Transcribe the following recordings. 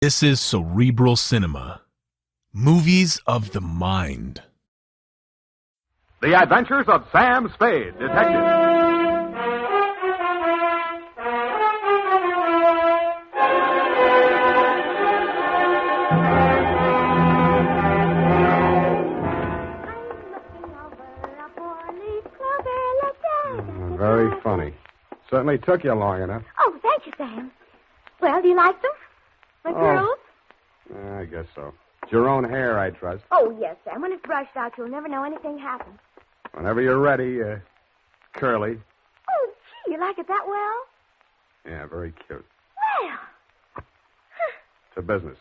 This is Cerebral Cinema. Movies of the mind. The Adventures of Sam Spade, Detective. Very funny. Certainly took you long enough. Oh, thank you, Sam. Well, do you like them? My girls? I guess so. It's your own hair, I trust. Oh, yes, Sam. When it's brushed out, you'll never know anything happened. Whenever you're ready, curly. Oh, gee, you like it that well? Yeah, very cute. Well. To business.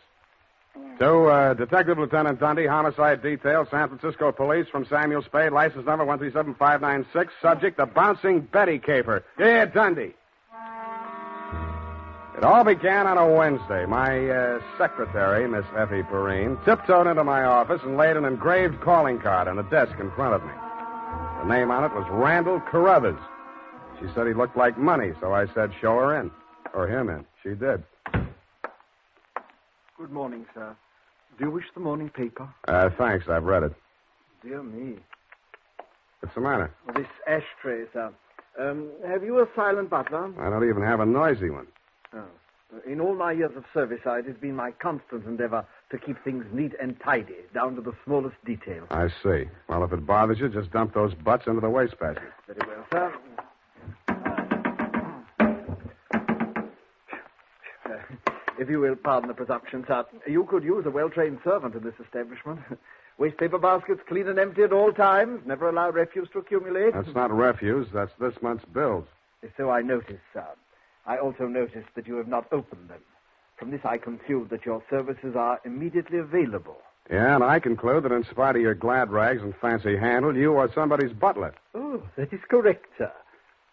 To Detective Lieutenant Dundee, Homicide Detail, San Francisco Police, from Samuel Spade, license number 137596, subject the Bouncing Betty Caper. Yeah, Dundee. It all began on a Wednesday. My secretary, Miss Effie Perrine, tiptoed into my office and laid an engraved calling card on the desk in front of me. The name on it was Randall Carruthers. She said he looked like money, so I said, show her in. Or him in. She did. Good morning, sir. Do you wish the morning paper? Thanks, I've read it. Dear me. What's the matter? Well, this ashtray, sir. Have you a silent butler? I don't even have a noisy one. Oh. In all my years of service, it has been my constant endeavor to keep things neat and tidy, down to the smallest detail. I see. Well, if it bothers you, just dump those butts into the wastebasket. Very well, sir. If you will pardon the presumption, sir, you could use a well-trained servant in this establishment. Wastepaper baskets clean and empty at all times. Never allow refuse to accumulate. That's not refuse. That's this month's bills. So I noticed, sir. I also noticed that you have not opened them. From this, I conclude that your services are immediately available. Yeah, and I conclude that in spite of your glad rags and fancy handle, you are somebody's butler. Oh, that is correct, sir.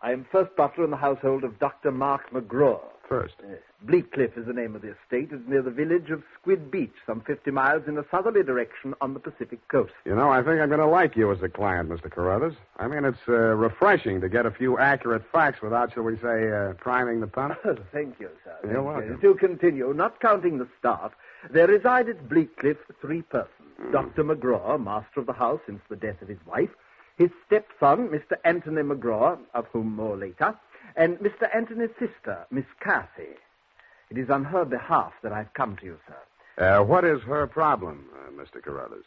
I am first butler in the household of Dr. Mark McGraw. First. Yes. Bleakcliff is the name of the estate. It's near the village of Squid Beach, some 50 miles in a southerly direction on the Pacific coast. You know, I think I'm going to like you as a client, Mr. Carruthers. I mean, it's refreshing to get a few accurate facts without, shall we say, priming the pump. Oh, thank you, sir. You're welcome. To continue, not counting the staff, there reside at Bleakcliff 3 persons. Dr. McGraw, master of the house since the death of his wife, his stepson, Mr. Anthony McGraw, of whom more later, and Mr. Anthony's sister, Miss Cathy. It is on her behalf that I've come to you, sir. What is her problem, Mr. Carruthers?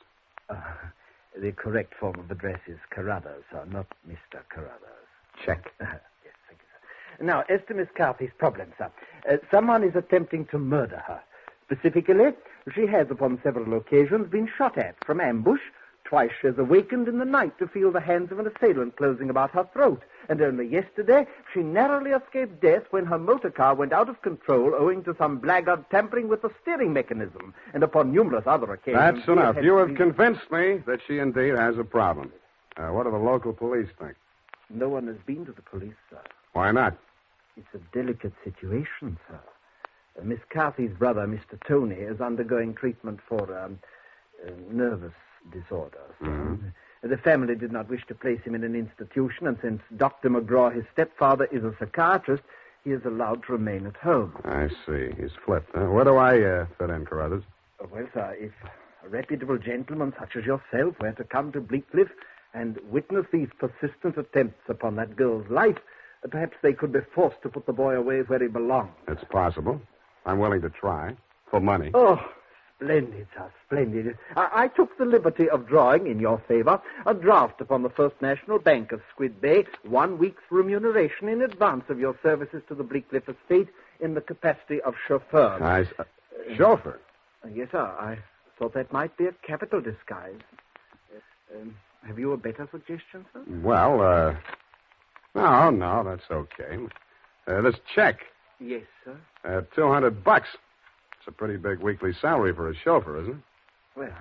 The correct form of address is Carruthers, sir, not Mr. Carruthers. Check. Yes, thank you, sir. Now, as to Miss Cathy's problem, sir, someone is attempting to murder her. Specifically, she has upon several occasions been shot at from ambush. Twice she has awakened in the night to feel the hands of an assailant closing about her throat. And only yesterday, she narrowly escaped death when her motor car went out of control owing to some blackguard tampering with the steering mechanism. And upon numerous other occasions... That's enough. You have convinced me that she indeed has a problem. What do the local police think? No one has been to the police, sir. Why not? It's a delicate situation, sir. Miss Cathy's brother, Mr. Tony, is undergoing treatment for nervous disorders. Mm-hmm. The family did not wish to place him in an institution, and since Dr. McGraw, his stepfather, is a psychiatrist, he is allowed to remain at home. I see. He's flipped. Where do I fit in, Carruthers? Well, sir, if a reputable gentleman such as yourself were to come to Bleakcliff and witness these persistent attempts upon that girl's life, perhaps they could be forced to put the boy away where he belongs. It's possible. I'm willing to try. For money. Oh, splendid, sir, splendid. I took the liberty of drawing, in your favor, a draft upon the First National Bank of Squid Bay, 1 week's remuneration in advance of your services to the Bleakcliff estate in the capacity of chauffeur. Chauffeur? Yes, sir. I thought that might be a capital disguise. Have you a better suggestion, sir? Well, no, that's okay. This check. Yes, sir. $200. It's a pretty big weekly salary for a chauffeur, isn't it? Well,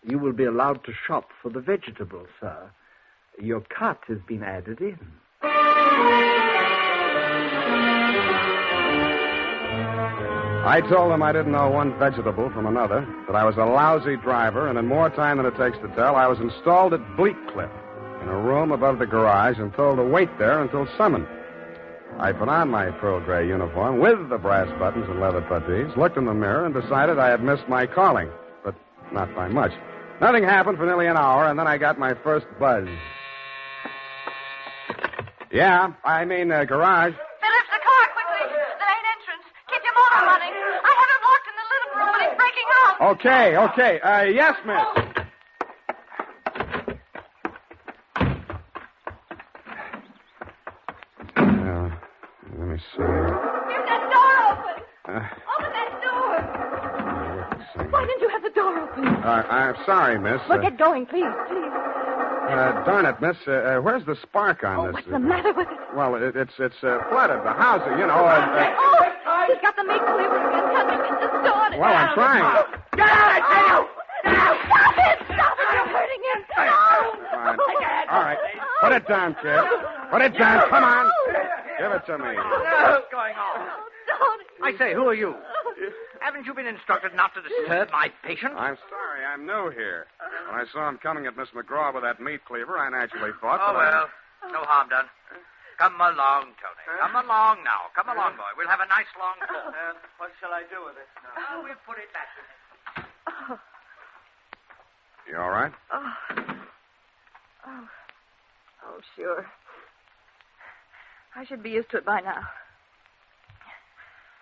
you will be allowed to shop for the vegetables, sir. Your cut has been added in. I told them I didn't know one vegetable from another, that I was a lousy driver, and in more time than it takes to tell, I was installed at Bleakcliff in a room above the garage and told to wait there until summoned. I put on my pearl gray uniform with the brass buttons and leather puttees, looked in the mirror, and decided I had missed my calling. But not by much. Nothing happened for nearly an hour, and then I got my first buzz. Yeah, I mean, garage. Phillips, the car, quickly. The main entrance. Keep your motor running. I have him locked in the living room, but he's breaking out. Okay. Yes, miss. Let me see. Leave that door open. Open that door. Why didn't you have the door open? I'm sorry, miss. Well, get going, please. Darn it, miss. Where's the spark on this? What's the matter with it? Well, it's flooded. The house, you know. He's got the meat cleaver again. Tell me to distort it. Well, I'm trying. Get out, I tell you! Stop it! You're hurting him. Fine. All right. Put it down, kid. Put it down. Come on. Give it to me. What's going on? Tony. I say, who are you? Haven't you been instructed not to disturb my patient? I'm sorry. I'm new here. When I saw him coming at Miss McGraw with that meat cleaver, I naturally thought Oh, well. No harm done. Come along, Tony. Come along now. Come along, boy. We'll have a nice long talk. What shall I do with it now? We'll put it back in it. You all right? Oh, sure. I should be used to it by now.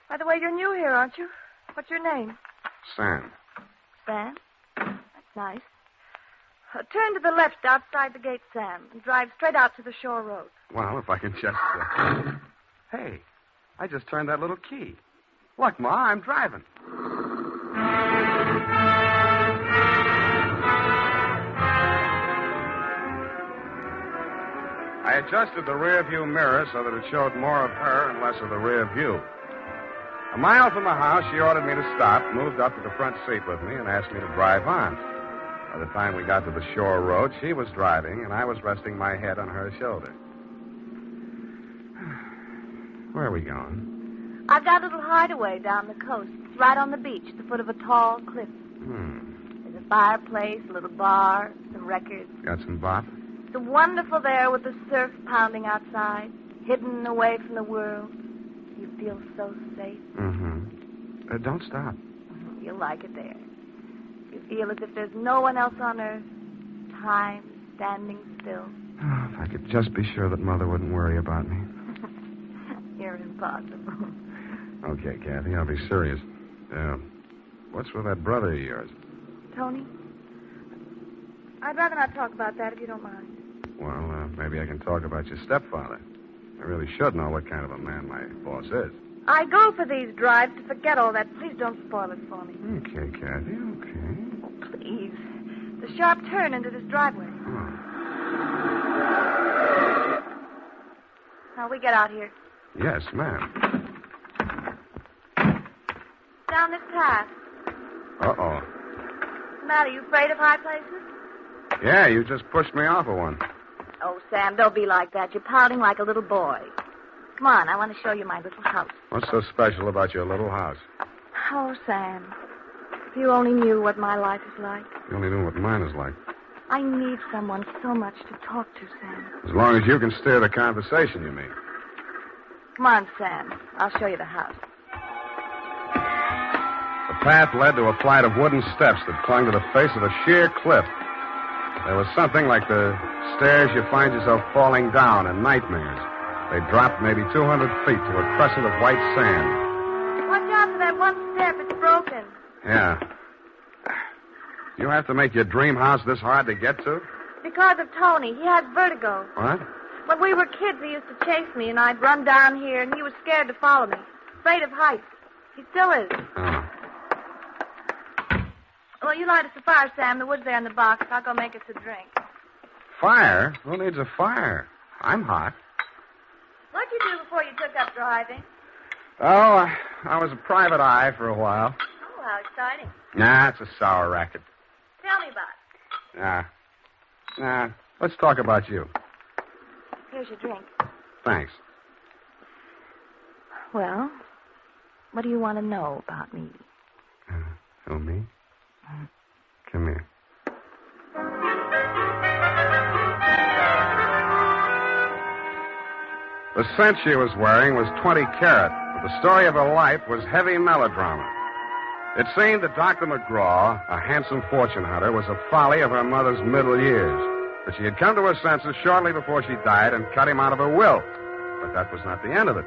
By the way, you're new here, aren't you? What's your name? Sam. Sam? That's nice. Turn to the left outside the gate, Sam, and drive straight out to the shore road. Well, if I can just... Hey, I just turned that little key. Look, Ma, I'm driving. I adjusted the rear view mirror so that it showed more of her and less of the rear view. A mile from the house, she ordered me to stop, moved up to the front seat with me, and asked me to drive on. By the time we got to the shore road, she was driving, and I was resting my head on her shoulder. Where are we going? I've got a little hideaway down the coast. It's right on the beach, at the foot of a tall cliff. There's a fireplace, a little bar, some records. Got some bop? It's wonderful there with the surf pounding outside, hidden away from the world. You feel so safe. Don't stop. You'll like it there. You feel as if there's no one else on earth. Time standing still. Oh, if I could just be sure that Mother wouldn't worry about me. You're impossible. Okay, Kathy, I'll be serious. What's with that brother of yours? Tony? I'd rather not talk about that if you don't mind. Well, maybe I can talk about your stepfather. I really should know what kind of a man my boss is. I go for these drives to forget all that. Please don't spoil it for me. Okay, Kathy, okay. Oh, please. The sharp turn into this driveway. Oh. Now, we get out here. Yes, ma'am. Down this path. Uh-oh. What's the matter? You afraid of high places? Yeah, you just pushed me off of one. Oh, Sam, don't be like that. You're pouting like a little boy. Come on, I want to show you my little house. What's so special about your little house? Oh, Sam, if you only knew what my life is like. You only know what mine is like. I need someone so much to talk to, Sam. As long as you can steer the conversation, you mean. Come on, Sam. I'll show you the house. The path led to a flight of wooden steps that clung to the face of a sheer cliff. There was something like the stairs you find yourself falling down in nightmares. They dropped maybe 200 feet to a crescent of white sand. Watch out for that one step. It's broken. Yeah. You have to make your dream house this hard to get to? Because of Tony. He has vertigo. What? When we were kids, he used to chase me, and I'd run down here, and he was scared to follow me. Afraid of heights. He still is. Oh. Well, you light us a fire, Sam. The wood's there in the box. I'll go make us a drink. Fire? Who needs a fire? I'm hot. What'd you do before you took up driving? Oh, I was a private eye for a while. Oh, how exciting. Nah, it's a sour racket. Tell me about it. Nah. Let's talk about you. Here's your drink. Thanks. Well, what do you want to know about me? Oh, me? Come here. The scent she was wearing was 20 carat, but the story of her life was heavy melodrama. It seemed that Dr. McGraw, a handsome fortune hunter, was a folly of her mother's middle years, that she had come to her senses shortly before she died and cut him out of her will. But that was not the end of it.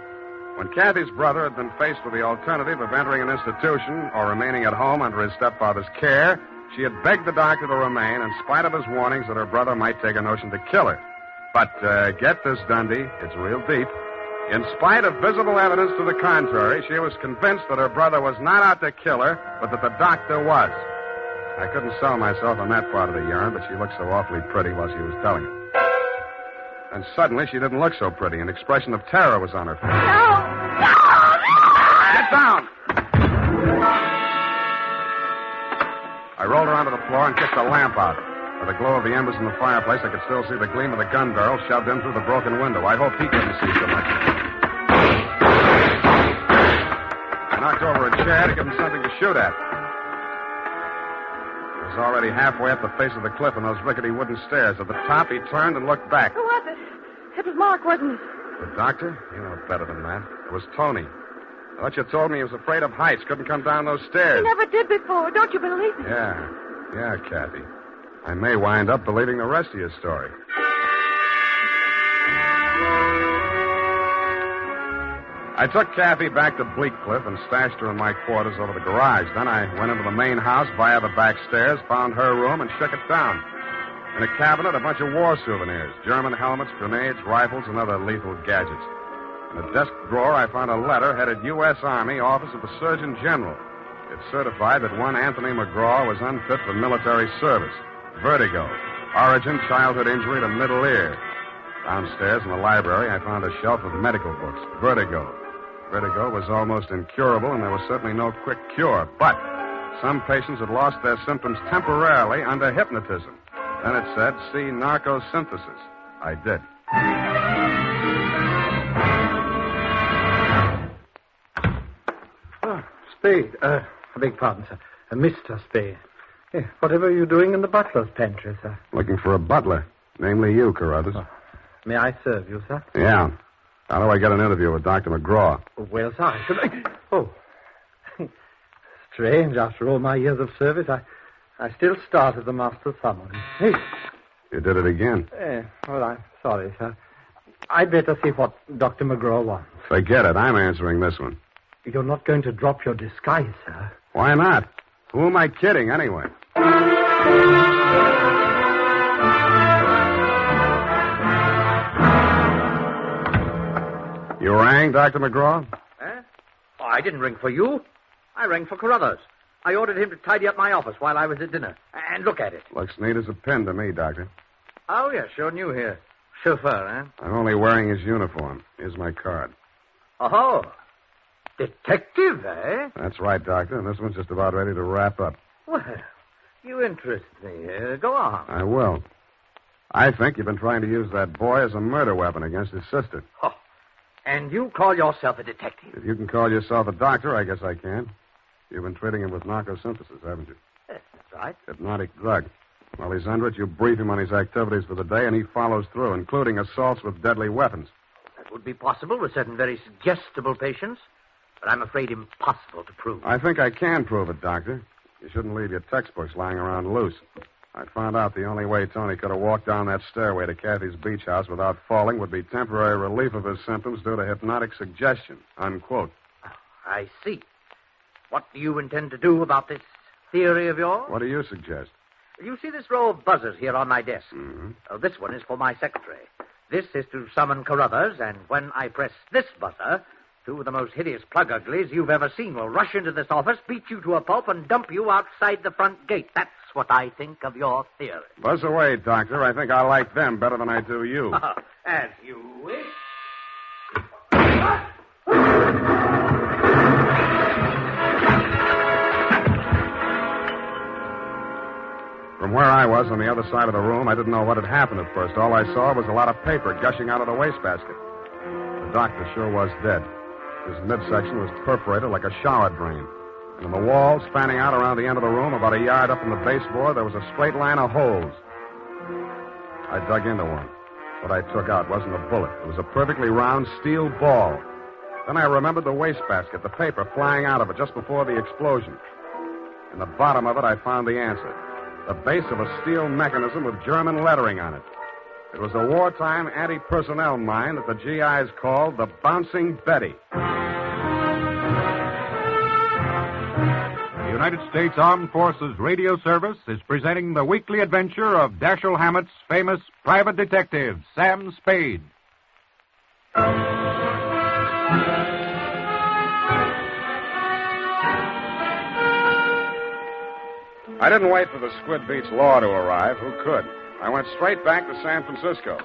When Kathy's brother had been faced with the alternative of entering an institution or remaining at home under his stepfather's care, she had begged the doctor to remain in spite of his warnings that her brother might take a notion to kill her. But get this, Dundee, it's real deep. In spite of visible evidence to the contrary, she was convinced that her brother was not out to kill her, but that the doctor was. I couldn't sell myself on that part of the yarn, but she looked so awfully pretty while she was telling it. And suddenly, she didn't look so pretty. An expression of terror was on her face. No! Get down! I rolled her onto the floor and kicked the lamp out. By the glow of the embers in the fireplace, I could still see the gleam of the gun barrel shoved in through the broken window. I hoped he couldn't see so much. I knocked over a chair to give him something to shoot at. He was already halfway up the face of the cliff on those rickety wooden stairs. At the top, he turned and looked back. Who was it? It was Mark, wasn't it? The doctor? You know better than that. It was Tony. I thought you told me he was afraid of heights, couldn't come down those stairs. He never did before. Don't you believe me? Yeah, Kathy. I may wind up believing the rest of your story. I took Kathy back to Bleak Cliff and stashed her in my quarters over the garage. Then I went into the main house via the back stairs, found her room, and shook it down. In a cabinet, a bunch of war souvenirs, German helmets, grenades, rifles, and other lethal gadgets. In a desk drawer, I found a letter headed U.S. Army, Office of the Surgeon General. It certified that one Anthony McGraw was unfit for military service. Vertigo. Origin, childhood injury to middle ear. Downstairs in the library, I found a shelf of medical books. Vertigo. Vertigo was almost incurable, and there was certainly no quick cure. But some patients had lost their symptoms temporarily under hypnotism. Then it said, see narcosynthesis. I did. Oh, Spade. I beg pardon, sir. Mr. Spade. Whatever are you doing in the butler's pantry, sir? Looking for a butler. Namely you, Carruthers. Oh. May I serve you, sir? Yeah. How do I get an interview with Dr. McGraw? Well, sir, I should... Oh. Strange. After all my years of service, I still start at the master's summons. Hey. You did it again. Well, I'm sorry, sir. I'd better see what Dr. McGraw wants. Forget it. I'm answering this one. You're not going to drop your disguise, sir. Why not? Who am I kidding, anyway? You rang, Dr. McGraw? Oh, I didn't ring for you. I rang for Carruthers. I ordered him to tidy up my office while I was at dinner. And look at it. Looks neat as a pin to me, Doctor. Oh, yeah, sure new here. Chauffeur, eh? I'm only wearing his uniform. Here's my card. Oh, detective, eh? That's right, Doctor, and this one's just about ready to wrap up. Well, you interest me. Go on. I will. I think you've been trying to use that boy as a murder weapon against his sister. Oh, and you call yourself a detective? If you can call yourself a doctor, I guess I can. You've been treating him with narcosynthesis, haven't you? Yes, that's right. Hypnotic drug. While he's under it, you brief him on his activities for the day, and he follows through, including assaults with deadly weapons. That would be possible with certain very suggestible patients, but I'm afraid impossible to prove. I think I can prove it, Doctor. You shouldn't leave your textbooks lying around loose. I found out the only way Tony could have walked down that stairway to Kathy's beach house without falling would be temporary relief of his symptoms due to hypnotic suggestion. Unquote. I see. What do you intend to do about this theory of yours? What do you suggest? You see this row of buzzers here on my desk? Mm-hmm. This one is for my secretary. This is to summon Carruthers, and when I press this buzzer, two of the most hideous plug uglies you've ever seen will rush into this office, beat you to a pulp, and dump you outside the front gate. That's what I think of your theory. Buzz away, Doctor. I think I like them better than I do you. As you wish. From where I was on the other side of the room, I didn't know what had happened at first. All I saw was a lot of paper gushing out of the wastebasket. The doctor sure was dead. His midsection was perforated like a shower drain. And in the wall, spanning out around the end of the room, about a yard up from the baseboard, there was a straight line of holes. I dug into one. What I took out wasn't a bullet. It was a perfectly round steel ball. Then I remembered the wastebasket, the paper flying out of it just before the explosion. In the bottom of it, I found the answer. The base of a steel mechanism with German lettering on it. It was a wartime anti-personnel mine that the GIs called the Bouncing Betty. The United States Armed Forces Radio Service is presenting the weekly adventure of Dashiell Hammett's famous private detective, Sam Spade. I didn't wait for the Squid Beach law to arrive. Who could? I went straight back to San Francisco.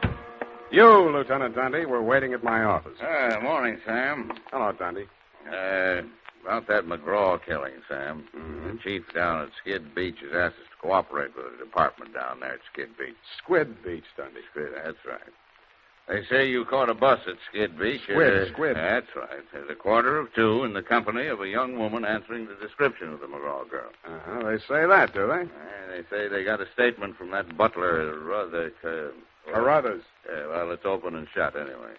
You, Lieutenant Dundee, were waiting at my office. Morning, Sam. Hello, Dundee. About that McGraw killing, Sam. Mm-hmm. The chief down at Skid Beach has asked us to cooperate with the department down there at Skid Beach. Squid Beach, Dundee. That's right. They say you caught a bus at Skid Beach. Squid. That's right. At 1:45 in the company of a young woman answering the description of the McGraw girl. Uh-huh. They say that, do they? They say they got a statement from that butler, Carruthers. Well, it's open and shut anyway.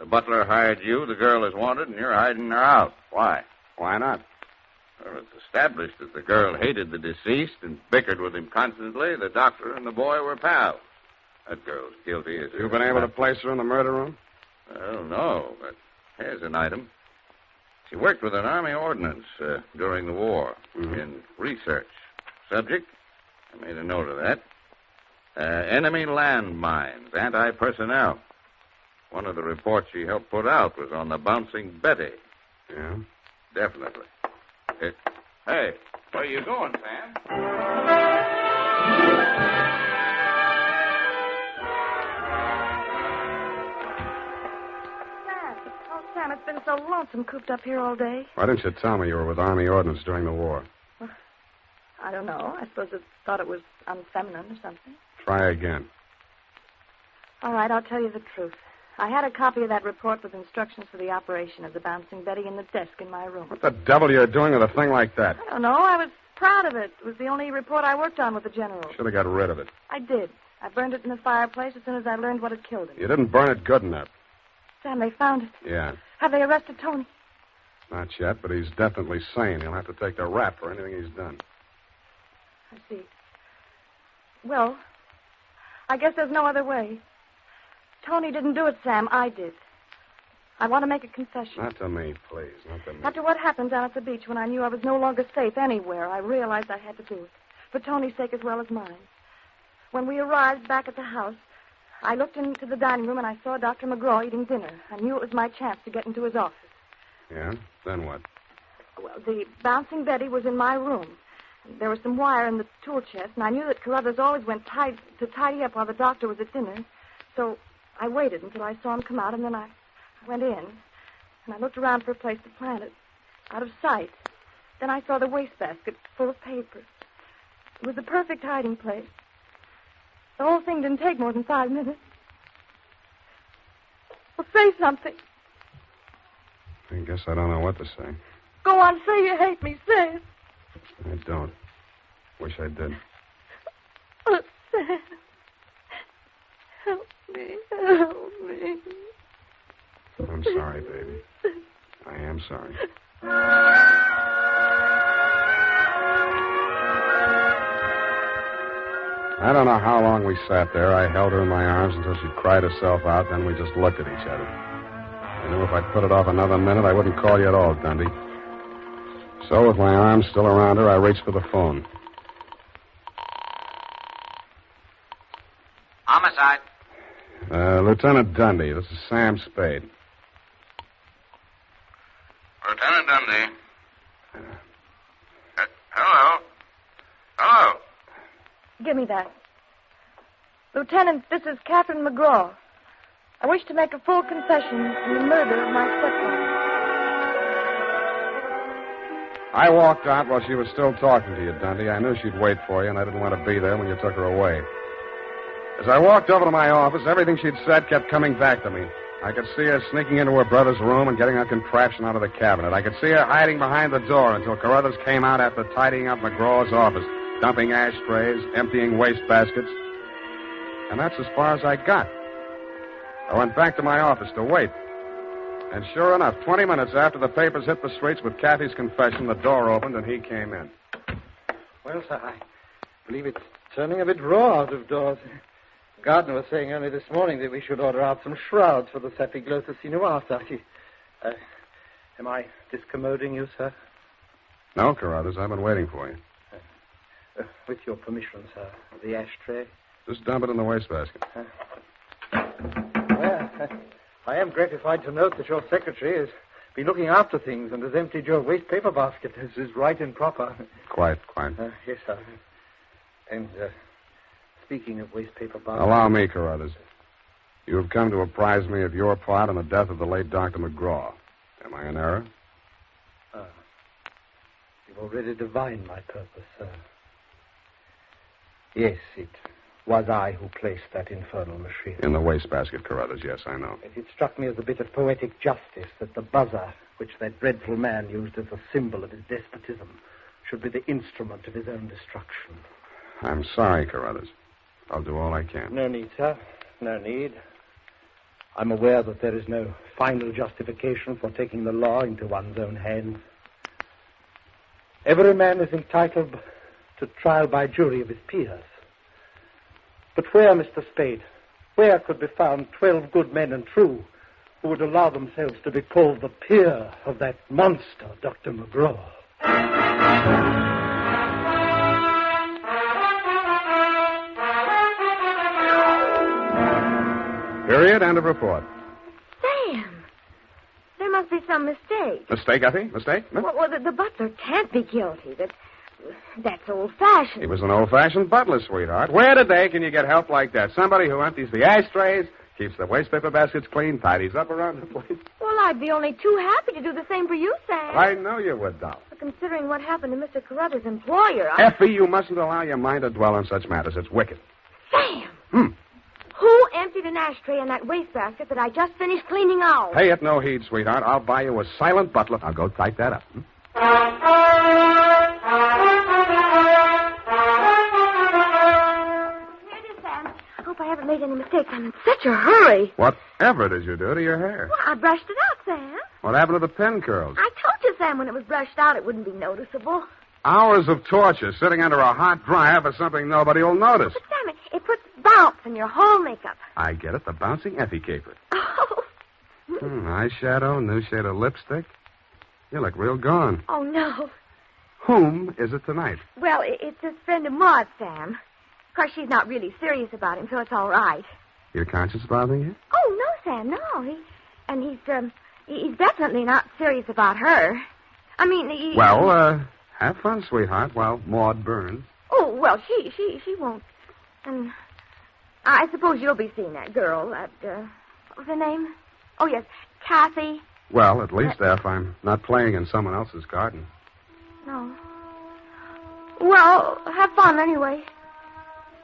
The butler hired you, the girl is wanted, and you're hiding her out. Why? Why not? Well, it's established that the girl hated the deceased and bickered with him constantly. The doctor and the boy were pals. That girl's guilty. You've been able to place her in the murder room? Well, no, but here's an item. She worked with an Army ordnance during the war in research. Subject, I made a note of that. Enemy landmines, anti-personnel. One of the reports she helped put out was on the Bouncing Betty. Yeah? Definitely. Hey, where are you going, Sam? Sam, it's been so lonesome cooped up here all day. Why didn't you tell me you were with Army ordnance during the war? Well, I don't know. I suppose I thought it was unfeminine or something. Try again. All right, I'll tell you the truth. I had a copy of that report with instructions for the operation of the Bouncing Betty in the desk in my room. What the devil are you doing with a thing like that? I don't know. I was proud of it. It was the only report I worked on with the general. Should have got rid of it. I did. I burned it in the fireplace as soon as I learned what had killed him. You didn't burn it good enough. Sam, they found it. Yeah. Have they arrested Tony? Not yet, but he's definitely sane. He'll have to take the rap for anything he's done. I see. Well, I guess there's no other way. Tony didn't do it, Sam. I did. I want to make a confession. Not to me, please. Not to me. After what happened down at the beach when I knew I was no longer safe anywhere, I realized I had to do it. For Tony's sake as well as mine. When we arrived back at the house, I looked into the dining room and I saw Dr. McGraw eating dinner. I knew it was my chance to get into his office. Yeah? Then what? Well, the Bouncing Betty was in my room. There was some wire in the tool chest, and I knew that Carruthers always went to tidy up while the doctor was at dinner. So I waited until I saw him come out, and then I went in, and I looked around for a place to plant it, out of sight. Then I saw the wastebasket full of papers. It was the perfect hiding place. The whole thing didn't take more than 5 minutes. Well, say something. I guess I don't know what to say. Go on, say you hate me. Say it. I don't. Wish I did. Oh, Sam. Help me. Help me. I'm sorry, baby. I am sorry. I don't know how long we sat there. I held her in my arms until she cried herself out, then we just looked at each other. I knew if I put it off another minute, I wouldn't call you at all, Dundee. So, with my arms still around her, I reached for the phone. Homicide. Lieutenant Dundee, this is Sam Spade. Lieutenant Dundee. Hello. Hello. Give me that. Lieutenant, this is Catherine McGraw. I wish to make a full confession in the murder of my stepfather. I walked out while she was still talking to you, Dundee. I knew she'd wait for you, and I didn't want to be there when you took her away. As I walked over to my office, everything she'd said kept coming back to me. I could see her sneaking into her brother's room and getting her contraption out of the cabinet. I could see her hiding behind the door until Carruthers came out after tidying up McGraw's office, dumping ashtrays, emptying wastebaskets. And that's as far as I got. I went back to my office to wait. And sure enough, 20 minutes after the papers hit the streets with Kathy's confession, the door opened and he came in. Well, sir, I believe it's turning a bit raw out of doors. Gardner was saying only this morning that we should order out some shrouds for the Sapiglottis sinuata. Am I discommoding you, sir? No, Carruthers, I've been waiting for you. With your permission, sir. The ashtray? Just dump it in the wastebasket. Well, I am gratified to note that your secretary has been looking after things and has emptied your waste paper basket. This is right and proper. Quite. Yes, sir. And speaking of waste paper basket... Allow me, Carruthers. You have come to apprise me of your part in the death of the late Dr. McGraw. Am I in error? You've already divined my purpose, sir. Yes, it was I who placed that infernal machine. In the wastebasket, Carruthers, yes, I know. It struck me as a bit of poetic justice that the buzzer, which that dreadful man used as a symbol of his despotism, should be the instrument of his own destruction. I'm sorry, Carruthers. I'll do all I can. No need, sir. No need. I'm aware that there is no final justification for taking the law into one's own hands. Every man is entitled to trial by jury of his peers. But where, Mr. Spade, where could be found 12 good men and true who would allow themselves to be called the peer of that monster, Dr. McGraw? Period. End of report. Sam, there must be some mistake. Mistake, Effie? Mistake? No? Well, the butler can't be guilty. That's old-fashioned. He was an old-fashioned butler, sweetheart. Where today can you get help like that? Somebody who empties the ashtrays, keeps the waste paper baskets clean, tidies up around the place. Well, I'd be only too happy to do the same for you, Sam. I know you would, doll. But considering what happened to Mr. Carruthers' employer, Effie, you mustn't allow your mind to dwell on such matters. It's wicked. Sam! Who emptied an ashtray in that wastebasket that I just finished cleaning out? Pay it no heed, sweetheart. I'll buy you a silent butler. I'll go type that up. Here it is, Sam. I hope I haven't made any mistakes. I'm in such a hurry. Whatever did you do to your hair? Well, I brushed it out, Sam. What happened to the pin curls? I told you, Sam, when it was brushed out, it wouldn't be noticeable. Hours of torture sitting under a hot dryer for something nobody will notice. But, Sam, it puts bounce in your whole makeup. I get it. The bouncing Effie Caper. Oh. Eyeshadow, new shade of lipstick. You look real gone. Oh, no. Whom is it tonight? Well, it's this friend of Maud, Sam. Of course, she's not really serious about him, so it's all right. Your conscience bothering you? Oh, no, Sam, no. He's definitely not serious about her. I mean, Well, have fun, sweetheart, while Maud burns. Oh, well, she won't. And I suppose you'll be seeing that girl, what was her name? Oh, yes, Kathy. Well, at least if I'm not playing in someone else's garden. No. Well, have fun anyway.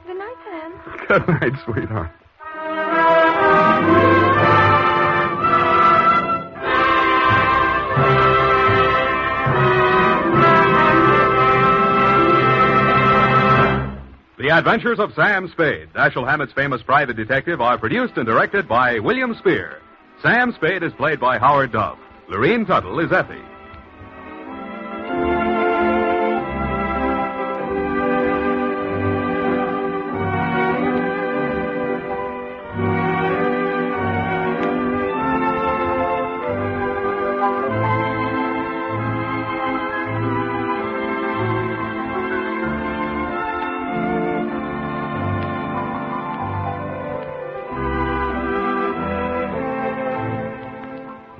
Good night, Sam. Good night, sweetheart. The Adventures of Sam Spade, Dashiell Hammett's famous private detective, are produced and directed by William Spear. Sam Spade is played by Howard Duff. Lorene Tuttle is Effie.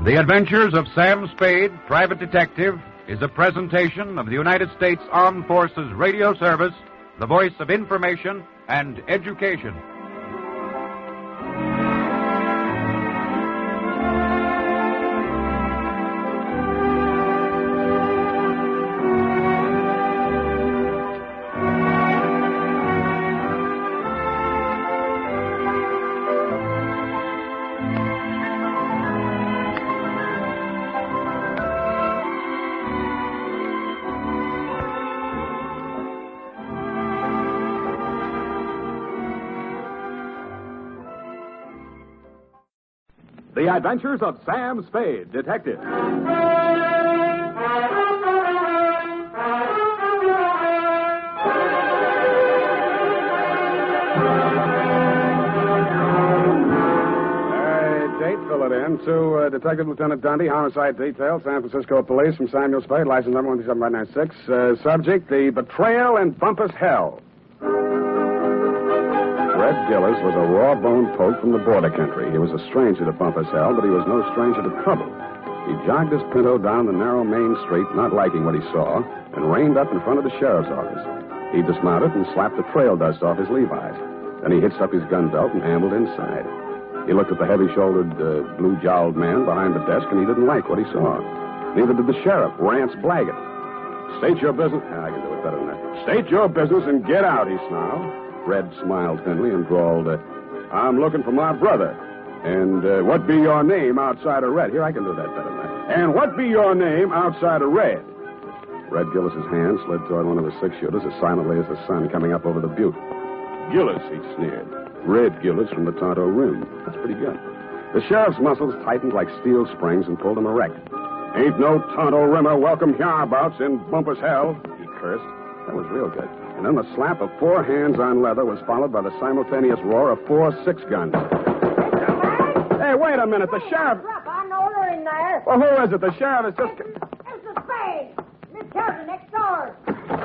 The Adventures of Sam Spade, Private Detective, is a presentation of the United States Armed Forces Radio Service, the voice of information and education. The Adventures of Sam Spade, Detective. Fill it in to Detective Lieutenant Dundee, Homicide Detail, San Francisco Police, from Samuel Spade, license number 17596. Subject, the Betrayal in Bumpass Hell. Red Gillis was a raw-boned poke from the border country. He was a stranger to Bumpass Hell, but he was no stranger to trouble. He jogged his Pinto down the narrow main street, not liking what he saw, and reined up in front of the sheriff's office. He dismounted and slapped the trail dust off his Levi's. Then he hitched up his gun belt and ambled inside. He looked at the heavy-shouldered, blue-jowled man behind the desk, and he didn't like what he saw. Neither did the sheriff, Rance Blaggett. State your business. I can do it better than that. State your business and get out, he snarled. Red smiled thinly and drawled, I'm looking for my brother. And what be your name outside of Red? Here, I can do that better than that. And what be your name outside of Red? Red Gillis's hand slid toward one of his six-shooters as silently as the sun coming up over the butte. Gillis, he sneered. Red Gillis from the Tonto Rim. That's pretty good. The sheriff's muscles tightened like steel springs and pulled him erect. Ain't no Tonto Rimmer welcome hereabouts in Bumpass Hell, he cursed. That was real good. And then the slap of 4 hands on leather was followed by the simultaneous roar of 4 6-guns. Hey, wait a minute. The sheriff... I know they're in there. Well, who is it? The sheriff is just... Mr. Spade. Miss Kelly next door.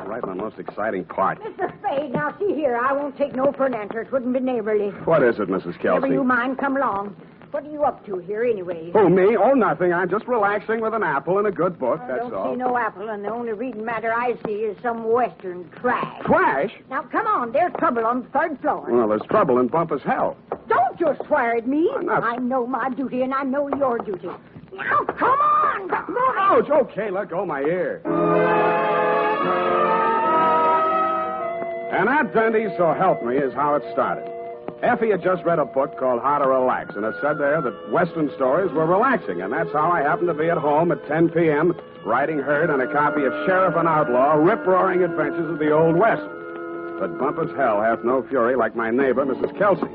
Right in the most exciting part. Mr. Spade, now see here. I won't take no for an answer. It wouldn't be neighborly. What is it, Mrs. Kelsey? Never you mind. Come along. What are you up to here, anyway? Who, me? Oh, nothing. I'm just relaxing with an apple and a good book, that's all. I all. don't see no apple, and the only reading matter I see is some Western trash. Trash? Now, come on. There's trouble on the 3rd floor. Well, there's trouble in Bumpass Hell. Don't you swear at me. I'm not... I know my duty, and I know your duty. Now, come on. Ouch. Okay, let go my ear. And that, Dundee, so help me, is how it started. Effie had just read a book called How to Relax, and it said there that Western stories were relaxing, and that's how I happened to be at home at 10 p.m., writing herd on a copy of Sheriff and Outlaw, Rip-Roaring Adventures of the Old West. But Bumpass Hell hath no fury like my neighbor, Mrs. Kelsey.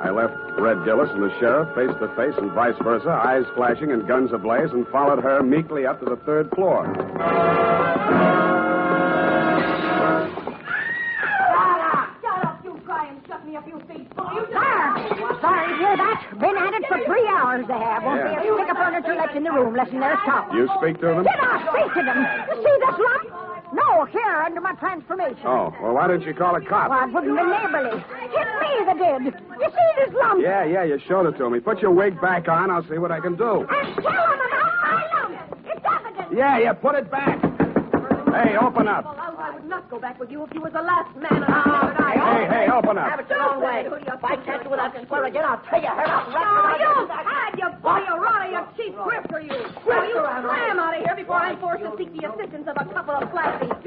I left Red Gillis and the sheriff face to face and vice versa, eyes flashing and guns ablaze, and followed her meekly up to the 3rd floor. Sorry, hear that? Been at it for 3 hours they have. Won't be a stick of furniture left in the room, less than there's top. You speak to them? Did I speak to them? You see this lump? No, here, under my transformation. Oh, well, why didn't you call a cop? Well, it wouldn't be neighborly. Hit me that did. You see this lump? Yeah, you showed it to me. Put your wig back on. I'll see what I can do. And tell them about my lump. It's evidence. Yeah, put it back. Hey, open up. I would not go back with you if you was the last man alive. Hey, open up. Have it your own way. If I catch you without swear again, I'll tell you her out. Oh, you had you bully, you rotter, you cheap grifter, you. Well, you slam out of here before I'm forced to seek the assistance of a couple of flatties.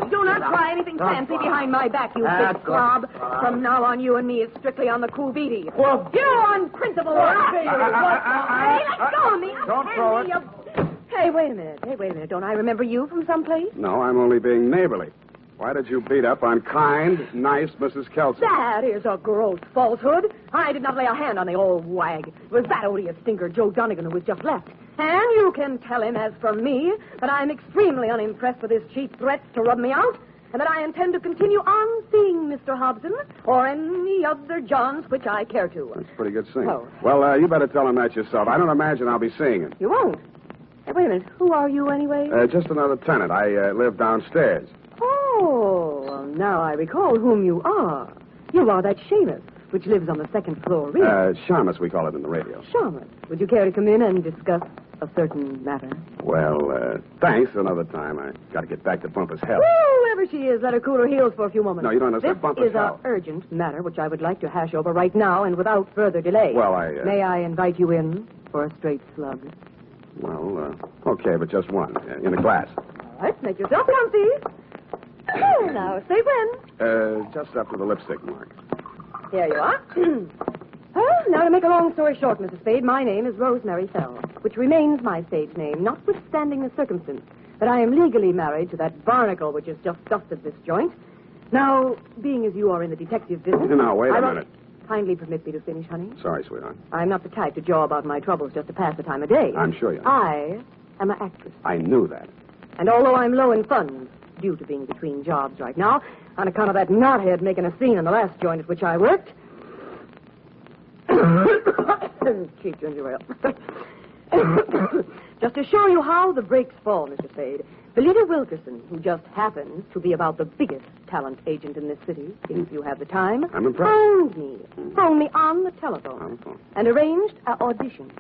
Do not try anything fancy behind my back, you big slob. From now on, you and me is strictly on the cool beatie. Well, you on principle. Hey, let go of me. Don't throw it. Hey, wait a minute. Don't I remember you from someplace? No, I'm only being neighborly. Why did you beat up on kind, nice Mrs. Kelsey? That is a gross falsehood. I did not lay a hand on the old wag. It was that odious stinker, Joe Donegan, who was just left. And you can tell him, as for me, that I'm extremely unimpressed with his cheap threats to rub me out, and that I intend to continue on seeing Mr. Hobson or any other Johns which I care to. That's pretty good singing. Oh. Well, you better tell him that yourself. I don't imagine I'll be seeing him. You won't? Hey, wait a minute. Who are you, anyway? Just another tenant. I live downstairs. Oh, well, now I recall whom you are. You are that Seamus, which lives on the 2nd floor rear. Shamus, we call it in the radio. Shamus. Would you care to come in and discuss a certain matter? Well, thanks. Another time. I got to get back to Bumpass Hell. Whoever she is, let her cool her heels for a few moments. No, you don't understand. Bumpass This is Hell. an urgent matter which I would like to hash over right now and without further delay. Well, May I invite you in for a straight slug? Well, okay, but just one. In a glass. All right, make yourself comfy. Now, say when. Just up to the lipstick mark. Here you are. Well, now to make a long story short, Mrs. Spade, my name is Rosemary Fell, which remains my stage name, notwithstanding the circumstance that I am legally married to that barnacle which has just dusted this joint. Now, being as you are in the detective business... Now, wait a minute. kindly permit me to finish, honey? Sorry, sweetheart. I'm not the type to jaw about my troubles just to pass the time of day. I'm sure you are. I am an actress. I knew that. And although I'm low in funds, due to being between jobs right now, on account of that knothead making a scene in the last joint at which I worked... Cheap ginger ale. Just to show you how the breaks fall, Mr. Spade, Belita Wilkerson, who just happens to be about the biggest talent agent in this city, if you have the time, I'm impressed. phoned me on the telephone, and arranged an audition.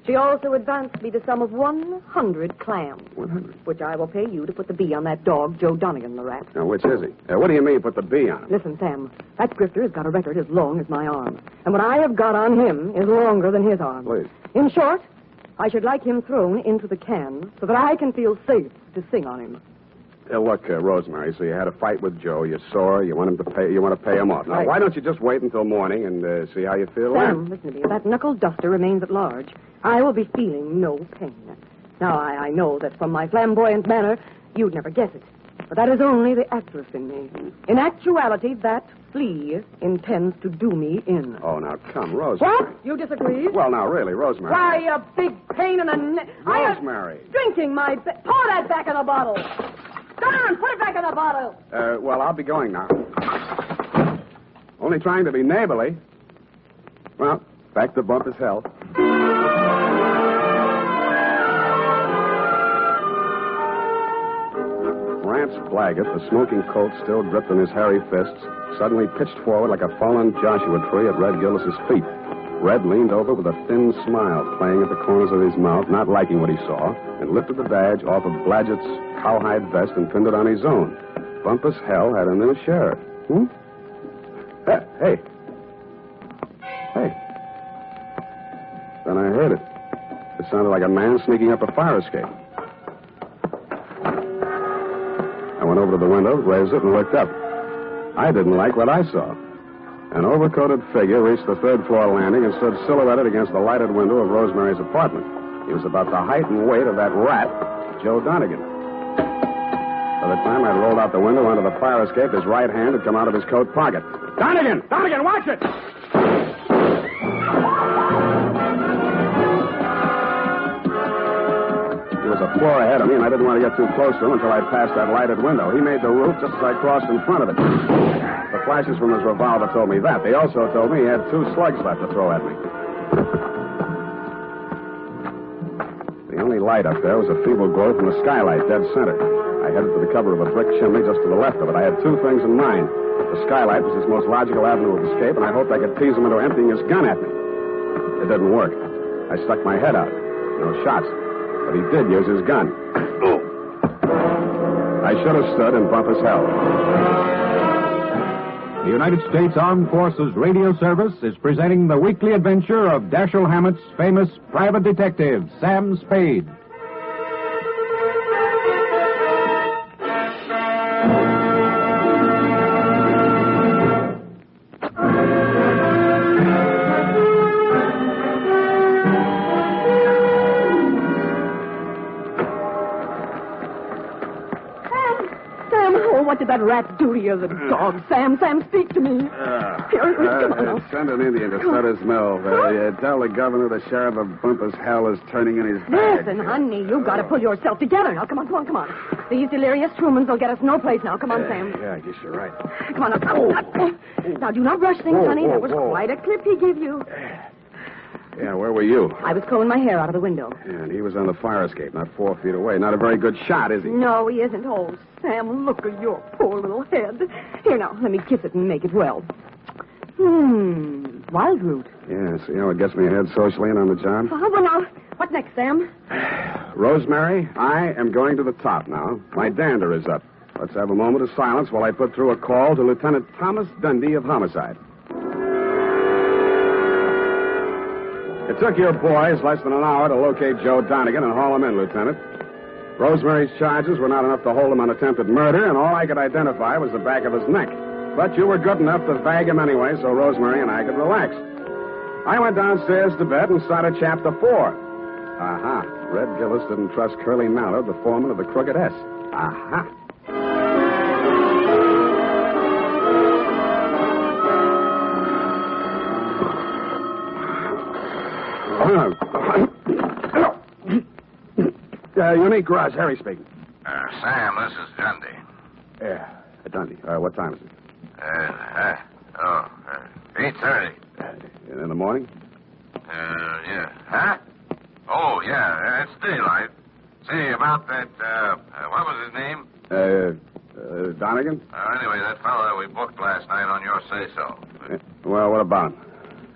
She also advanced me the sum of 100 clams. 100? Which I will pay you to put the B on that dog, Joe Donegan, the rat. Now, which is he? What do you mean, put the B on him? Listen, Sam, that grifter has got a record as long as my arm. And what I have got on him is longer than his arm. Please. In short, I should like him thrown into the can so that I can feel safe to sing on him. Look, Rosemary, so you had a fight with Joe. You're sore. You want to pay him off. Now, Right. why don't you just wait until morning and see how you feel Sam, then? listen to me. If that knuckle duster remains at large, I will be feeling no pain. Now, I know that from my flamboyant manner, you'd never guess it. But that is only the actress in me. In actuality, that flea intends to do me in. Oh, now, come, Rosemary. What? You disagree? Well, now, really, Rosemary. Why, a big pain in the neck. Rosemary. Drinking my... Pour that back in the bottle. Go on, put it back in the bottle. Well, I'll be going now. Only trying to be neighborly. Well, back to Bumpass hell. Rance Blaggett, the smoking Colt still gripped in his hairy fists, suddenly pitched forward like a fallen Joshua tree at Red Gillis's feet. Red leaned over with a thin smile playing at the corners of his mouth, not liking what he saw, and lifted the badge off of Blaggett's cowhide vest and pinned it on his own. Bumpass hell had a new sheriff. Hey. Then I heard it. It sounded like a man sneaking up a fire escape. I went over to the window, raised it, and looked up. I didn't like what I saw. An overcoated figure reached the third-floor landing and stood silhouetted against the lighted window of Rosemary's apartment. He was about the height and weight of that rat, Joe Donegan. By the time I'd rolled out the window onto the fire escape, his right hand had come out of his coat pocket. Donegan! Donegan, watch it! He was a floor ahead of me, and I didn't want to get too close to him until I'd passed that lighted window. He made the roof just as I crossed in front of it. The flashes from his revolver told me that. They also told me he had 2 slugs left to throw at me. The only light up there was a feeble glow from the skylight, dead center. I headed for the cover of a brick chimney just to the left of it. I had 2 things in mind. The skylight was his most logical avenue of escape, and I hoped I could tease him into emptying his gun at me. It didn't work. I stuck my head out. No shots. But he did use his gun. I should have stood in Bumpass hell. The United States Armed Forces Radio Service is presenting the weekly adventure of Dashiell Hammett's famous private detective, Sam Spade. What did that rat do to you, the dog? Sam, speak to me. Here, come on now. Send an Indian to Sutter's Mill. Tell the governor the sheriff of Bumpass hell is turning in his bag. Listen, honey, you've got to pull yourself together. Now, come on. These delirious Trumans will get us no place now. Come on, Sam. Yeah, I guess you're right. Come on, now. Now, do not rush things, honey. That was quite a clip he gave you. Yeah, where were you? I was combing my hair out of the window. Yeah, and he was on the fire escape, not 4 feet away. Not a very good shot, is he? No, he isn't. Oh, Sam, look at your poor little head. Here, now, let me kiss it and make it well. Wild root. Yeah, see how it gets me ahead socially and on the job? Well, now, what next, Sam? Rosemary, I am going to the top now. My dander is up. Let's have a moment of silence while I put through a call to Lieutenant Thomas Dundee of Homicide. It took your boys less than an hour to locate Joe Donegan and haul him in, Lieutenant. Rosemary's charges were not enough to hold him on attempted murder, and all I could identify was the back of his neck. But you were good enough to bag him anyway, so Rosemary and I could relax. I went downstairs to bed and started chapter 4. Aha. Red Gillis didn't trust Curly Mallard, the foreman of the Crooked S. Aha. Unique Garage, Harry speaking. Sam, this is Dundee. Yeah, Dundee. What time is it? 8:30. In the morning? Yeah. Huh? Oh, yeah, it's daylight. Say, about that, what was his name? Donegan? Anyway, that fellow that we booked last night on your say-so. Well, what about him?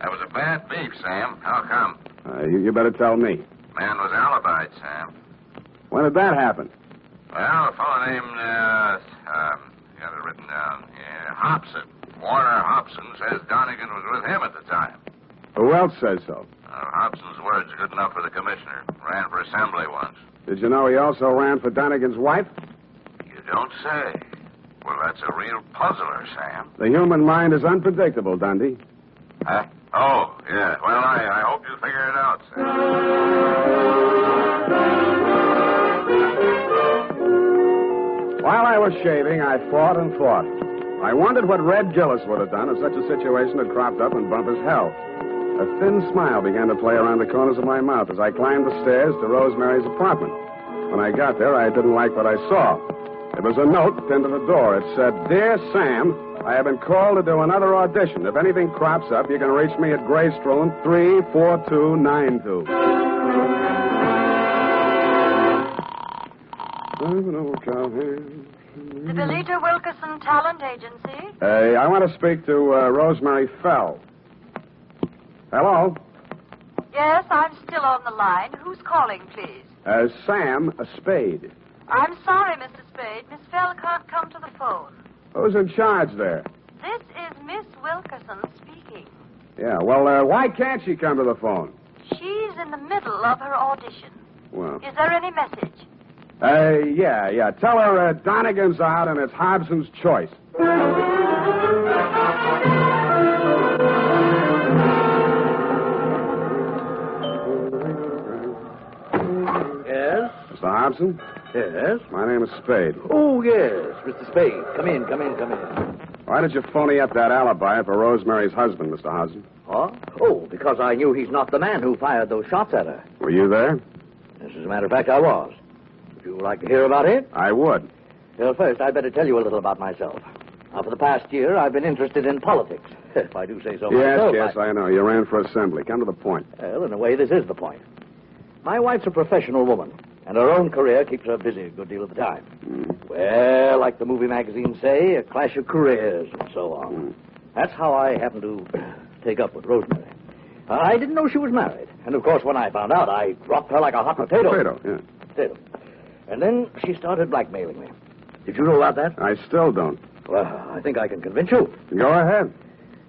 That was a bad beef, Sam. How come? You better tell me. Man was alibied, Sam. When did that happen? Well, a fellow named, got it written down. Yeah, Hobson. Warner Hobson says Donegan was with him at the time. Who else says so? Hobson's word's good enough for the commissioner. Ran for assembly once. Did you know he also ran for Donegan's wife? You don't say. Well, that's a real puzzler, Sam. The human mind is unpredictable, Dundee. Huh? Oh, yeah. Well, I hope you figure it out, Sam. While I was shaving, I thought and thought. I wondered what Red Gillis would have done if such a situation had cropped up in Bumpass' hell. A thin smile began to play around the corners of my mouth as I climbed the stairs to Rosemary's apartment. When I got there, I didn't like what I saw. It was a note pinned to the door. It said, "Dear Sam, I have been called to do another audition. If anything crops up, you can reach me at Greystone 34292. The Belita Wilkerson Talent Agency? I want to speak to Rosemary Fell. Hello? Yes, I'm still on the line. Who's calling, please? Sam Spade. I'm sorry, Mr. Spade. Miss Fell can't come to the phone. Who's in charge there? This is Miss Wilkerson speaking. Yeah, well, why can't she come to the phone? She's in the middle of her audition. Well. Is there any message? Yeah. Tell her Donegan's out and it's Hobson's choice. Yes? Mr. Hobson? Yes? My name is Spade. Oh, yes, Mr. Spade. Come in. Why did you phony up that alibi for Rosemary's husband, Mr. Hobson? Huh? Oh, because I knew he's not the man who fired those shots at her. Were you there? As a matter of fact, I was. Would you like to hear about it? I would. Well, first, I'd better tell you a little about myself. Now, for the past year, I've been interested in politics, if I do say so myself. Yes, I know. You ran for assembly. Come to the point. Well, in a way, this is the point. My wife's a professional woman, and her own career keeps her busy a good deal of the time. Well, like the movie magazines say, a clash of careers and so on. That's how I happened to take up with Rosemary. I didn't know she was married, and of course, when I found out, I dropped her like a hot potato. Potato. And then she started blackmailing me. Did you know about that? I still don't. Well, I think I can convince you. Go ahead.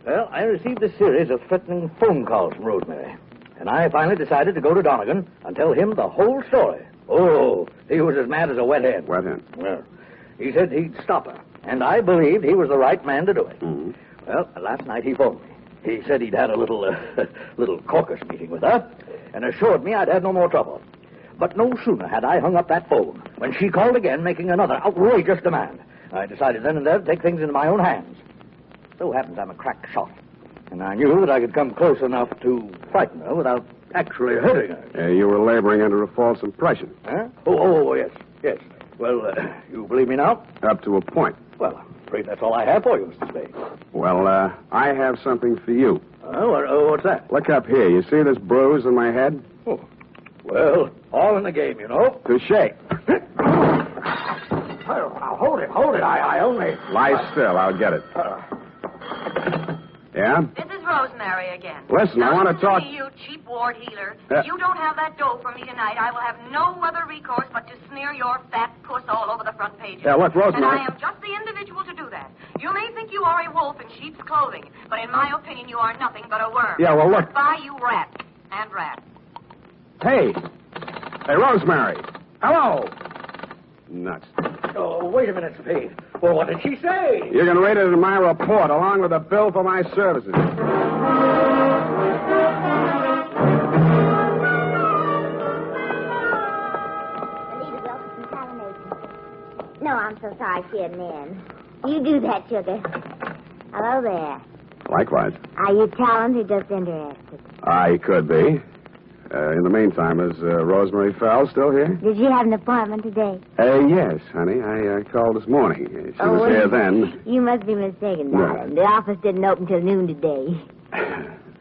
Well, I received a series of threatening phone calls from Rosemary. And I finally decided to go to Donegan and tell him the whole story. Oh, he was as mad as a wet hen. Wet hen? Well, he said he'd stop her. And I believed he was the right man to do it. Mm-hmm. Well, last night he phoned me. He said he'd had a little caucus meeting with her and assured me I'd have no more trouble. But no sooner had I hung up that phone when she called again, making another outrageous demand. I decided then and there to take things into my own hands. So happens I'm a crack shot. And I knew that I could come close enough to frighten her without actually hurting her. You were laboring under a false impression. Huh? Oh, yes. Well, you believe me now? Up to a point. Well, I'm afraid that's all I have for you, Mr. Spade. Well, I have something for you. What's that? Look up here. You see this bruise on my head? Oh. Well, all in the game, you know. Touché. Now, hold it. I only... Lie still. I'll get it. Yeah? This is Rosemary again. Listen, I want to talk... You cheap ward healer. If you don't have that dough for me tonight, I will have no other recourse but to smear your fat puss all over the front pages. Yeah, look, Rosemary... And I am just the individual to do that. You may think you are a wolf in sheep's clothing, but in my opinion, you are nothing but a worm. Yeah, well, look... Goodbye, you rat. And rat. Hey, Rosemary. Hello. Nuts. Oh, wait a minute, Spade. Well, what did she say? You're going to read it in my report, along with a bill for my services. No, I'm so sorry she isn't in. You do that, sugar. Hello there. Likewise. Are you talent or just interested? I could be. In the meantime, is Rosemary Fell still here? Did you have an appointment today? Yes, honey. I called this morning. She was here then. You must be mistaken, No. darling. The office didn't open till noon today.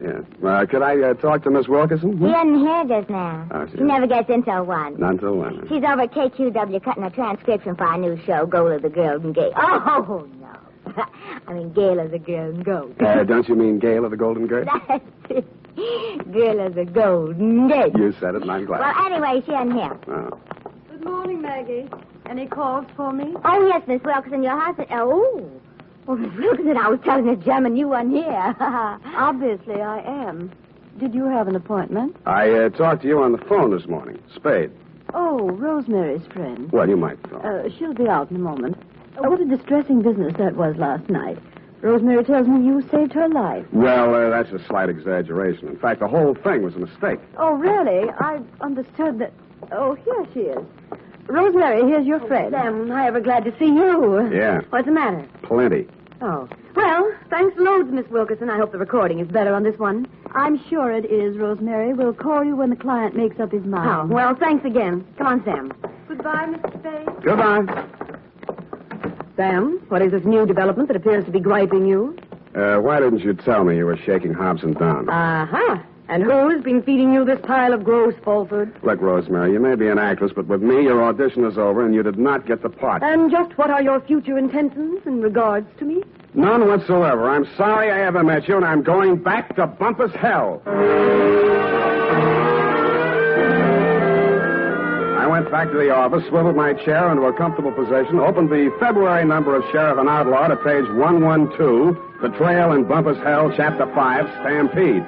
Yeah. Could I talk to Miss Wilkerson? She isn't here just now. Oh, She never gets in till 1. Not until when? She's over at KQW cutting a transcription for our new show, Goal of the Golden Gate. Oh, no. I mean, Gale of the Golden Goat. Don't you mean Gale of the Golden Gate? That's it. Girl of the Golden Gate. You said it, and I'm glad. Well, anyway, she isn't here. Oh. Good morning, Maggie. Any calls for me? Oh, yes, Miss Wilkerson, your husband. Oh, Miss Wilkerson, I was telling the German you weren't here. Obviously, I am. Did you have an appointment? I talked to you on the phone this morning. Spade. Oh, Rosemary's friend. Well, you might talk. She'll be out in a moment. What a distressing business that was last night. Rosemary tells me you saved her life. Well, that's a slight exaggeration. In fact, the whole thing was a mistake. Oh, really? I understood that... Oh, here she is. Rosemary, here's your friend. Sam, I ever glad to see you. Yeah. What's the matter? Plenty. Oh. Well, thanks loads, Miss Wilkerson. I hope the recording is better on this one. I'm sure it is, Rosemary. We'll call you when the client makes up his mind. Oh, well, thanks again. Come on, Sam. Goodbye, Mr. Spade. Goodbye. Sam, what is this new development that appears to be griping you? Why didn't you tell me you were shaking Hobson down? Uh-huh. And who's been feeding you this pile of gross falsehood? Look, Rosemary, you may be an actress, but with me, your audition is over, and you did not get the part. And just what are your future intentions in regards to me? None whatsoever. I'm sorry I ever met you, and I'm going back to Bumpass hell. I went back to the office, swiveled my chair into a comfortable position, opened the February number of Sheriff and Outlaw to page 112, Betrayal in Bumpass Hell, Chapter 5, Stampede.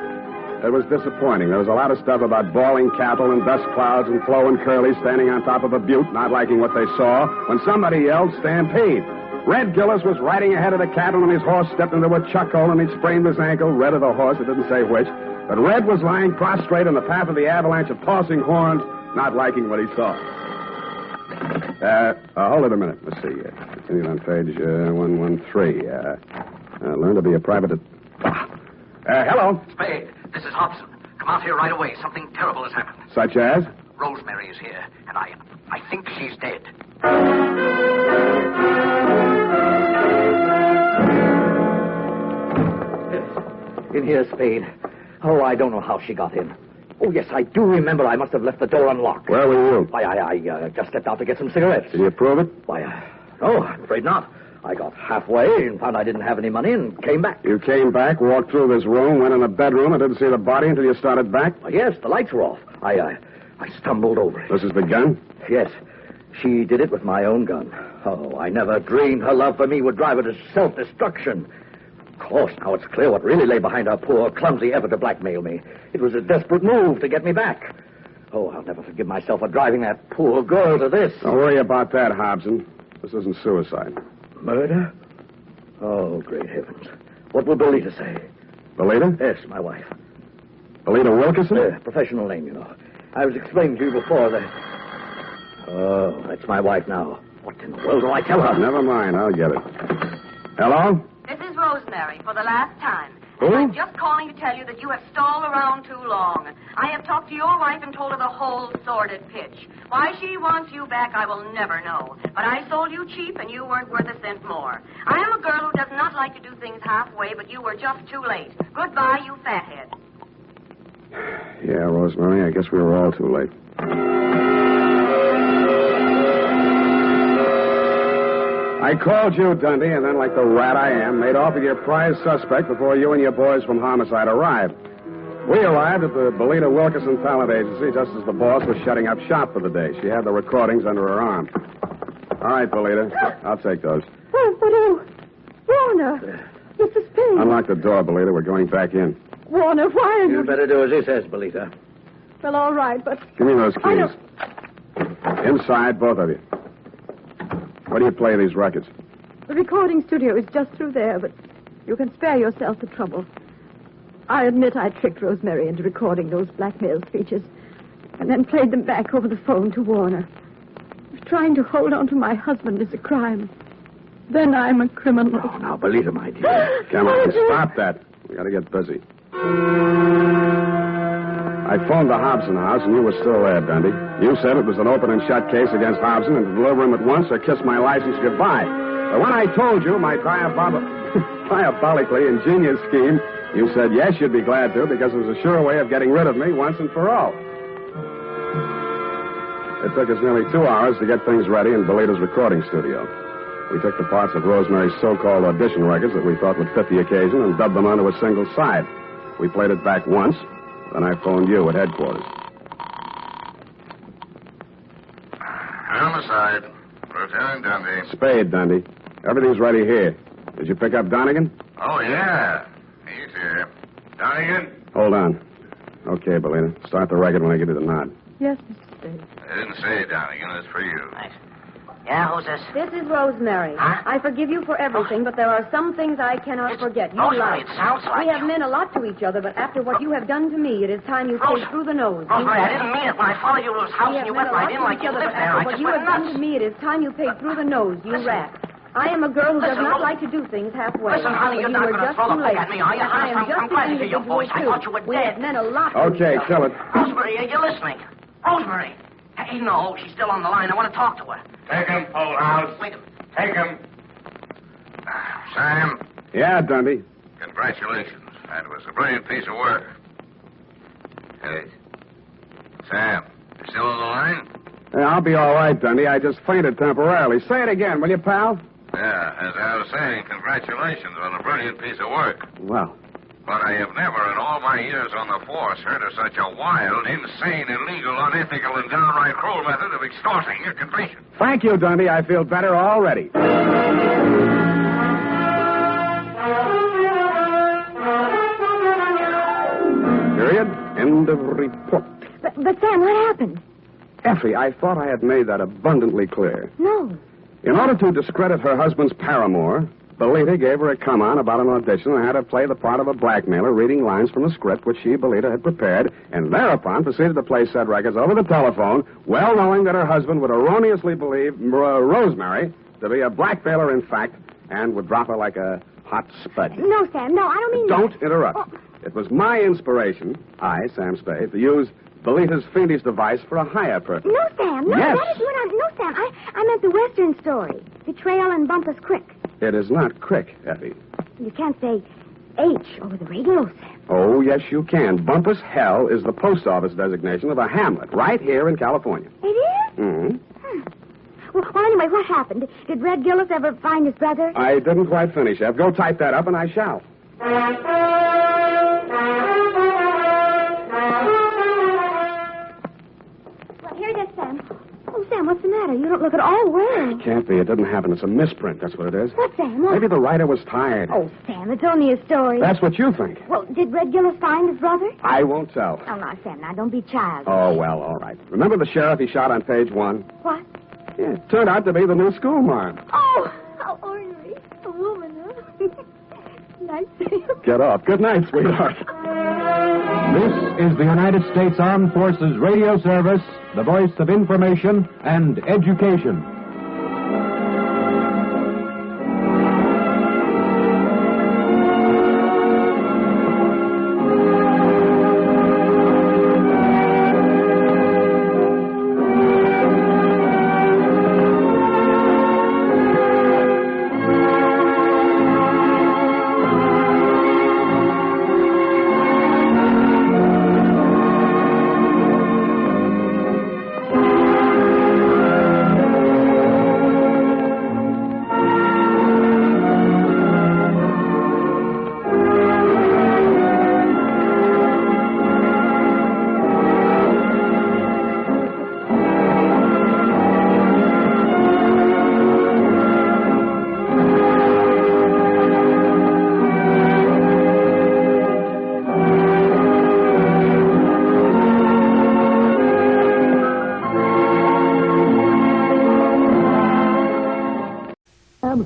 It was disappointing. There was a lot of stuff about bawling cattle and dust clouds and Flo and Curly standing on top of a butte, not liking what they saw, when somebody yelled, Stampede. Red Gillis was riding ahead of the cattle, and his horse stepped into a chuck hole, and he sprained his ankle. Red of the horse, it didn't say which. But Red was lying prostrate in the path of the avalanche of tossing horns, not liking what he saw. Hold it a minute. Let's see. Continue on page 113. Learn to be a private... hello. Spade, this is Hobson. Come out here right away. Something terrible has happened. Such as? Rosemary is here, and I think she's dead. In here, Spade. Oh, I don't know how she got in. Oh, yes, I do remember I must have left the door unlocked. Where were you? Why, I just stepped out to get some cigarettes. Did you approve it? Why, no, I'm afraid not. I got halfway and found I didn't have any money and came back. You came back, walked through this room, went in the bedroom, and didn't see the body until you started back? Why, yes, the lights were off. I stumbled over it. This is the gun? Yes. She did it with my own gun. Oh, I never dreamed her love for me would drive her to self-destruction. Of course, now it's clear what really lay behind her poor, clumsy effort to blackmail me. It was a desperate move to get me back. Oh, I'll never forgive myself for driving that poor girl to this. Don't worry about that, Hobson. This isn't suicide. Murder? Oh, great heavens. What will Belita say? Belita? Yes, my wife. Belita Wilkerson? Professional name, you know. I was explaining to you before that... Oh, that's my wife now. What in the world do I tell her? Never mind, I'll get it. Hello? This is Rosemary for the last time. Who? I'm just calling to tell you that you have stalled around too long. I have talked to your wife and told her the whole sordid pitch. Why she wants you back, I will never know. But I sold you cheap, and you weren't worth a cent more. I am a girl who does not like to do things halfway, but you were just too late. Goodbye, you fathead. Yeah, Rosemary, I guess we were all too late. I called you, Dundee, and then, like the rat I am, made off with your prize suspect before you and your boys from Homicide arrived. We arrived at the Belita Wilkerson Talent Agency just as the boss was shutting up shop for the day. She had the recordings under her arm. All right, Belita, I'll take those. Oh, Warner. Mr. Spade. Unlock the door, Belita. We're going back in. Warner, why are you... You'd better do as he says, Belita. Well, all right, but... Give me those keys. Inside, both of you. Where do you play these records? The recording studio is just through there, but you can spare yourself the trouble. I admit I tricked Rosemary into recording those blackmail speeches and then played them back over the phone to Warner. If trying to hold on to my husband is a crime, then I'm a criminal. Oh, now, Belita, my dear. Come on, stop that. We gotta get busy. I phoned the Hobson house, and you were still there, Dundee. You said it was an open and shut case against Hobson and to deliver him at once or kiss my license goodbye. But when I told you my diabolically ingenious scheme, you said yes, you'd be glad to, because it was a sure way of getting rid of me once and for all. It took us nearly 2 hours to get things ready in Belita's recording studio. We took the parts of Rosemary's so-called audition records that we thought would fit the occasion and dubbed them onto a single side. We played it back once, then I phoned you at headquarters. Homicide. Lieutenant Dundee. Spade, Dundee. Everything's ready here. Did you pick up Donegan? Oh, yeah. He's here. Donegan? Hold on. Okay, Belita. Start the record when I give you the nod. Yes, Mr. Spade. I didn't say Donegan. It's for you. Thanks. Yeah, who's this? This is Rosemary. Huh? I forgive you for everything, but there are some things I cannot forget. You Rosemary, lied. it sounds like We have meant a lot to each other, but after what you have done to me, it is time you take through the nose. Rosemary, I didn't mean it. When I followed you to his house We and you have went meant a right lot in to like each you other, lived but there, after I what just you went have done nuts. to me, it is time you paid through the nose, you rat. I am a girl who does Listen, not like to do things halfway. Listen, honey, but you're you not were going to just throw the too book late. at me, are you? I am just I'm glad to hear your voice. I thought you were We have dead. meant a lot to Okay, each kill other. it. Rosemary, are you listening? Rosemary. Hey, no, she's still on the line. I want to talk to her. Take him, Old House. Wait a minute. Take him. Sam, Yeah, Dundee. congratulations. That was a brilliant piece of work. Hey, Sam, you still on the line? Yeah, I'll be all right, Dundee. I just fainted temporarily. Say it again, will you, pal? Yeah, as I was saying, congratulations on a brilliant piece of work. Well, But I have never in all my years on the force heard of such a wild, insane, illegal, unethical, and downright cruel method of extorting a confession. thank you, Dundee. I feel better already. Period. End of report. But Sam, what happened? Effie, I thought I had made that abundantly clear. No. In order to discredit her husband's paramour, Belita gave her a come-on about an audition and had her play the part of a blackmailer reading lines from a script which she, Belita, had prepared, and thereupon proceeded to play said records over the telephone, well knowing that her husband would erroneously believe Rosemary to be a blackmailer in fact, and would drop her like a hot spud. No, Sam, no, I don't mean Don't that. interrupt. Oh. It was my inspiration, I, Sam Spade, to use Belita's fiendish device for a higher purpose. No, Sam, no, Yes. that is what No, Sam, I meant the Western story. Betrayal and Bumpass Creek. It is not Crick, Effie. You can't say H over the radio, Sam. Oh, yes, you can. Bumpass Hell is the post office designation of a hamlet right here in California. It is? Mm-hmm. Well, anyway, what happened? Did Red Gillis ever find his brother? I didn't quite finish, Ev. Go type that up, and I shall. Well, here it is, Sam. Oh, Sam, what's the matter? You don't look at all well. Can't be. It didn't happen. It's a misprint. That's what it is. What, Sam? What? Maybe the writer was tired. Oh, Sam, it's only a story. That's what you think. Well, did Red Gillis find his brother? I won't tell. Oh, no, Sam, now don't be childish. Oh, well, all right. Remember the sheriff he shot on page 1? What? Yeah, it turned out to be the new schoolmarm. Oh, how ornery. A woman, huh? Nice. Get off. Good night, sweetheart. This is the United States Armed Forces Radio Service, the voice of information and education.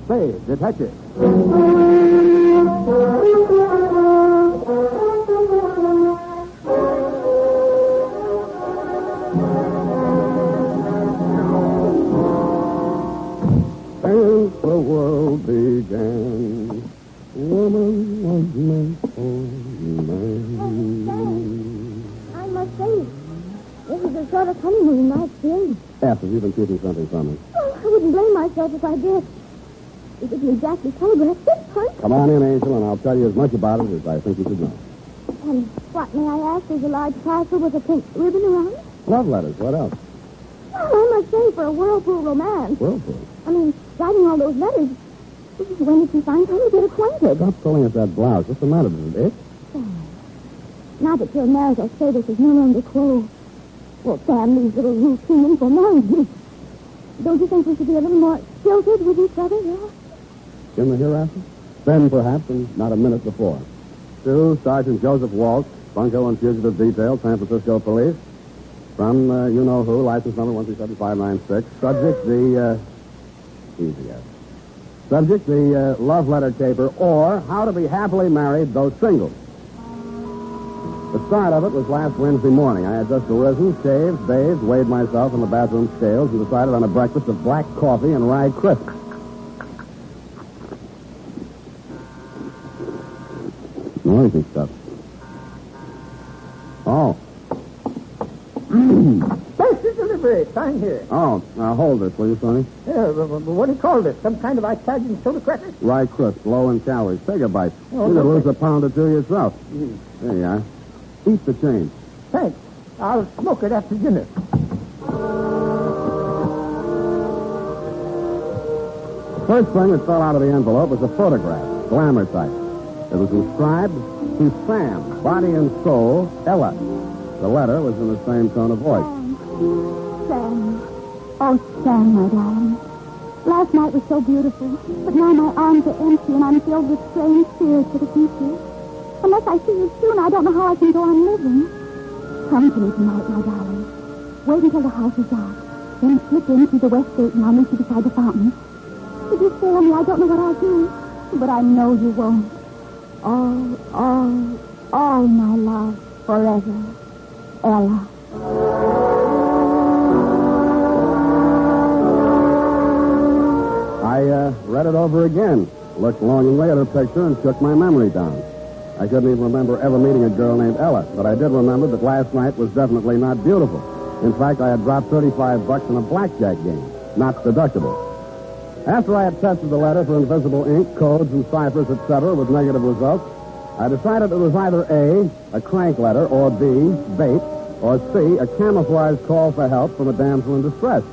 Spade, detective. Since the world began, woman was meant for man. I must thought us honeymoon night, Jim. F, have you been keeping something from me? Oh, I wouldn't blame myself if I did. It didn't exactly telegraph this part. Come on in, Angel, and I'll tell you as much about it as I think you should know. And what, may I ask, is a large parcel with a pink ribbon around it? Love letters. What else? Well, I must say, for a whirlpool romance. Whirlpool. I mean, writing all those letters. When did you find time to get acquainted? Stop pulling at that blouse. What's the matter? Does it itch? Now that you're married, I'll say this is no longer clothes. Well, Sam, these little routines will mind me. Don't you think we should be a little more stilted with each other, yeah? In the hereafter? Then, perhaps, and not a minute before. To Sergeant Joseph Walsh, Bunko and Fugitive Detail, San Francisco Police. From you-know-who, license number 137-596. Subject, the, easy as. Subject, the love letter caper, or how to be happily married, though single. The start of it was last Wednesday morning. I had just arisen, shaved, bathed, weighed myself in the bathroom scales, and decided on a breakfast of black coffee and rye crisps. Noisy stuff. Oh. Special delivery. Sign here. Oh, hold this, will you, Sonny? Yeah, what do you call this? Some kind of Italian soda cracker? Rye crisp, low in calories. Take a bite. Oh, You could okay. lose a pound or two yourself. There you are. Eat the change. Thanks. I'll smoke it after dinner. First thing that fell out of the envelope was a photograph, glamour type. It was inscribed, to Sam, body and soul, Ella. The letter was in the same tone of voice. Sam. Oh, Sam, my darling. Last night was so beautiful, but now my arms are empty and I'm filled with strange fears for the future. Unless I see you soon, I don't know how I can go on living. Come to me tonight, my darling. Wait until the house is dark. Then slip in through the west gate and I'll meet you beside the fountain. If you fail me, I don't know what I'll do. But I know you won't. All my love, forever. Ella. I read it over again, looked longingly at her picture, and shook my memory down. I couldn't even remember ever meeting a girl named Ella, but I did remember that last night was definitely not beautiful. In fact, I had dropped $35 in a blackjack game, not deductible. After I had tested the letter for invisible ink, codes, and ciphers, etc., with negative results, I decided it was either A, crank letter, or B, bait, or C, a camouflage call for help from a damsel in distress.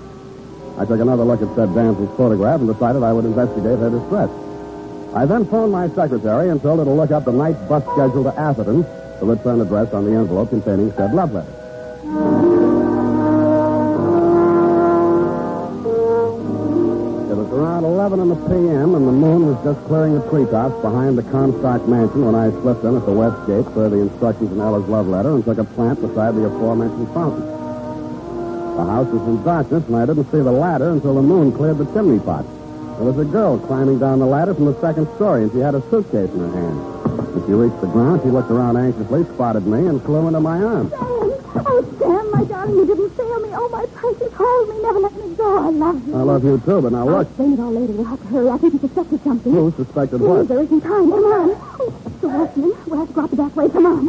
I took another look at said damsel's photograph and decided I would investigate her distress. I then phoned my secretary and told her to look up the night bus schedule to Atherton, the return address on the envelope containing said love letter. It was around 11 in the p.m., and the moon was just clearing the treetops behind the Comstock mansion when I slipped in at the west gate for the instructions in Ella's love letter and took a plant beside the aforementioned fountain. The house was in darkness, and I didn't see the ladder until the moon cleared the chimney pot. There was a girl climbing down the ladder from the second story, and she had a suitcase in her hand. When she reached the ground, she looked around anxiously, spotted me, and flew into my arms. Sam, my darling, you didn't fail me. Oh, my precious, hold me, never let me go. I love you. I love you, too, but now I'll look. explain it all later. We'll have to hurry. I think you suspected something. Who suspected Please, what? there isn't time. Come on. Oh, the watchman. We'll have to go out the back way. Come on.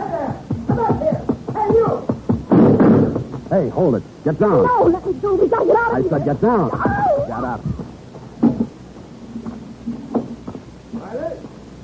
Come out here. Hey, you. Hey, hold it. Get down. No, let me go. We gotta get out of I here. said get down. Oh. Get up.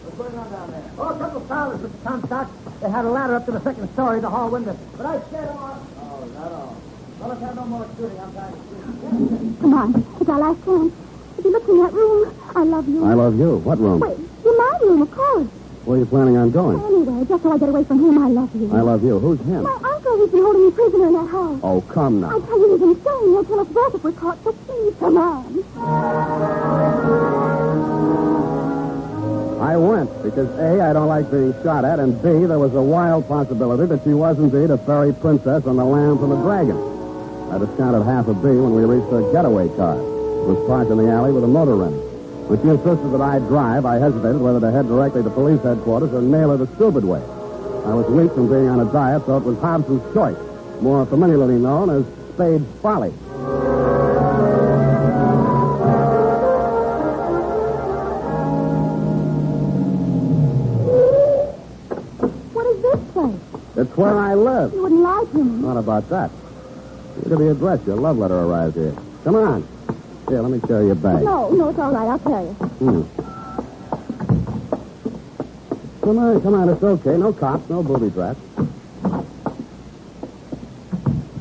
What's going on down there? Oh, a couple of prowlers with the Comstock. They had a ladder up to the second story, the hall window. But I scared them off. Oh, not all. Well, let's have no more shooting. I'm trying to shoot. Come on. It's our last chance. If you look in that room, I love you. I love you. What room? Wait, in my room, of course. Where are you planning on going? Anyway, just so I get away from him, I love you. I love you. Who's him? My uncle has been holding me prisoner in that house. Oh, come now. I tell you, he's insane. He'll kill us both if we're caught, so please, come on. I went because A, I don't like being shot at, and B, there was a wild possibility that she was indeed a fairy princess on the Lamb from the Dragon. I discounted half a B when we reached her getaway car. It was parked in the alley with a motor rental. When she insisted that I drive, I hesitated whether to head directly to police headquarters or nail her the stupid way. I was weak from being on a diet, so it was Hobson's choice, more familiarly known as Spade's folly. What is this place? It's where I live. You wouldn't lie to me. Not about that. Look at the address. Your love letter arrived here. Come on. Here, let me carry your bag. No, it's all right. I'll carry it. Come on. It's okay. No cops, no booby traps.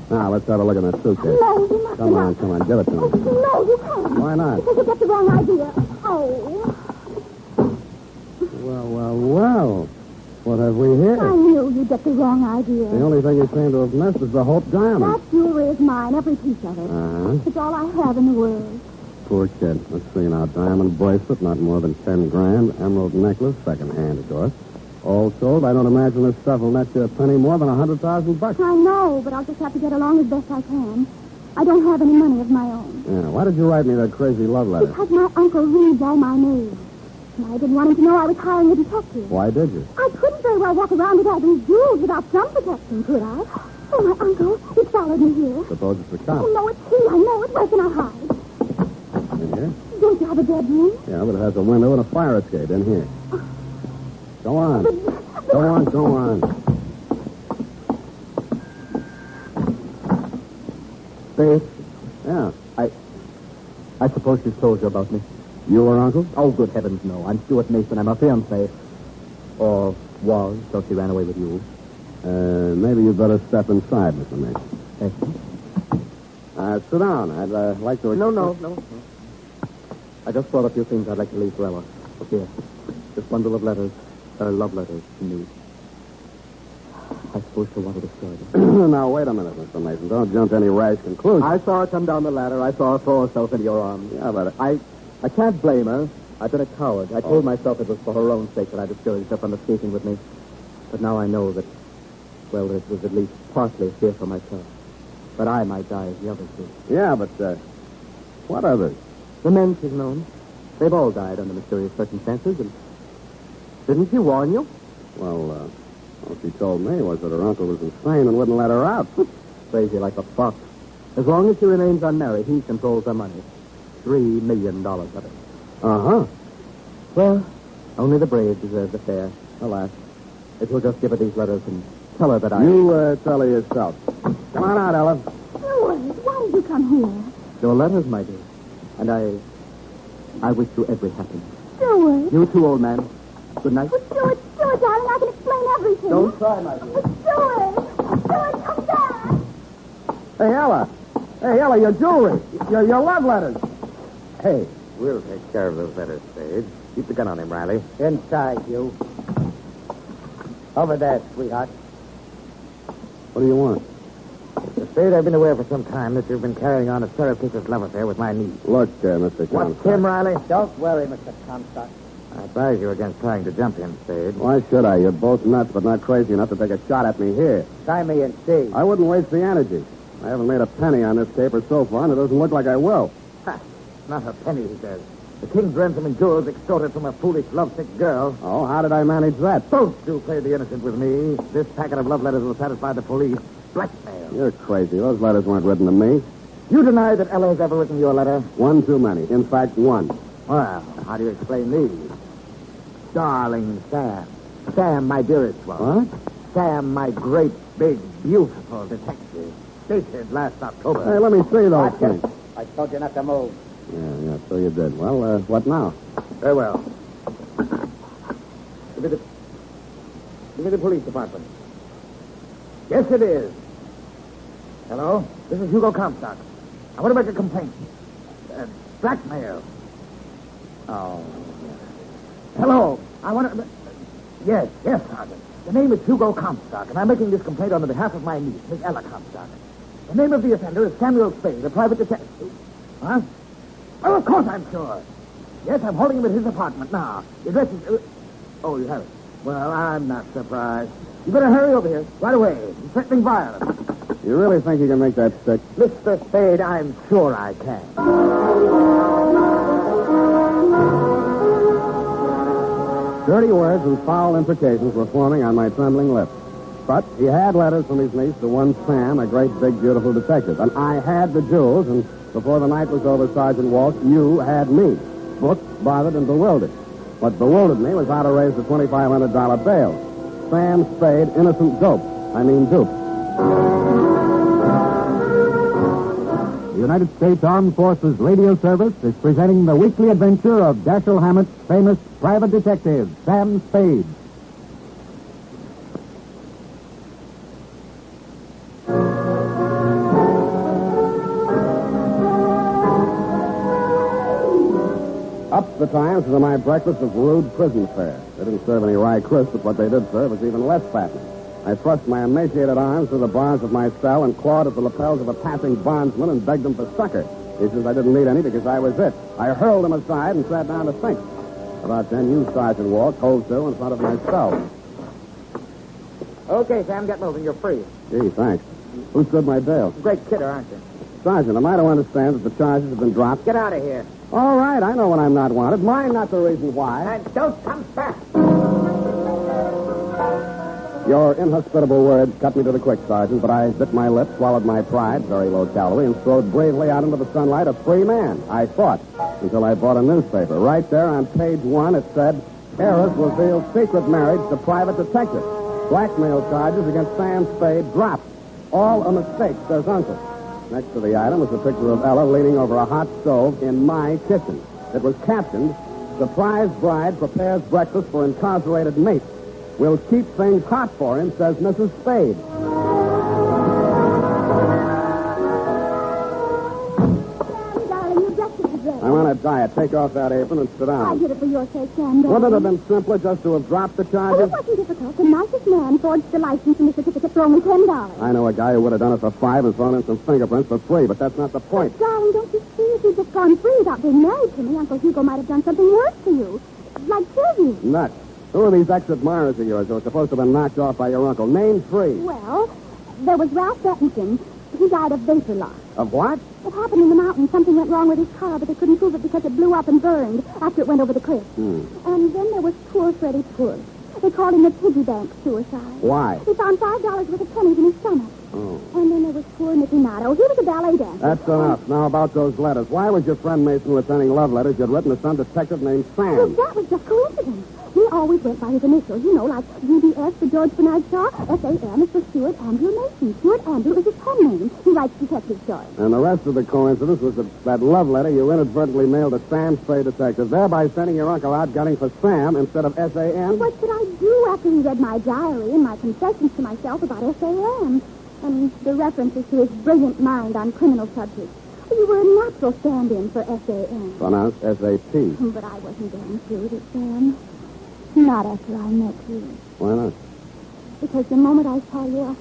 Now, let's have a look at that suitcase. No, you must Come on. Give it to me. No, you can't. Why not? Because you get the wrong idea. Oh. Well. What have we here? I knew you'd get the wrong idea. The only thing you seem to have missed is the Hope diamond. That jewelry is mine, every piece of it. Uh-huh. It's all I have in the world. Poor kid. Let's see now. Diamond bracelet, not more than 10 grand. Emerald necklace, second hand, of course. All sold, I don't imagine this stuff will net you a penny more than $100,000. I know, but I'll just have to get along as best I can. I don't have any money of my own. Yeah, why did you write me that crazy love letter? Because my uncle reads all my mail. And I didn't want him to know I was hiring a detective. Why did you? I couldn't very well walk around with all these jewels without some protection, could I? Oh, my uncle, he followed me here. Suppose it's the cop. Oh, no, it's he. I know it. Where can I hide? In here? Don't you have a bedroom? Yeah, but it has a window and a fire escape in here. Go on. Go on. Spade? Yeah. I suppose she's told you about me. You or Uncle? Oh, good heavens, no. I'm Stuart Mason. I'm her fiancé. Or was, till she ran away with you. Maybe you'd better step inside, Mr. Mason. Thank you. Sit down. I'd like to... No. I just brought a few things I'd like to leave for Ella. Here. This bundle of letters. Love letters to me. I suppose she'll want to destroy them. Now, wait a minute, Mr. Mason. Don't jump to any rash conclusions. I saw her come down the ladder. I saw her throw herself into your arms. Yeah, but... I can't blame her. I've been a coward. I told myself it was for her own sake that I discouraged her from escaping with me. But now I know that, well, it was at least partly fear for myself. But I might die as the others did. Yeah, but, what others? The men she's known. They've all died under mysterious circumstances, and didn't she warn you? Well, all she told me was that her uncle was insane and wouldn't let her out. Crazy like a fox. As long as she remains unmarried, he controls her money. $3 million of it. Uh-huh. Well, only the brave deserve the fair. Alas. If you'll just give her these letters and tell her that You, tell her yourself. Come on out, Ella. Stuart, why did you come here? Your letters, my dear. And I wish you every happiness. Stuart. You too, old man. Good night. Oh, Stuart, darling, I can explain everything. Don't try, my dear. Stuart, come back. Hey, Ella, your jewelry. Your love letters. Hey, we'll take care of those letters, Spade. Keep the gun on him, Riley. Inside, you. Over there, sweetheart. What do you want? Spade, I've been aware for some time that you've been carrying on a surreptitious love affair with my niece. Look, Mr. What's Comstock. him, Riley? Don't worry, Mr. Comstock. I advise you against trying to jump him, Spade. Why should I? You're both nuts, but not crazy enough to take a shot at me here. Try me and see. I wouldn't waste the energy. I haven't made a penny on this caper so far, and it doesn't look like I will. Ha! Not a penny, he says. The king's ransom and jewels extorted from a foolish, lovesick girl. Oh, how did I manage that? Don't you play the innocent with me. This packet of love letters will satisfy the police. Blackmail. You're crazy. Those letters weren't written to me. You deny that Ella has ever written you a letter? One too many. In fact, one. Well, how do you explain these? Darling Sam. Sam, my dearest one. What? Sam, my great, big, beautiful detective. Dated last October. Hey, let me see those things. I told you not to move. Yeah, so you did. Well, what now? Very well. Give me the police department. Yes, it is. Hello? This is Hugo Comstock. I want to make a complaint. Blackmail. Oh. Hello. I want to... Yes, Sergeant. The name is Hugo Comstock, and I'm making this complaint on behalf of my niece, Miss Ella Comstock. The name of the offender is Samuel Spade, a private detective. Huh? Well, of course I'm sure. Yes, I'm holding him at his apartment now. The address is... Oh, you have it. Well, I'm not surprised. You better hurry over here, right away. He's threatening violence. You really think you can make that stick? Mr. Spade, I'm sure I can. Dirty words and foul imprecations were forming on my trembling lips. But he had letters from his niece to one Sam, a great, big, beautiful detective. And I had the jewels, and before the night was over, Sergeant Walsh, you had me. Booked, bothered, and bewildered. What bewildered me was how to raise the $2,500 bail. Sam Spade, innocent dope. I mean dupe. United States Armed Forces Radio Service is presenting the weekly adventure of Dashiell Hammett's famous private detective, Sam Spade. Up the Times for my breakfast of rude prison fare. They didn't serve any rye crisp, but what they did serve was even less fattening. I thrust my emaciated arms through the bars of my cell and clawed at the lapels of a passing bondsman and begged him for succor. He says I didn't need any because I was it. I hurled him aside and sat down to think. About then, you, Sergeant Walk, hove to in front of my cell. Okay, Sam, get moving. You're free. Gee, thanks. Who stood my bail? Great kidder, aren't you? Sergeant, am I to understand that the charges have been dropped? Get out of here. All right, I know when I'm not wanted. Mine not the reason why. And don't come back. Your inhospitable words cut me to the quick, Sergeant, but I bit my lip, swallowed my pride, very low calorie, and strode bravely out into the sunlight a free man. I fought until I bought a newspaper. Right there on page 1, it said, Heiress reveals secret marriage to private detective. Blackmail charges against Sam Spade dropped. All a mistake, says Uncle. Next to the item was a picture of Ella leaning over a hot stove in my kitchen. It was captioned, Surprise bride prepares breakfast for incarcerated mate. We'll keep things hot for him, says Mrs. Spade. Darling, your breakfast is ready. I'm on a diet. Take off that apron and sit I down. did it for your sake, Sam, darling. Wouldn't it have been simpler just to have dropped the Oh, it charges? wasn't difficult. The nicest man forged the license and the certificate for only $10. I know a guy who would have done it for $5 and thrown in some fingerprints for free, but that's not the point. Darling, don't you see? If you'd just gone free without being married to me, Uncle Hugo might have done something worse to you. Like kill you. Nuts. Who are these ex-admirers of yours who are supposed to have been knocked off by your uncle? Name 3. Well, there was Ralph Bettington. He died of vapor loss. Of what? It happened in the mountains. Something went wrong with his car, but they couldn't prove it because it blew up and burned after it went over the cliff. And then there was poor Freddie Puss. They called him the piggy bank suicide. Why? He found $5 worth of pennies in his stomach. Oh. And then there was poor Nicky Nato. He was a ballet dancer. That's enough. Now about those letters. Why was your friend Mason returning love letters you'd written to some detective named Sam? Well, that was just coincidence. He always went by his initials, you know, like GBS for George Bernard Shaw, SAM is for Stuart Andrew Mason. Stuart Andrew is his pen name. He writes detective stories. And the rest of the coincidence was that love letter you inadvertently mailed to Sam Spade Detective, thereby sending your uncle out gunning for Sam instead of SAM? What could I do after he read my diary and my confessions to myself about SAM? And the references to his brilliant mind on criminal subjects. You were a natural stand-in for SAM. Pronounced SAP. But I wasn't going through with it, Sam. Not after I met you. Why not? Because the moment I saw you,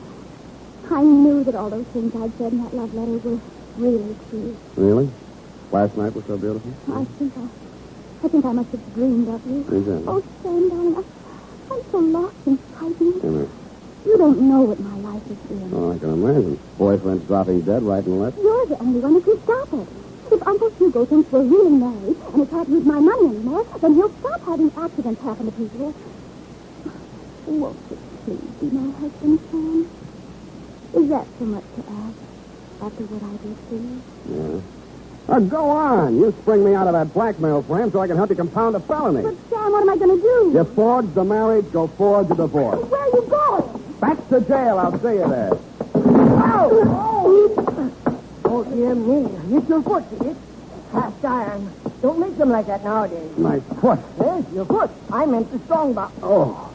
I knew that all those things I'd said in that love letter were really true. Really? Last night was so beautiful? I think I must have dreamed of you. Exactly. Oh, Sam, darling, I'm so lost and frightened. You know. You don't know what my life has been. Oh, I can imagine. Boyfriend's dropping dead right and left. You're the only one who can stop it. If Uncle Hugo thinks we're really married and he can't use my money anymore, then he'll stop having accidents happen to people. Won't you please be my husband, Sam? Is that so much to ask after what I did to you? Yeah. Go on. You spring me out of that blackmail frame so I can help you compound a felony. But, Sam, what am I going to do? You forged the marriage, go forge the divorce. Where are you going? Back to jail. I'll see you there. Oh, dear me. It's your foot, is it? Cast iron. Don't make them like that nowadays. My foot. Yes, your foot. I meant the strong box. Oh.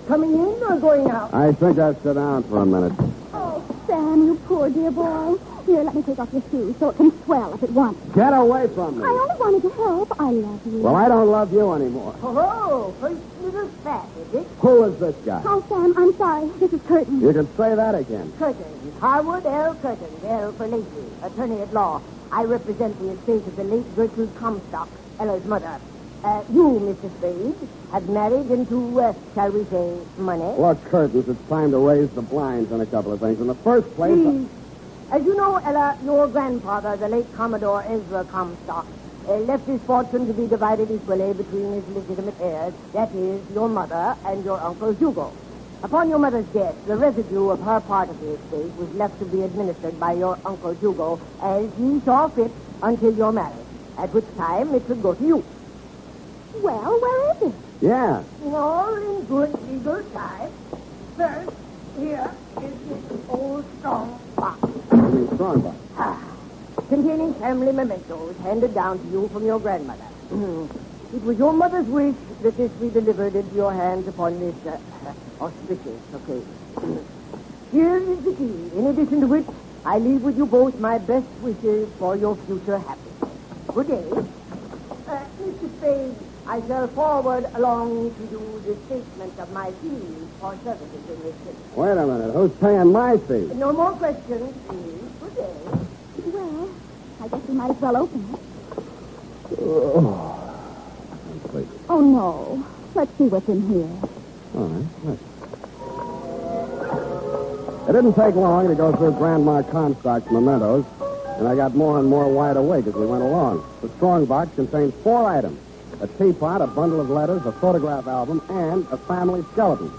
Coming in or going out? I think I'll sit down for a minute. Oh, Sam, you poor dear boy. Here, let me take off your shoes so it can swell if it wants. Get away from me. I only wanted to help. I love you. Well, I don't love you anymore. Oh, first little fat, is it? Who is this guy? Oh, Sam, I'm sorry. This is Curtin. You can say that again. Curtin. Harwood L. Curtin. L. for Lacey. Attorney at law. I represent the estate of the late Gertrude Comstock, Ella's mother. You, Mr. Spade, have married into, shall we say, money. Look, Curtis, it's time to raise the blinds on a couple of things. In the first place... Please. As you know, Ella, your grandfather, the late Commodore Ezra Comstock, left his fortune to be divided equally between his legitimate heirs, that is, your mother and your Uncle Hugo. Upon your mother's death, the residue of her part of the estate was left to be administered by your Uncle Hugo as he saw fit until your marriage, at which time it would go to you. Well, where is it? Yeah. All in good legal time. First, here is this old strong box. Strongbox. Containing family mementos handed down to you from your grandmother. It was your mother's wish that this be delivered into your hands upon this auspicious occasion. Here is the key, in addition to which I leave with you both my best wishes for your future happiness. Good day. Mr. Spade, I shall forward along to you the statement of my fees for services in this case. Wait a minute. Who's paying my fee? No more questions, please. Good day. Well, I guess we might as well open it. Oh, no. Let's see what's in here. All right. It didn't take long to go through Grandma Comstock's mementos, and I got more and more wide awake as we went along. The strong box contained 4 items: a teapot, a bundle of letters, a photograph album, and a family skeleton.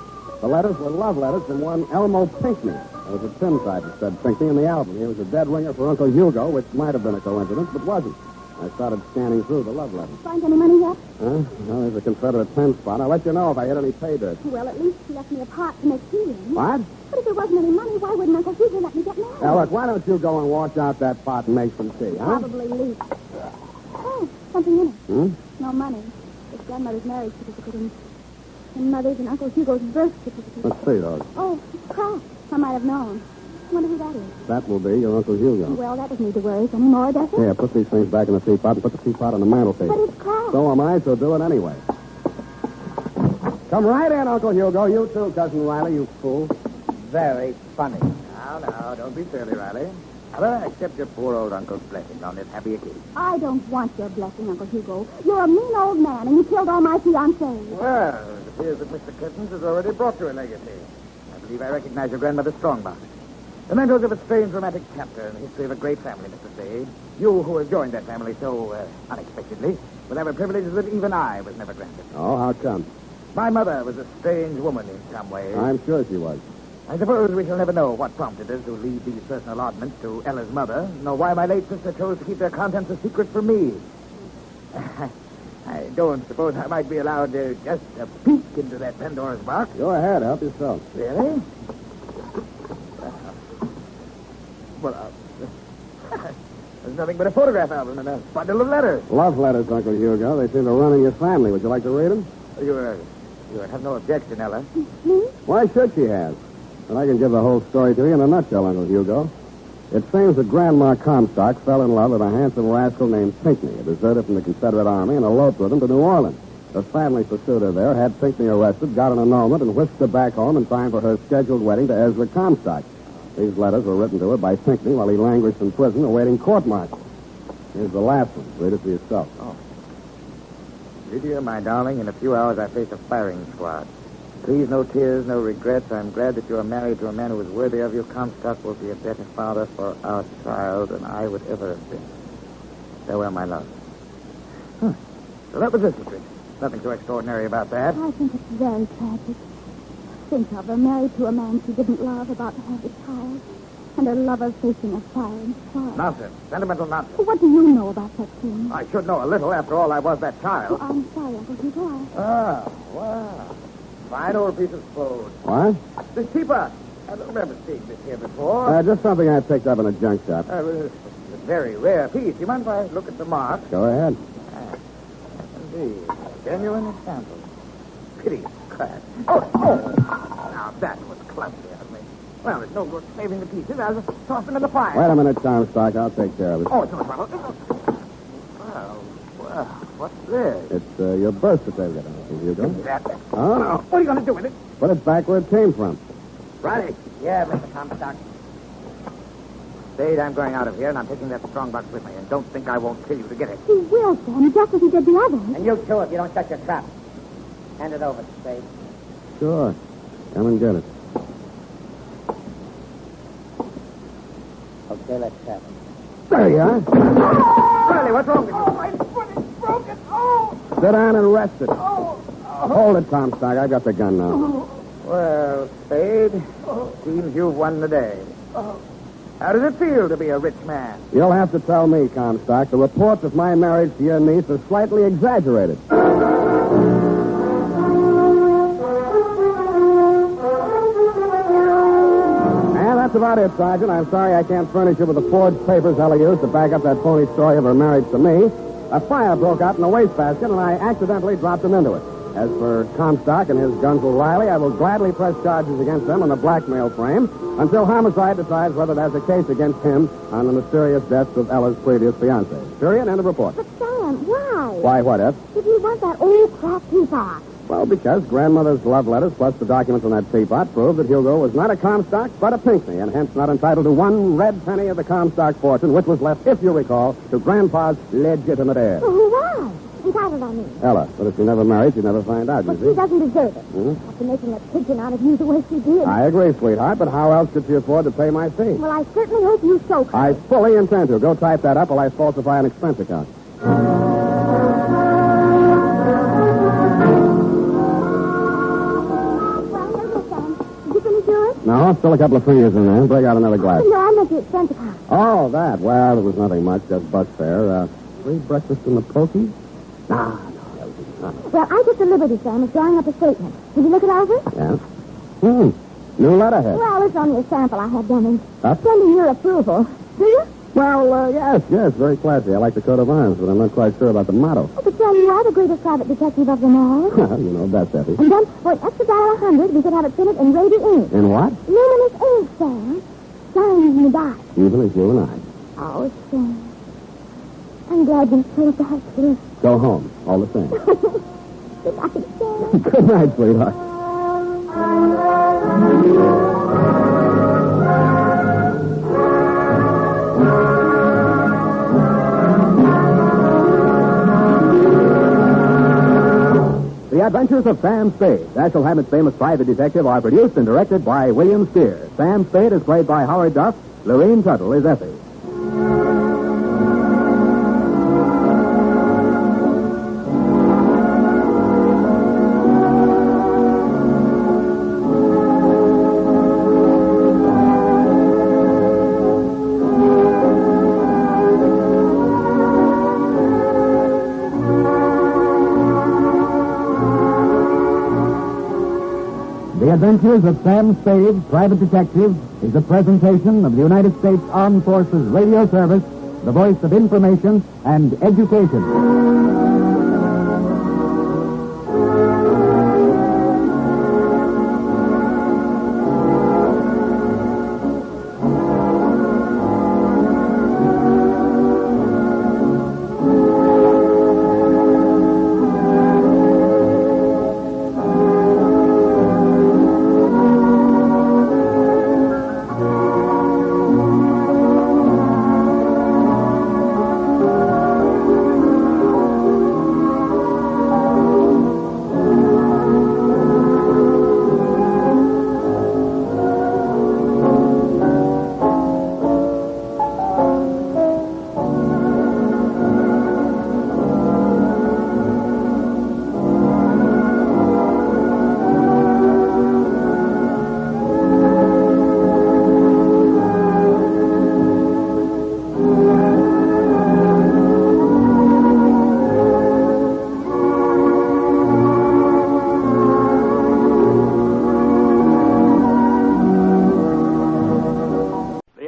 The letters were love letters from one Elmo Pinckney. There was a tin side that said Pinckney in the album. He was a dead ringer for Uncle Hugo, which might have been a coincidence, but wasn't. I started scanning through the love letters. Find any money yet? Huh? Well, there's a Confederate 10 spot. I'll let you know if I hit any pay dirt. Well, at least he left me a pot to make tea in. What? But if there wasn't any money, why wouldn't Uncle Hugo let me get married? Now, look, why don't you go and wash out that pot and make some tea, huh? Probably leaked. Oh, something in it. Hmm? No money. It's grandmother's marriage certificate and mother's and Uncle Hugo's birth certificate. Let's see those. Oh, it's cracked. I might have known. I wonder who that is. That will be your Uncle Hugo. Well, that doesn't need to worry us anymore, does it? Here, put these things back in the teapot and put the teapot on the mantelpiece. But it's cracked. So am I, so do it anyway. Come right in, Uncle Hugo. You too, Cousin Riley, you fool. Very funny. Now, don't be silly, Riley. How about I accept your poor old uncle's blessing on this happy occasion? I don't want your blessing, Uncle Hugo. You're a mean old man, and you killed all my fiancés. Well, it appears that Mr. Clintons has already brought you a legacy. I believe I recognize your grandmother's strongbox. Mementos of a strange romantic chapter in the history of a great family, Mr. Spade. You, who have joined that family so unexpectedly, will have a privilege that even I was never granted. Oh, how come? My mother was a strange woman in some ways. I'm sure she was. I suppose we shall never know what prompted us to leave these personal oddments to Ella's mother, nor why my late sister chose to keep their contents a secret from me. I don't suppose I might be allowed to just a peek into that Pandora's box. Go ahead, help yourself. Really? There's nothing but a photograph album and a bundle of letters. Love letters, Uncle Hugo. They seem to run in your family. Would you like to read them? You have no objection, Ella. Why should she have? And I can give the whole story to you in a nutshell, Uncle Hugo. It seems that Grandma Comstock fell in love with a handsome rascal named Pinckney, a deserter from the Confederate Army, and eloped with him to New Orleans. The family pursued her there, had Pinckney arrested, got an annulment, and whisked her back home in time for her scheduled wedding to Ezra Comstock. These letters were written to her by Pinckney while he languished in prison awaiting court-martial. Here's the last one. Read it for yourself. Oh. Lydia, my darling, in a few hours I face a firing squad. Please, no tears, no regrets. I'm glad that you are married to a man who is worthy of you. Comstock will be a better father for our child than I would ever have been. Farewell, my love. So that was the secret. Nothing so extraordinary about that. I think it's very tragic. Think of her married to a man she didn't love, about to have a child, and her lover facing a firing squad. Nonsense. Sentimental nonsense. Well, what do you know about such things? I should know a little. After all, I was that child. Oh, I'm sorry, Uncle Hugo. Oh, wow. Fine old piece of clothes. What? This teapot. I don't remember seeing this here before. Just something I picked up in a junk shop. It's a very rare piece. You mind if I look at the mark? Go ahead. Indeed. Genuine example. Pity crack. Oh! Now, that was clumsy of me. Well, there's no good saving the pieces. I'll just toss them in the fire. Wait a minute, Comstock. I'll take care of it. Oh, it's no trouble. Well, what's this? It's your birth certificate, Uncle Hugo. That. Oh? What are you going to do with it? Put it back where it came from. Riley. Yeah, Mr. Comstock. Spade, I'm going out of here, and I'm taking that strongbox with me. And don't think I won't kill you to get it. He will, Sam, just as he did the others. And you too, if you don't shut your trap. Hand it over, Spade. Sure. Come and get it. Okay, let's have it. There you are. Riley, what's wrong with you? My foot is broken. Oh! Sit down and rest it. Hold it, Comstock. I've got the gun now. Well, Spade, seems you've won the day. How does it feel to be a rich man? You'll have to tell me, Comstock. The reports of my marriage to your niece are slightly exaggerated. And that's about about it, Sergeant. I'm sorry I can't furnish you with the forged papers Ella used to back up that phony story of her marriage to me. A fire broke out in the wastebasket, and I accidentally dropped him into it. As for Comstock and his gunful Riley, I will gladly press charges against them on the blackmail frame until homicide decides whether there's a case against him on the mysterious deaths of Ella's previous fiancé. Period. End of report. But, Sam, why? Why, what, Eth? If you want that old crap teapot. Well, because grandmother's love letters plus the documents on that teapot prove that Hugo was not a Comstock, but a Pinckney, and hence not entitled to one red penny of the Comstock fortune, which was left, if you recall, to Grandpa's legitimate heir. Well, who was? Entitled, I mean. Ella. But if she never married, she'd never find out, you But see. she doesn't deserve it. Hmm? After making a pigeon out of you the way she did. I agree, sweetheart, but how else could she afford to pay my fee? Well, I certainly hope you so. I fully intend to. Go type that up while I falsify an expense account. No, still a couple of fingers in there. Break out another glass. No, I meant the expense account. Oh, that. Well, it was nothing much, just bus fare. Free breakfast in the Pokies? Nah, no, that was nothing. Well, I took the liberty, Sam, of drawing up a statement. Did you look it over? Yeah? New letterhead. Well, it's only a sample I had done in Huh? sending your approval. Do you? Well, yes, very classy. I like the coat of arms, but I'm not quite sure about the motto. Oh, but Sam, you are the greatest private detective of them all. You know best, Effie. And then, for an extra $100, we could have it printed in radiant ink. In what? Luminous ink, Sam. Shines in the dark. Even as you and I. Oh, Sam. I'm glad you chose that, too. Go home, all the same. Good night, Sam. Good night, sweetheart. The Adventures of Sam Spade, Dashiell Hammett's famous private detective, are produced and directed by William Spear. Sam Spade is played by Howard Duff. Lorene Tuttle is Effie. The Adventures of Sam Spade, Private Detective, is a presentation of the United States Armed Forces Radio Service, the voice of information and education.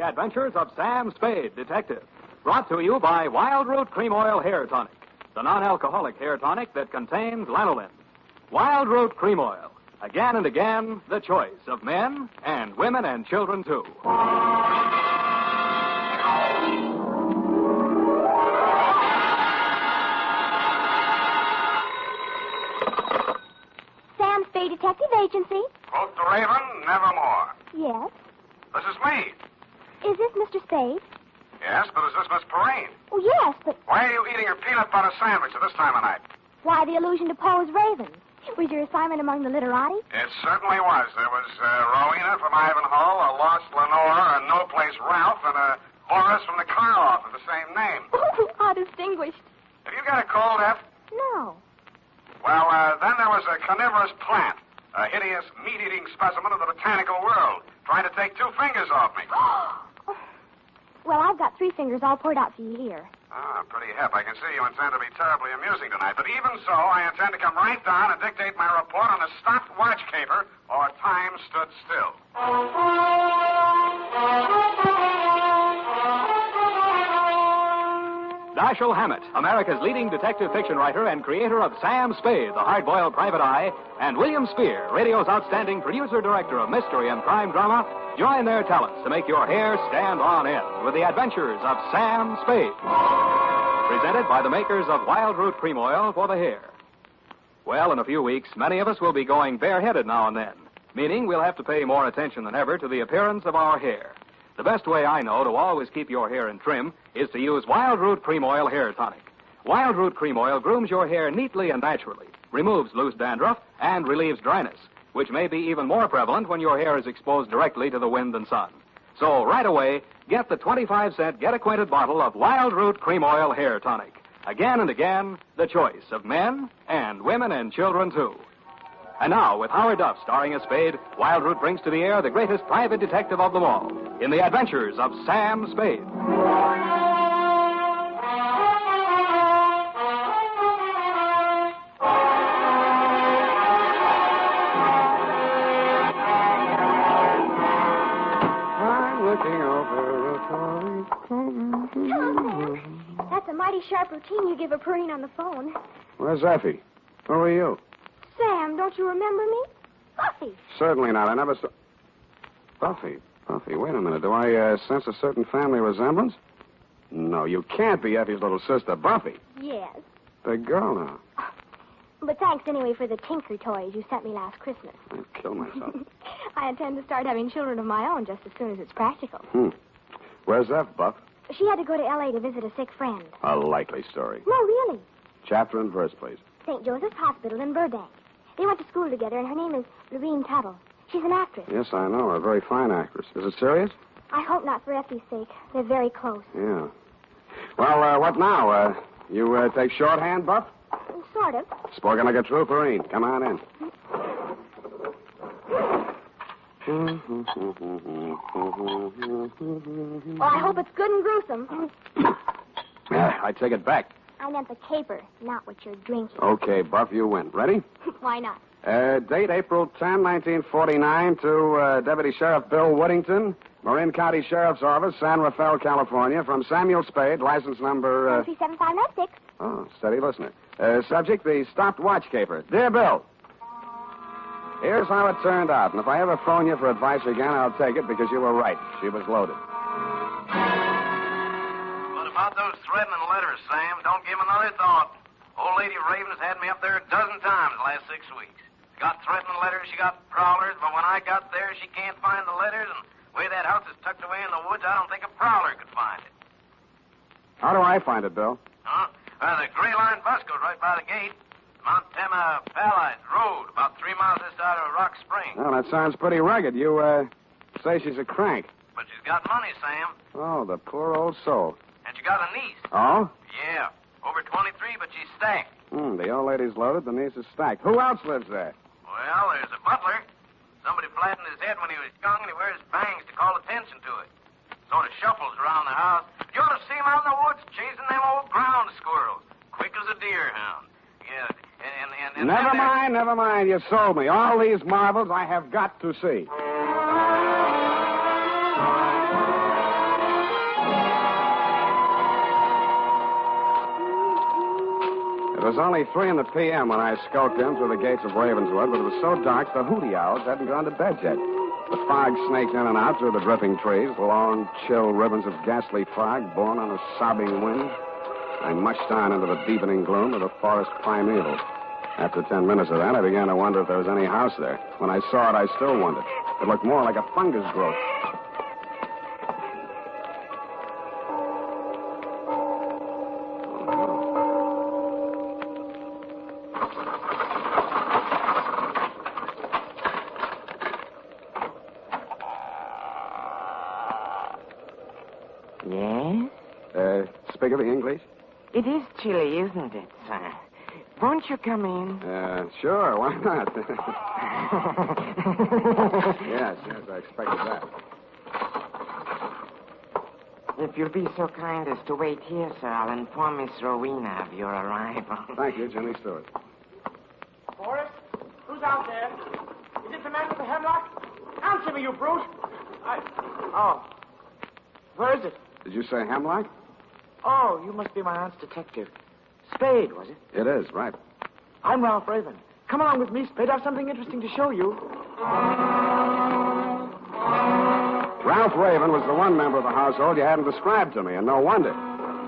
Adventures of Sam Spade, Detective. Brought to you by Wild Root Cream Oil Hair Tonic, the non-alcoholic hair tonic that contains lanolin. Wild Root Cream Oil. Again and again, the choice of men and women and children, too. Sam Spade Detective Agency. Quote the Raven, nevermore. Yes. This is me. Is this Mr. Spade? Yes, but is this Miss Perrine? Oh, yes, but Why are you eating your peanut butter sandwich at this time of night? why the allusion to Poe's Raven? Was your assignment among the literati? It certainly was. There was Rowena from Ivanhoe, a lost Lenora, a no-place Ralph, and a Horace from the car off with the same name. Oh, how distinguished. Have you got a cold, F? No. Well, then there was a carnivorous plant, a hideous meat-eating specimen of the botanical world, trying to take 2 fingers off me. Well, I've got 3 fingers all poured out for you here. Ah, pretty hep. I can see you intend to be terribly amusing tonight. But even so, I intend to come right down and dictate my report on a stopped watch caper or time stood still. Dashiell Hammett, America's leading detective fiction writer and creator of Sam Spade, the hard-boiled private eye, and William Spear, radio's outstanding producer-director of mystery and crime drama, join their talents to make your hair stand on end with the adventures of Sam Spade. Presented by the makers of Wild Root Cream Oil for the hair. Well, in a few weeks, many of us will be going bareheaded now and then, meaning we'll have to pay more attention than ever to the appearance of our hair. The best way I know to always keep your hair in trim is to use Wild Root Cream Oil Hair Tonic. Wild Root Cream Oil grooms your hair neatly and naturally, removes loose dandruff, and relieves dryness, which may be even more prevalent when your hair is exposed directly to the wind and sun. So right away, get the 25-cent get-acquainted bottle of Wild Root Cream Oil Hair Tonic. Again and again, the choice of men and women and children, too. And now, with Howard Duff starring as Spade, Wild Root brings to the air the greatest private detective of them all in the adventures of Sam Spade. I'm looking over a toy. That's a mighty sharp routine you give a Perrine on the phone. Where's Effie? Who are you? Sam, don't you remember me? Buffy. Certainly not. I never saw... Buffy, wait a minute. Do I sense a certain family resemblance? No, you can't be Effie's little sister, Buffy. Yes. Big girl now. But thanks anyway for the tinker toys you sent me last Christmas. I'd kill myself. I intend to start having children of my own just as soon as it's practical. Where's that, Buff? She had to go to L.A. to visit a sick friend. A likely story. No, really. Chapter and verse, please. St. Joseph's Hospital in Burbank. They went to school together, and her name is Lorene Tuttle. She's an actress. Yes, I know. A very fine actress. Is it serious? I hope not for Effie's sake. They're very close. Yeah. Well, what now? You take shorthand, Buff? Sort of. Spoken like a true Perrine. Come on in. Well, I hope it's good and gruesome. I take it back. I meant the caper, not what you're drinking. Okay, Buff, you win. Ready? Why not? Date April 10, 1949 to Deputy Sheriff Bill Woodington, Marin County Sheriff's Office, San Rafael, California, from Samuel Spade, license number... 37596. Oh, steady listener. Subject, the stopped watch caper. Dear Bill, here's how it turned out, and if I ever phone you for advice again, I'll take it because you were right. She was loaded. What about those threatening letters, Sam? Don't give them another thought. Old Lady Raven's had me up there a dozen times the last 6 weeks. She got threatening letters, she got prowlers, but when I got there, she can't find the letters, and the way that house is tucked away in the woods, I don't think a prowler could find it. How do I find it, Bill? Huh? Well, the Gray Line bus goes right by the gate. Montana Palides Road, about 3 miles this side of Rock Spring. Oh, that sounds pretty rugged. You, say she's a crank. But she's got money, Sam. Oh, the poor old soul. And she got a niece. Oh? Yeah. Over 23, but she's stacked. The old lady's loaded, the niece is stacked. Who else lives there? Well, there's a butler. Somebody flattened his head when he was young, and he wears bangs to call attention to it. Sort of shuffles around the house. You ought to see him out in the woods chasing them old ground squirrels. Quick as a deer hound. Yeah, and Never mind. You sold me. All these marvels I have got to see. It was only 3 p.m. when I skulked in through the gates of Ravenswood, but it was so dark the hooty owls hadn't gone to bed yet. The fog snaked in and out through the dripping trees, long, chill ribbons of ghastly fog borne on a sobbing wind. I mushed on into the deepening gloom of the forest primeval. After 10 minutes of that, I began to wonder if there was any house there. When I saw it, I still wondered. It looked more like a fungus growth. Yes? Speak of the English? It is chilly, isn't it, sir? Won't you come in? Sure, why not? Yes, I expected that. If you'll be so kind as to wait here, sir, I'll inform Miss Rowena of your arrival. Thank you, Jimmy Stewart. Forrest, who's out there? Is it the man with the hemlock? Answer me, you brute. Oh. Where is it? Did you say hemlock? Oh, you must be my aunt's detective. Spade, was it? It is, right. I'm Ralph Raven. Come along with me, Spade. I have something interesting to show you. Ralph Raven was the one member of the household you hadn't described to me, and no wonder.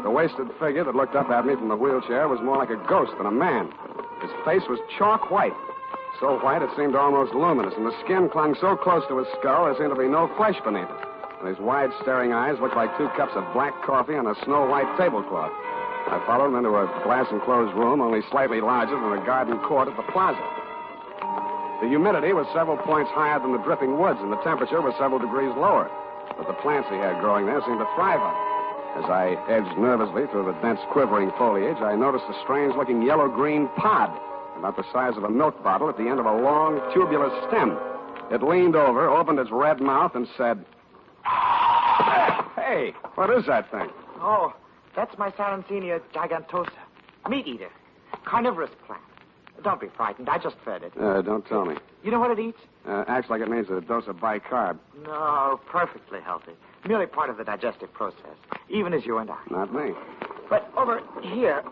The wasted figure that looked up at me from the wheelchair was more like a ghost than a man. His face was chalk white. So white it seemed almost luminous, and the skin clung so close to his skull there seemed to be no flesh beneath it. And his wide, staring eyes looked like 2 cups of black coffee on a snow-white tablecloth. I followed him into a glass-enclosed room only slightly larger than the garden court at the plaza. The humidity was several points higher than the dripping woods, and the temperature was several degrees lower. But the plants he had growing there seemed to thrive on it. As I edged nervously through the dense, quivering foliage, I noticed a strange-looking yellow-green pod, about the size of a milk bottle at the end of a long, tubular stem. It leaned over, opened its red mouth, and said, "Hey, what is that thing?" Oh, that's my Sarracenia gigantosa. Meat eater. Carnivorous plant. Don't be frightened. I just fed it. Don't tell me. You know what it eats? Acts like it needs a dose of bicarb. No, perfectly healthy. Merely part of the digestive process, even as you and I. Not me. But over here,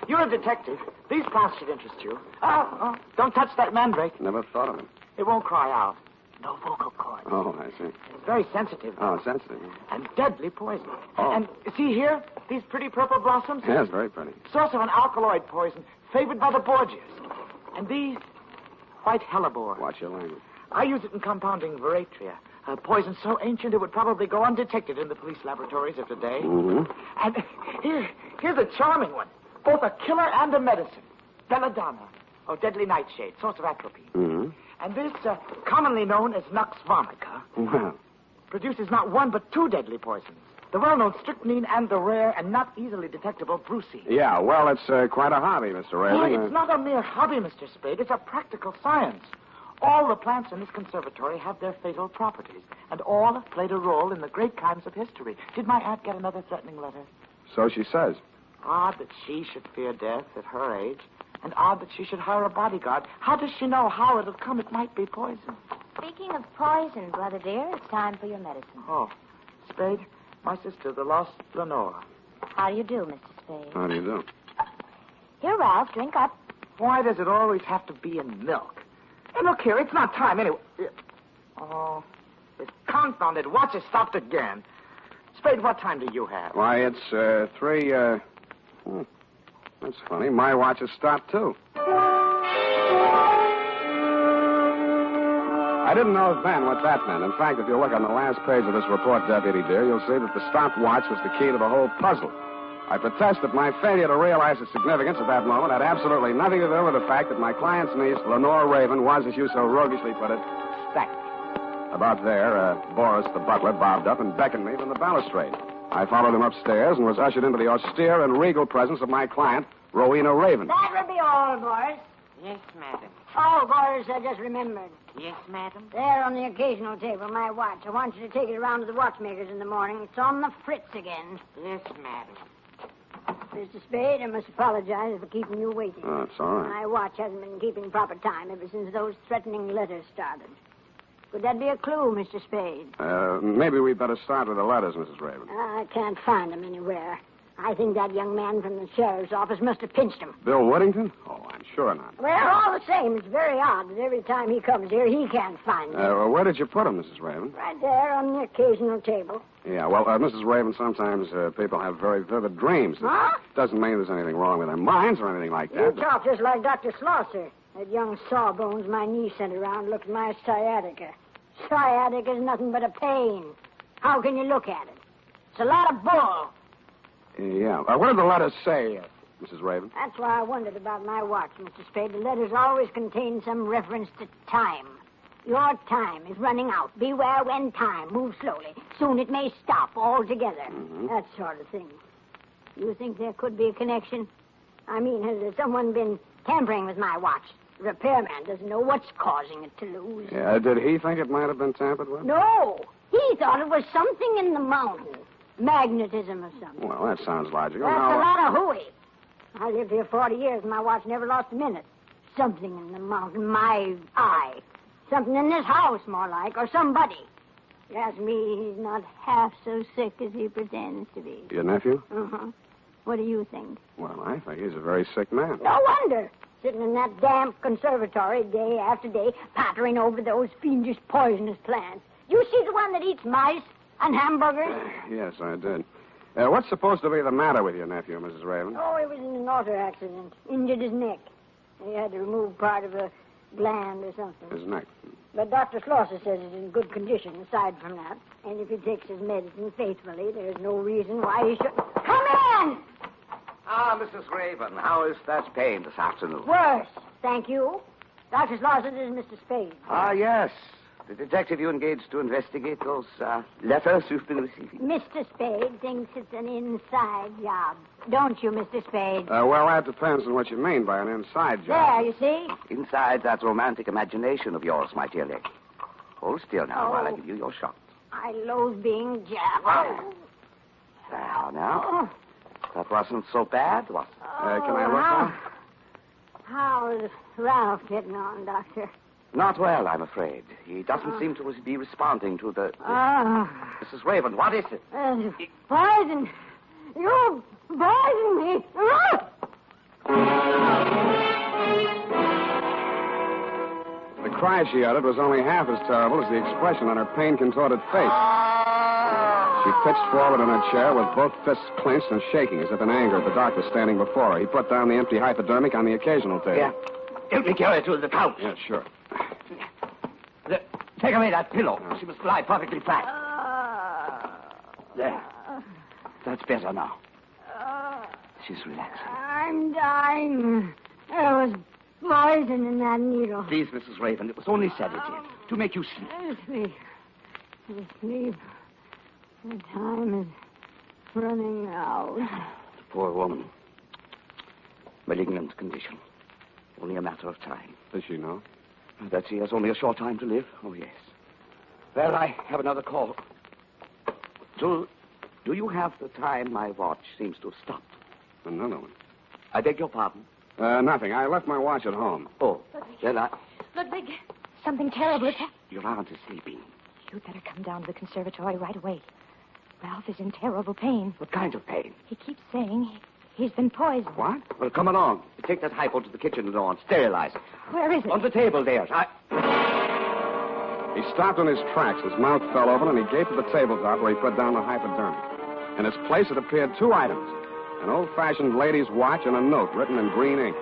you're a detective. These plants should interest you. Oh, don't touch that mandrake. Never thought of it. It won't cry out. No vocal cords. Oh, I see. It's very sensitive. Oh, sensitive. And deadly poison. Oh. And see here, these pretty purple blossoms? Yes, very pretty. Source of an alkaloid poison favored by the Borgias. And these, white hellebore. Watch your language. I use it in compounding veratria, a poison so ancient it would probably go undetected in the police laboratories of today. Mm-hmm. And here's a charming one, both a killer and a medicine. Belladonna, or deadly nightshade, source of atropine. Mm-hmm. And this, commonly known as Nux vomica, Well, produces not one but 2 deadly poisons. The well-known strychnine and the rare and not easily detectable brucine. yeah, well, it's quite a hobby, Mr. Raven. It's not a mere hobby, Mr. Spade. It's a practical science. All the plants in this conservatory have their fatal properties, and all have played a role in the great crimes of history. Did my aunt get another threatening letter? So she says. Odd that she should fear death at her age, and odd that she should hire a bodyguard. How does she know how it'll come? It might be poison. Speaking of poison, brother dear, it's time for your medicine. Oh, Spade, my sister, the lost Lenore. How do you do, Mr. Spade? How do you do? Here, Ralph, drink up. Why does it always have to be in milk? Hey, look here, it's not time anyway. Oh, this confounded watch has stopped again. Spade, what time do you have? Why, it's 3, that's funny. My watch has stopped, too. I didn't know then what that meant. In fact, if you look on the last page of this report, Deputy dear, you'll see that the stopwatch was the key to the whole puzzle. I protest that my failure to realize its significance at that moment had absolutely nothing to do with the fact that my client's niece, Lenore Raven, was, as you so roguishly put it, stacked. About there, Boris, the butler, bobbed up and beckoned me from the balustrade. I followed him upstairs and was ushered into the austere and regal presence of my client, Rowena Raven. That will be all, Boris. Yes, madam. Oh, Boris, I just remembered. Yes, madam. There on the occasional table, my watch. I want you to take it around to the watchmakers in the morning. It's on the fritz again. Yes, madam. Mr. Spade, I must apologize for keeping you waiting. Oh, it's all right. My watch hasn't been keeping proper time ever since those threatening letters started. Could that be a clue, Mr. Spade? Maybe we'd better start with the letters, Mrs. Raven. I can't find them anywhere. I think that young man from the sheriff's office must have pinched him. Bill Woodington? Oh, I'm sure not. Well, all the same, it's very odd that every time he comes here, he can't find them. Where did you put them, Mrs. Raven? Right there on the occasional table. Yeah, well, Mrs. Raven, sometimes people have very vivid dreams. Huh? Doesn't mean there's anything wrong with their minds or anything like You that. talk just like Dr. Slosser. That young sawbones my niece sent around looked at my sciatica. Sciatica is nothing but a pain. How can you look at it? It's a lot of bull. Yeah. What did the letters say, Mrs. Raven? That's why I wondered about my watch, Mr. Spade. The letters always contain some reference to time. Your time is running out. Beware when time moves slowly. Soon it may stop altogether. Mm-hmm. That sort of thing. You think there could be a connection? I mean, has someone been tampering with my watch? The repairman doesn't know what's causing it to lose. Yeah, did he think it might have been tampered with? No. He thought it was something in the mountain. Magnetism or something. Well, that sounds logical. That's Now, a lot of hooey. I lived here 40 years and my watch never lost a minute. Something in the mountain, my eye. Something in this house, more like, or somebody. Ask me, he's not half so sick as he pretends to be. Your nephew? Uh-huh. What do you think? Well, I think he's a very sick man. No wonder. Sitting in that damp conservatory day after day, pottering over those fiendish, poisonous plants. You see the one that eats mice and hamburgers? Yes, I did. What's supposed to be the matter with your nephew, Mrs. Raven? Oh, he was in an auto accident. Injured his neck. He had to remove part of a gland or something. His neck. But Dr. Schlosser says it's in good condition aside from that. And if he takes his medicine faithfully, there's no reason why he should... Come in! Ah, Mrs. Raven, how is that pain this afternoon? Worse, thank you. Dr. Schlosser is Mr. Spade. Ah, yes. The detective you engaged to investigate those letters you've been receiving. Mr. Spade thinks it's an inside job. Don't you, Mr. Spade? Well, that depends on what you mean by an inside job. There, you see? Inside that romantic imagination of yours, my dear lady. Hold still now while I give you your shot. I loathe being jabbed. Now. That wasn't so bad, was it? Can I look now? How's Ralph getting on, Doctor? Not well, I'm afraid. He doesn't seem to be responding to the... Mrs. Raven, what is it? Poison. You poisoned me. The cry she uttered was only half as terrible as the expression on her pain-contorted face. She pitched forward in her chair with both fists clenched and shaking as if in anger at the doctor standing before her. He put down the empty hypodermic on the occasional table. Yeah. Help me carry her to the couch. Yeah, sure. Take away that pillow. She must lie perfectly flat. There. That's better now. She's relaxing. I'm dying. There was poison in that needle. Please, Mrs. Raven, it was only sedative to make you sleep. Sleep. The time is running out. The poor woman. Malignant condition. Only a matter of time. Does she know? That she has only a short time to live? Oh, yes. Well, I have another call. Do you have the time my watch seems to have stopped? Another one. I beg your pardon? Nothing. I left my watch at home. Oh, then Ludwig, something terrible has happened. Your aunt is sleeping. You'd better come down to the conservatory right away. Ralph is in terrible pain. What kind of pain? He keeps saying he's been poisoned. What? Well, come along. Take that hypo to the kitchen door and sterilize it. Where is it? On the table there. He stopped in his tracks. His mouth fell open, and he gaped at the tabletop where he put down the hypodermic. In its place, it appeared two items. An old-fashioned lady's watch and a note written in green ink.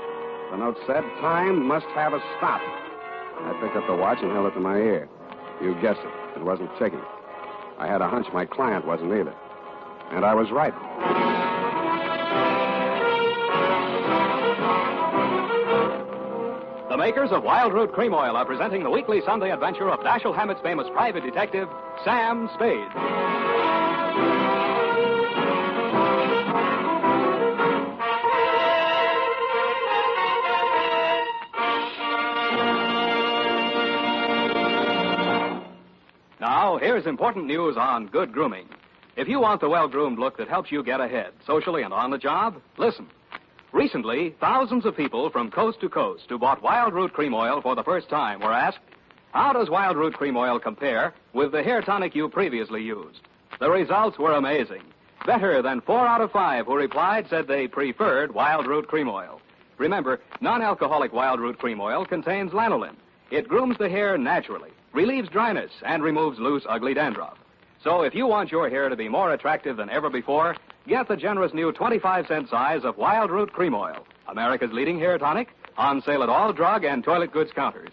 The note said, "Time must have a stop." I picked up the watch and held it to my ear. You guessed it. It wasn't ticking. I had a hunch my client wasn't either. And I was right. The makers of Wild Root Cream Oil are presenting the weekly Sunday adventure of Dashiell Hammett's famous private detective, Sam Spade. Now, here's important news on good grooming. If you want the well-groomed look that helps you get ahead, socially and on the job, listen. Recently, thousands of people from coast to coast who bought Wild Root Cream Oil for the first time were asked, how does Wild Root Cream Oil compare with the hair tonic you previously used? The results were amazing. Better than 4 out of 5 who replied said they preferred Wild Root Cream Oil. Remember, non-alcoholic Wild Root Cream Oil contains lanolin. It grooms the hair naturally, relieves dryness, and removes loose, ugly dandruff. So if you want your hair to be more attractive than ever before, get the generous new 25-cent size of Wild Root Cream Oil, America's leading hair tonic, on sale at all drug and toilet goods counters.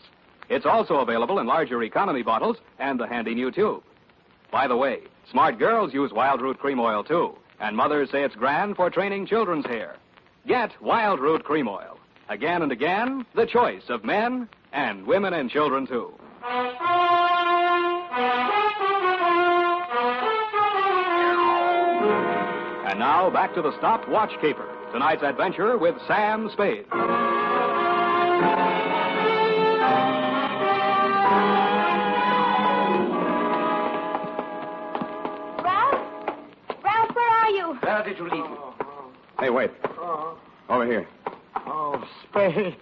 It's also available in larger economy bottles and the handy new tube. By the way, smart girls use Wild Root Cream Oil, too, and mothers say it's grand for training children's hair. Get Wild Root Cream Oil. Again and again, the choice of men and women and children, too. And now, back to the stopwatch caper. Tonight's adventure with Sam Spade. Ralph, where are you? Where did you leave me? Hey, wait. Over here. Oh, Spade.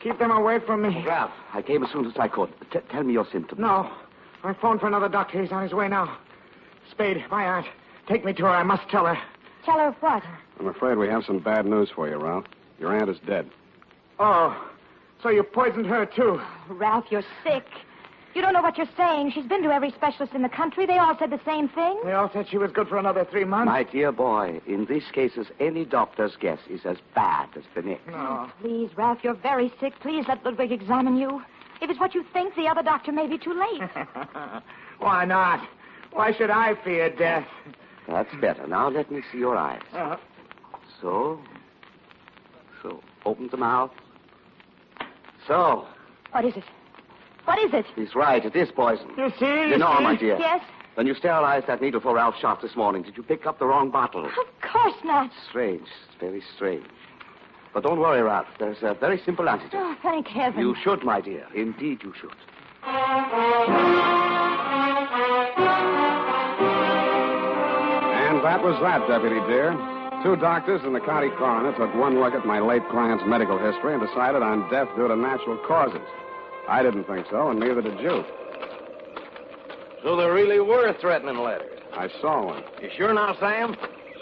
Keep them away from me. Ralph, I came as soon as I could. Tell me your symptoms. No. I phoned for another doctor. He's on his way now. Spade, my aunt. Take me to her. I must tell her. Tell her what? I'm afraid we have some bad news for you, Ralph. Your aunt is dead. Oh, so you poisoned her, too. Ralph, you're sick. You don't know what you're saying. She's been to every specialist in the country. They all said the same thing. They all said she was good for another 3 months. My dear boy, in these cases, any doctor's guess is as bad as the next. No. Please, Ralph, you're very sick. Please let Ludwig examine you. If it's what you think, the other doctor may be too late. Why not? Why should I fear death? That's better. Now let me see your eyes. So. Open the mouth. So. What is it? What is it? He's right. It is poison. You see? Lenore, my dear. Yes? When you sterilized that needle for Ralph's shot this morning, did you pick up the wrong bottle? Of course not. Strange. It's very strange. But don't worry, Ralph. There's a very simple antidote. Oh, thank heaven. You should, my dear. Indeed you should. And that was that, Deputy dear. 2 doctors and the county coroner took one look at my late client's medical history and decided on death due to natural causes. I didn't think so, and neither did you. So there really were threatening letters. I saw one. You sure now, Sam?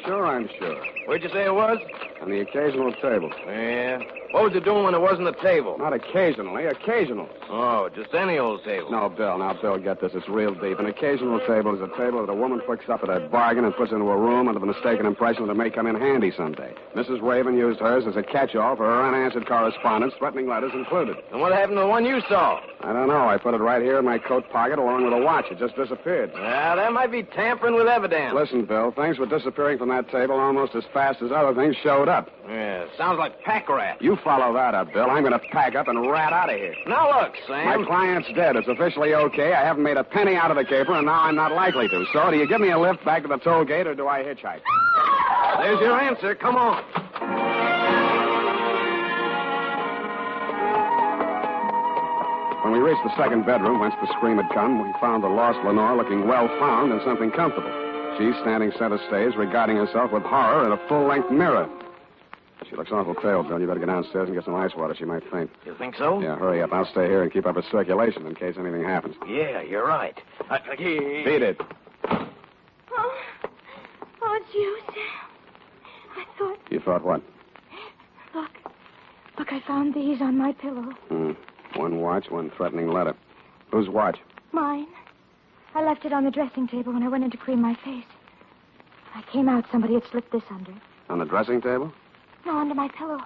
Sure, I'm sure. Where'd you say it was? On the occasional table. Yeah. What was it doing when it wasn't a table? Not occasionally, occasional. Oh, just any old table. No, Bill. Now, Bill, get this. It's real deep. An occasional table is a table that a woman picks up at a bargain and puts into a room under the mistaken impression that it may come in handy someday. Mrs. Raven used hers as a catch-all for her unanswered correspondence, threatening letters included. And what happened to the one you saw? I don't know. I put it right here in my coat pocket along with a watch. It just disappeared. Well, that might be tampering with evidence. Listen, Bill, things were disappearing from that table almost as fast as other things showed up. Yeah, sounds like pack rat. You follow that up, Bill. I'm going to pack up and rat out of here. Now look, Sam. My client's dead. It's officially okay. I haven't made a penny out of the caper, and now I'm not likely to. So, do you give me a lift back to the toll gate, or do I hitchhike? There's your answer. Come on. When we reached the second bedroom, whence the scream had come, we found the lost Lenore looking well found and something comfortable. She standing center stage, regarding herself with horror in a full-length mirror. She looks awful pale, Bill. You better go downstairs and get some ice water. She might faint. You think so? Yeah, hurry up. I'll stay here and keep up her circulation in case anything happens. Yeah, you're right. Beat it. Oh, it's you, Sam. I thought... You thought what? Look, I found these on my pillow. One watch, one threatening letter. Whose watch? Mine. I left it on the dressing table when I went in to cream my face. When I came out, somebody had slipped this under. On the dressing table? No, under my pillow.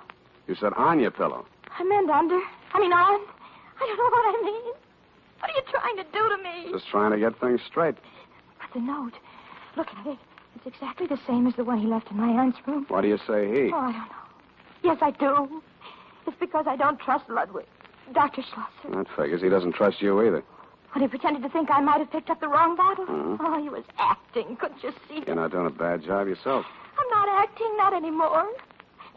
You said on your pillow. I meant under. On. I don't know what I mean. What are you trying to do to me? Just trying to get things straight. But the note. Look at it. It's exactly the same as the one he left in my aunt's room. Why do you say he? Oh, I don't know. Yes, I do. It's because I don't trust Ludwig. Dr. Schlosser. That figures. He doesn't trust you either. When he pretended to think I might have picked up the wrong bottle. Oh, he was acting. Couldn't you see? You're not doing a bad job yourself. I'm not acting, not anymore.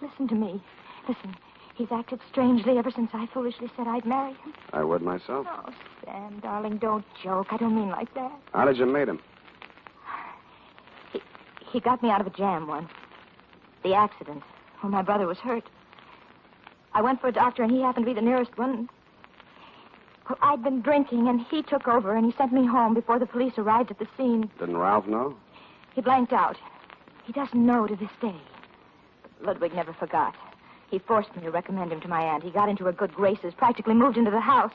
Listen to me. Listen, he's acted strangely ever since I foolishly said I'd marry him. I would myself. Oh, Sam, darling, don't joke. I don't mean like that. How did you meet him? He got me out of a jam once. The accident, when my brother was hurt. I went for a doctor, and he happened to be the nearest one. Well, I'd been drinking, and he took over, and he sent me home before the police arrived at the scene. Didn't Ralph know? He blanked out. He doesn't know to this day. But Ludwig never forgot. He forced me to recommend him to my aunt. He got into her good graces, practically moved into the house.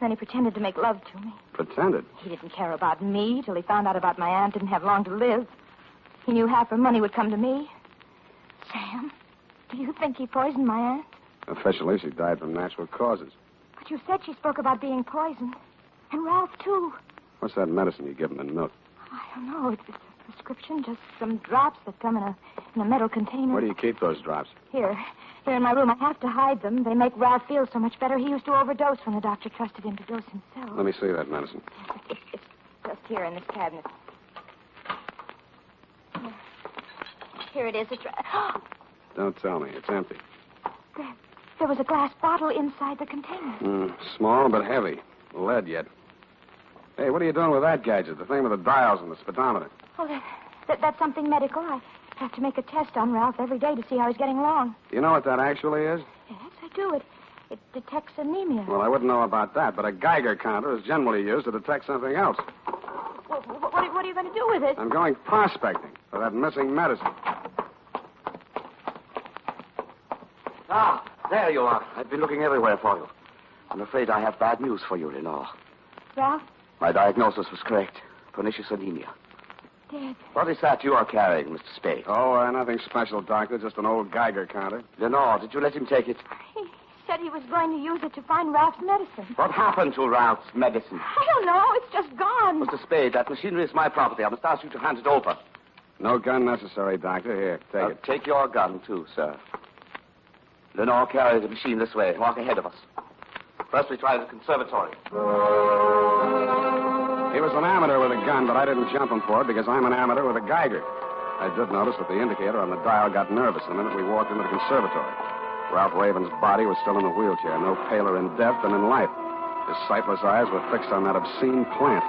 Then he pretended to make love to me. Pretended? He didn't care about me till he found out about my aunt didn't have long to live. He knew half her money would come to me. Sam, do you think he poisoned my aunt? Officially, she died from natural causes. But you said she spoke about being poisoned. And Ralph, too. What's that medicine you give him in milk? I don't know. It's a prescription, just some drops that come in a metal container. Where do you keep those drops? Here in my room. I have to hide them. They make Ralph feel so much better. He used to overdose when the doctor trusted him to dose himself. Let me see that medicine. It's just here in this cabinet. Here it is. Don't tell me. It's empty. There was a glass bottle inside the container. Small but heavy. Lead yet. Hey, what are you doing with that gadget? The thing with the dials and the speedometer. Oh, that's something medical. I have to make a test on Ralph every day to see how he's getting along. You know what that actually is? Yes, I do. It detects anemia. Well, I wouldn't know about that, but a Geiger counter is generally used to detect something else. What are you going to do with it? I'm going prospecting for that missing medicine. Ah, there you are. I've been looking everywhere for you. I'm afraid I have bad news for you, Lenore. Ralph? My diagnosis was correct. Pernicious anemia. Dead. What is that you are carrying, Mr. Spade? Oh, nothing special, Doctor. Just an old Geiger counter. Lenore, did you let him take it? He said he was going to use it to find Ralph's medicine. What happened to Ralph's medicine? I don't know. It's just gone. Mr. Spade, that machinery is my property. I must ask you to hand it over. No gun necessary, Doctor. Here, take it. Take your gun, too, sir. Lenore, carry the machine this way. Walk ahead of us. First, we try the conservatory. He was an amateur with a gun, but I didn't jump him for it because I'm an amateur with a Geiger. I did notice that the indicator on the dial got nervous the minute we walked into the conservatory. Ralph Raven's body was still in the wheelchair, no paler in death than in life. His sightless eyes were fixed on that obscene plant.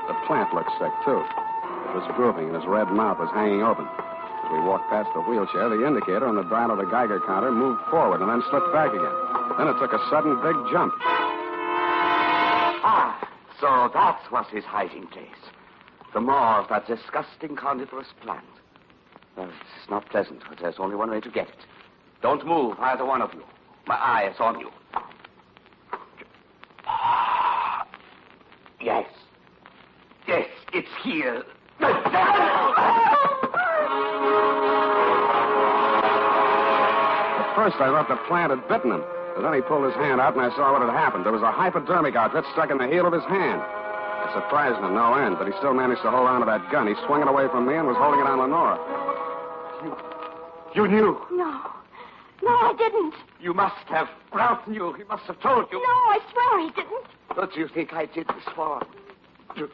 The plant looked sick, too. It was drooping, and his red mouth was hanging open. As we walked past the wheelchair, the indicator on the dial of the Geiger counter moved forward and then slipped back again. Then it took a sudden big jump. Ah, so that was his hiding place. The maw of that disgusting carnivorous plant. Well, it's not pleasant, but there's only one way to get it. Don't move, either one of you. My eye is on you. Yes. Yes, it's here. At first, I thought the plant had bitten him. But then he pulled his hand out, and I saw what had happened. There was a hypodermic outfit stuck in the heel of his hand. It surprised him no end, but he still managed to hold on to that gun. He swung it away from me and was holding it on Lenora. You knew. No. No, I didn't. You must have. Ralph knew. He must have told you. No, I swear he didn't. What do you think I did this for? To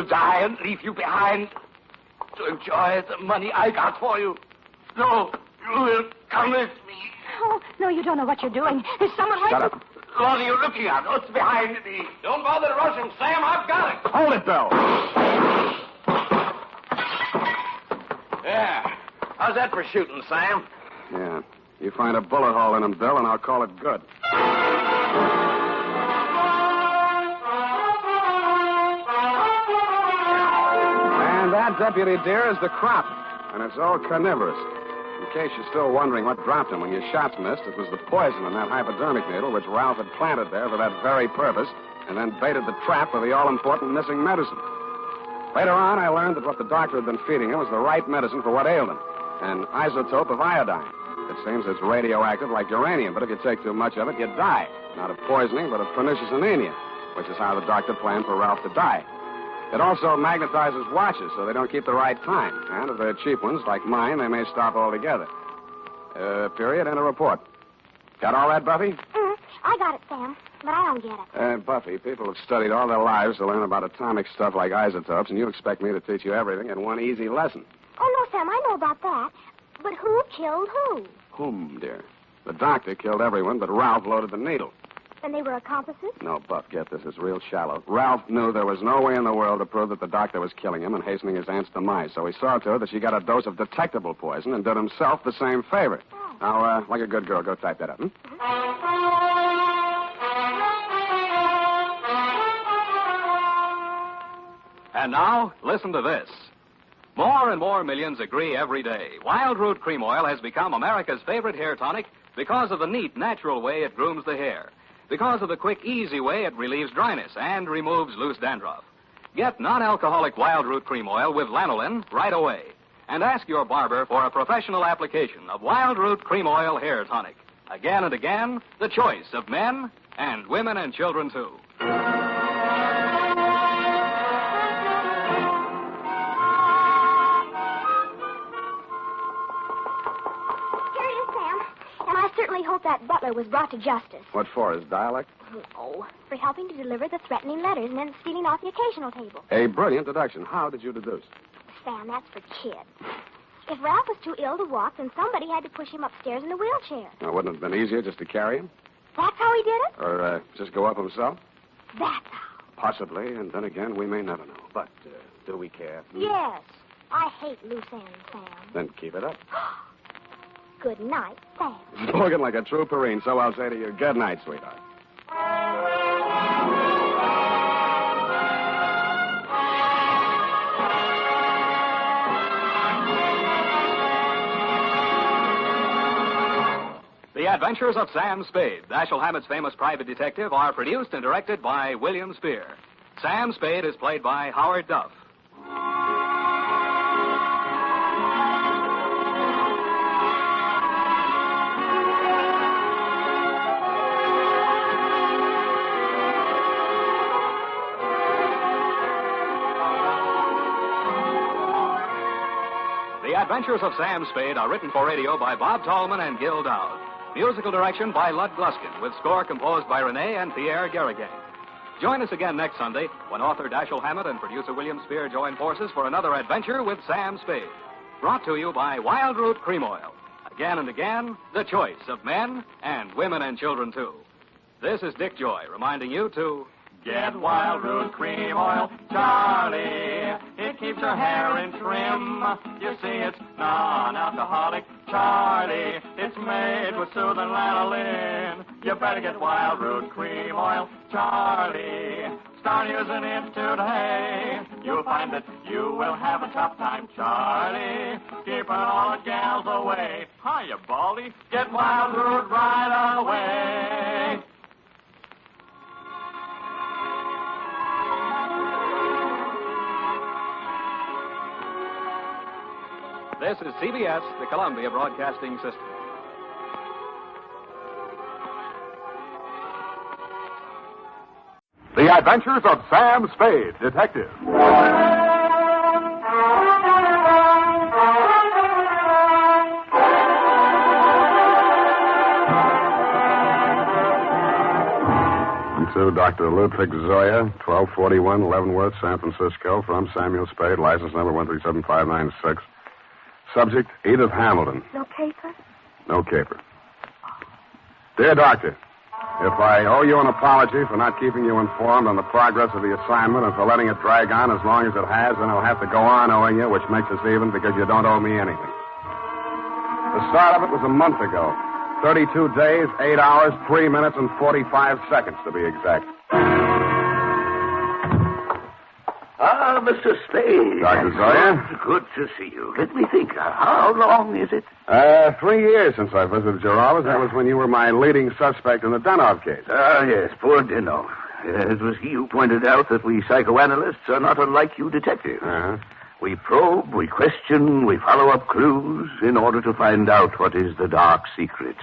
die and leave you behind? To enjoy the money I got for you? No, you will come with me. Oh, no, you don't know what you're doing. There's someone right... Shut up. What are you looking at? What's behind me? Don't bother to rush him, Sam. I've got it. Hold it, Bill. Yeah. How's that for shooting, Sam? Yeah. You find a bullet hole in him, Bill, and I'll call it good. And that, Deputy dear, is the crop. And it's all carnivorous. In case you're still wondering what dropped him when your shots missed, it was the poison in that hypodermic needle which Ralph had planted there for that very purpose and then baited the trap for the all-important missing medicine. Later on, I learned that what the doctor had been feeding him was the right medicine for what ailed him, an isotope of iodine. It seems it's radioactive like uranium, but if you take too much of it, you die. Not of poisoning, but of pernicious anemia, which is how the doctor planned for Ralph to die. It also magnetizes watches so they don't keep the right time. And if they're cheap ones, like mine, they may stop altogether. Period, and a report. Got all that, Buffy? I got it, Sam, but I don't get it. Buffy, people have studied all their lives to learn about atomic stuff like isotopes, and you expect me to teach you everything in one easy lesson. Oh, no, Sam, I know about that. But who killed who? Whom, dear? The doctor killed everyone, but Ralph loaded the needle. Then they were accomplices? No, Buff, get this. It's real shallow. Ralph knew there was no way in the world to prove that the doctor was killing him and hastening his aunt's demise, so he saw to it that she got a dose of detectable poison and did himself the same favor. Oh. Now, like a good girl, go type that up, And now, listen to this. More and more millions agree every day. Wild Root Cream Oil has become America's favorite hair tonic because of the neat, natural way it grooms the hair. Because of the quick, easy way it relieves dryness and removes loose dandruff. Get non-alcoholic Wild Root Cream Oil with lanolin right away. And ask your barber for a professional application of Wild Root Cream Oil Hair Tonic. Again and again, the choice of men and women and children, too. I certainly hope that butler was brought to justice. What for, his dialect? Oh, for helping to deliver the threatening letters and then stealing off the occasional table. A brilliant deduction. How did you deduce? Sam, that's for kids. If Ralph was too ill to walk, then somebody had to push him upstairs in a wheelchair. Now, wouldn't it have been easier just to carry him? That's how he did it? Or just go up himself? That's how. Possibly, and then again, we may never know. But do we care? Yes. I hate loose ends, Sam. Then keep it up. Good night, Sam. Spoken like a true Perrine, so I'll say to you, good night, sweetheart. The Adventures of Sam Spade, Dashiell Hammett's famous private detective, are produced and directed by William Spear. Sam Spade is played by Howard Duff. The Adventures of Sam Spade are written for radio by Bob Tallman and Gil Dowd. Musical direction by Lud Gluskin, with score composed by Renee and Pierre Garrigan. Join us again next Sunday when author Dashiell Hammett and producer William Spear join forces for another adventure with Sam Spade. Brought to you by Wild Root Cream Oil. Again and again, the choice of men and women and children, too. This is Dick Joy reminding you to get Wild Root Cream Oil, Charlie. It keeps your hair in trim. You see, it's non-alcoholic, Charlie. It's made with soothing lanolin. You better get Wild Root Cream Oil, Charlie. Start using it today. You'll find that you will have a tough time, Charlie. Keeping all the gals away. Hiya, Baldy. Get Wild Root right away. This is CBS, the Columbia Broadcasting System. The Adventures of Sam Spade, Detective. To Dr. Ludwig Zoya, 1241 Leavenworth, San Francisco, from Samuel Spade, license number 1375596. Subject, Edith Hamilton. No paper? No caper. Dear Doctor, if I owe you an apology for not keeping you informed on the progress of the assignment and for letting it drag on as long as it has, then I'll have to go on owing you, which makes us even because you don't owe me anything. The start of it was a month ago. 32 days, 8 hours, 3 minutes, and 45 seconds, to be exact. Ah, Mr. Spade. Dr. Zoya? Good to see you. Let me think. How long is it? 3 years since I visited your office. That was when you were my leading suspect in the Denov case. Ah, yes, poor Denov. It was he who pointed out that we psychoanalysts are not unlike you detectives. Uh-huh. We probe, we question, we follow up clues in order to find out what is the dark secret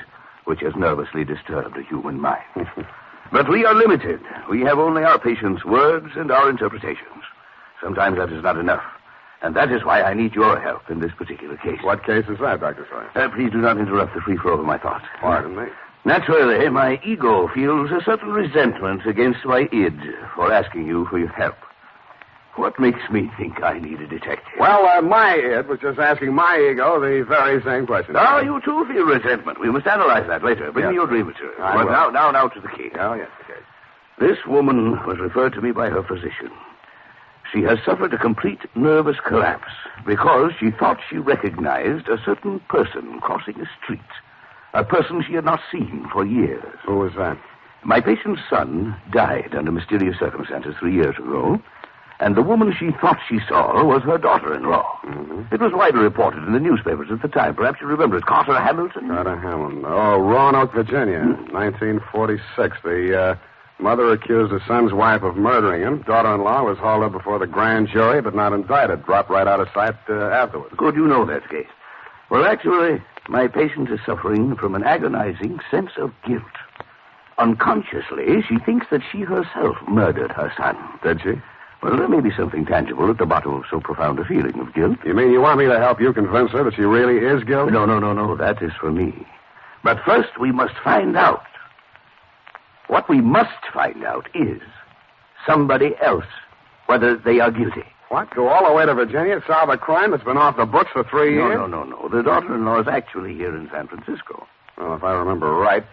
which has nervously disturbed a human mind. But we are limited. We have only our patients' words and our interpretations. Sometimes that is not enough. And that is why I need your help in this particular case. What case is that, Dr. Sawyer? Please do not interrupt the free flow of my thoughts. Pardon me. Naturally, my ego feels a certain resentment against my id for asking you for your help. What makes me think I need a detective? Well, my id was just asking my ego the very same question. Oh, you too feel resentment. We must analyze that later. Bring me your dream material. But now to the case. Oh, yes, okay. This woman was referred to me by her physician. She has suffered a complete nervous collapse because she thought she recognized a certain person crossing a street. A person she had not seen for years. Who was that? My patient's son died under mysterious circumstances 3 years ago, and the woman she thought she saw was her daughter-in-law. Mm-hmm. It was widely reported in the newspapers at the time. Perhaps you remember it. Carter Hamilton? Carter Hamilton. Oh, Roanoke, Virginia, 1946. The mother accused her son's wife of murdering him. Daughter-in-law was hauled up before the grand jury, but not indicted. Dropped right out of sight afterwards. Good, you know that case. Well, actually, my patient is suffering from an agonizing sense of guilt. Unconsciously, she thinks that she herself murdered her son. Did she? Well, there may be something tangible at the bottom of so profound a feeling of guilt. You mean you want me to help you convince her that she really is guilty? No. That is for me. But first, we must find out. What we must find out is somebody else, whether they are guilty. What? Go all the way to Virginia, solve a crime that's been off the books for 3 years? No. The daughter-in-law is actually here in San Francisco. Well, if I remember right,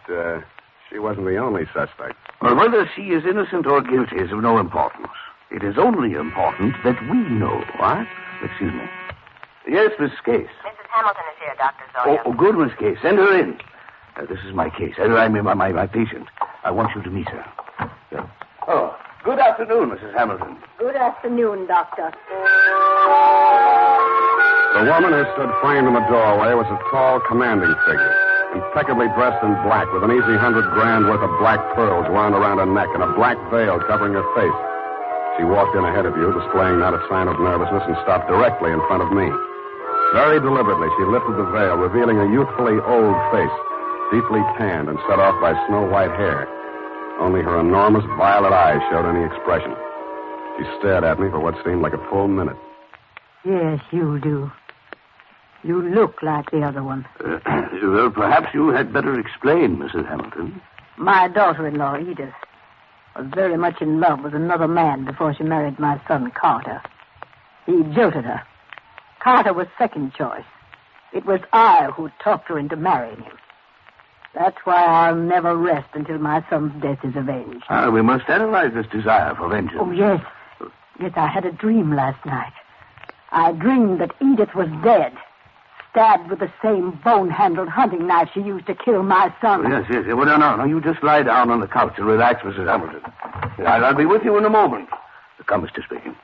she wasn't the only suspect. Well, whether she is innocent or guilty is of no importance. It is only important that we know. What? Excuse me. Yes, Miss Case. Mrs. Hamilton is here, Dr. Zoya. Oh, Goodwin's case. Send her in. This is my case. I mean, my patient. I want you to meet her. Oh, good afternoon, Mrs. Hamilton. Good afternoon, Doctor. The woman who stood framed in the doorway was a tall, commanding figure, impeccably dressed in black, with an easy $100,000 worth of black pearls wound around her neck and a black veil covering her face. She walked in ahead of you, displaying not a sign of nervousness, and stopped directly in front of me. Very deliberately, she lifted the veil, revealing a youthfully old face, deeply tanned and set off by snow-white hair. Only her enormous violet eyes showed any expression. She stared at me for what seemed like a full minute. Yes, you do. You look like the other one. Well, perhaps you had better explain, Mrs. Hamilton. My daughter-in-law, Edith, was very much in love with another man before she married my son, Carter. He jilted her. Carter was second choice. It was I who talked her into marrying him. That's why I'll never rest until my son's death is avenged. We must analyze this desire for vengeance. Oh, yes. Yes, I had a dream last night. I dreamed that Edith was dead, stabbed with the same bone-handled hunting knife she used to kill my son. Yes. Well, no. You just lie down on the couch and relax, Mrs. Hamilton. I'll be with you in a moment. Come, Mr. Spade.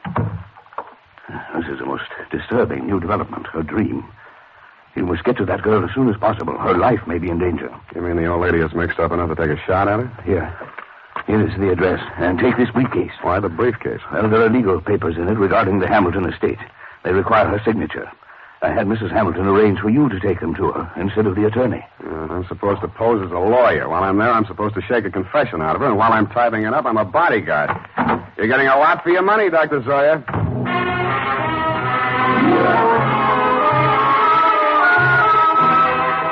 This is a most disturbing new development, her dream. You must get to that girl as soon as possible. Her life may be in danger. You mean the old lady is mixed up enough to take a shot at her? Here is the address. And take this briefcase. Why the briefcase? Well, there are legal papers in it regarding the Hamilton estate. They require her signature. I had Mrs. Hamilton arrange for you to take them to her instead of the attorney. I'm supposed to pose as a lawyer. While I'm there, I'm supposed to shake a confession out of her. And while I'm typing it up, I'm a bodyguard. You're getting a lot for your money, Dr. Zoya.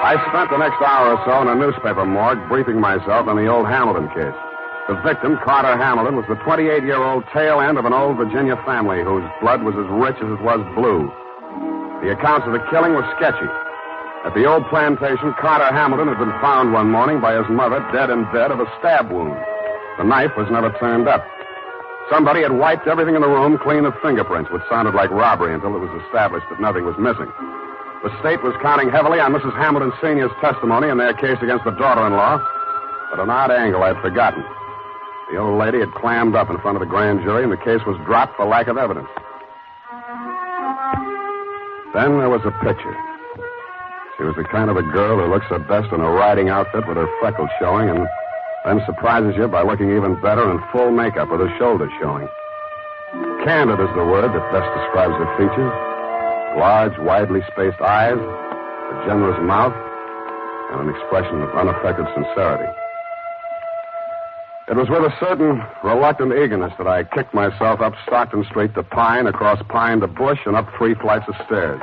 I spent the next hour or so in a newspaper morgue briefing myself on the old Hamilton case. The victim, Carter Hamilton, was the 28-year-old tail end of an old Virginia family whose blood was as rich as it was blue. The accounts of the killing were sketchy. At the old plantation, Carter Hamilton had been found one morning by his mother, dead in bed of a stab wound. The knife was never turned up. Somebody had wiped everything in the room clean of fingerprints, which sounded like robbery until it was established that nothing was missing. The state was counting heavily on Mrs. Hamilton Sr.'s testimony in their case against the daughter-in-law, but an odd angle I'd forgotten. The old lady had clammed up in front of the grand jury, and the case was dropped for lack of evidence. Then there was a picture. She was the kind of a girl who looks her best in a riding outfit with her freckles showing, and then surprises you by looking even better in full makeup with her shoulders showing. Candid is the word that best describes her features. Large, widely spaced eyes, a generous mouth, and an expression of unaffected sincerity. It was with a certain reluctant eagerness that I kicked myself up Stockton Street to Pine, across Pine to Bush, and up 3 flights of stairs.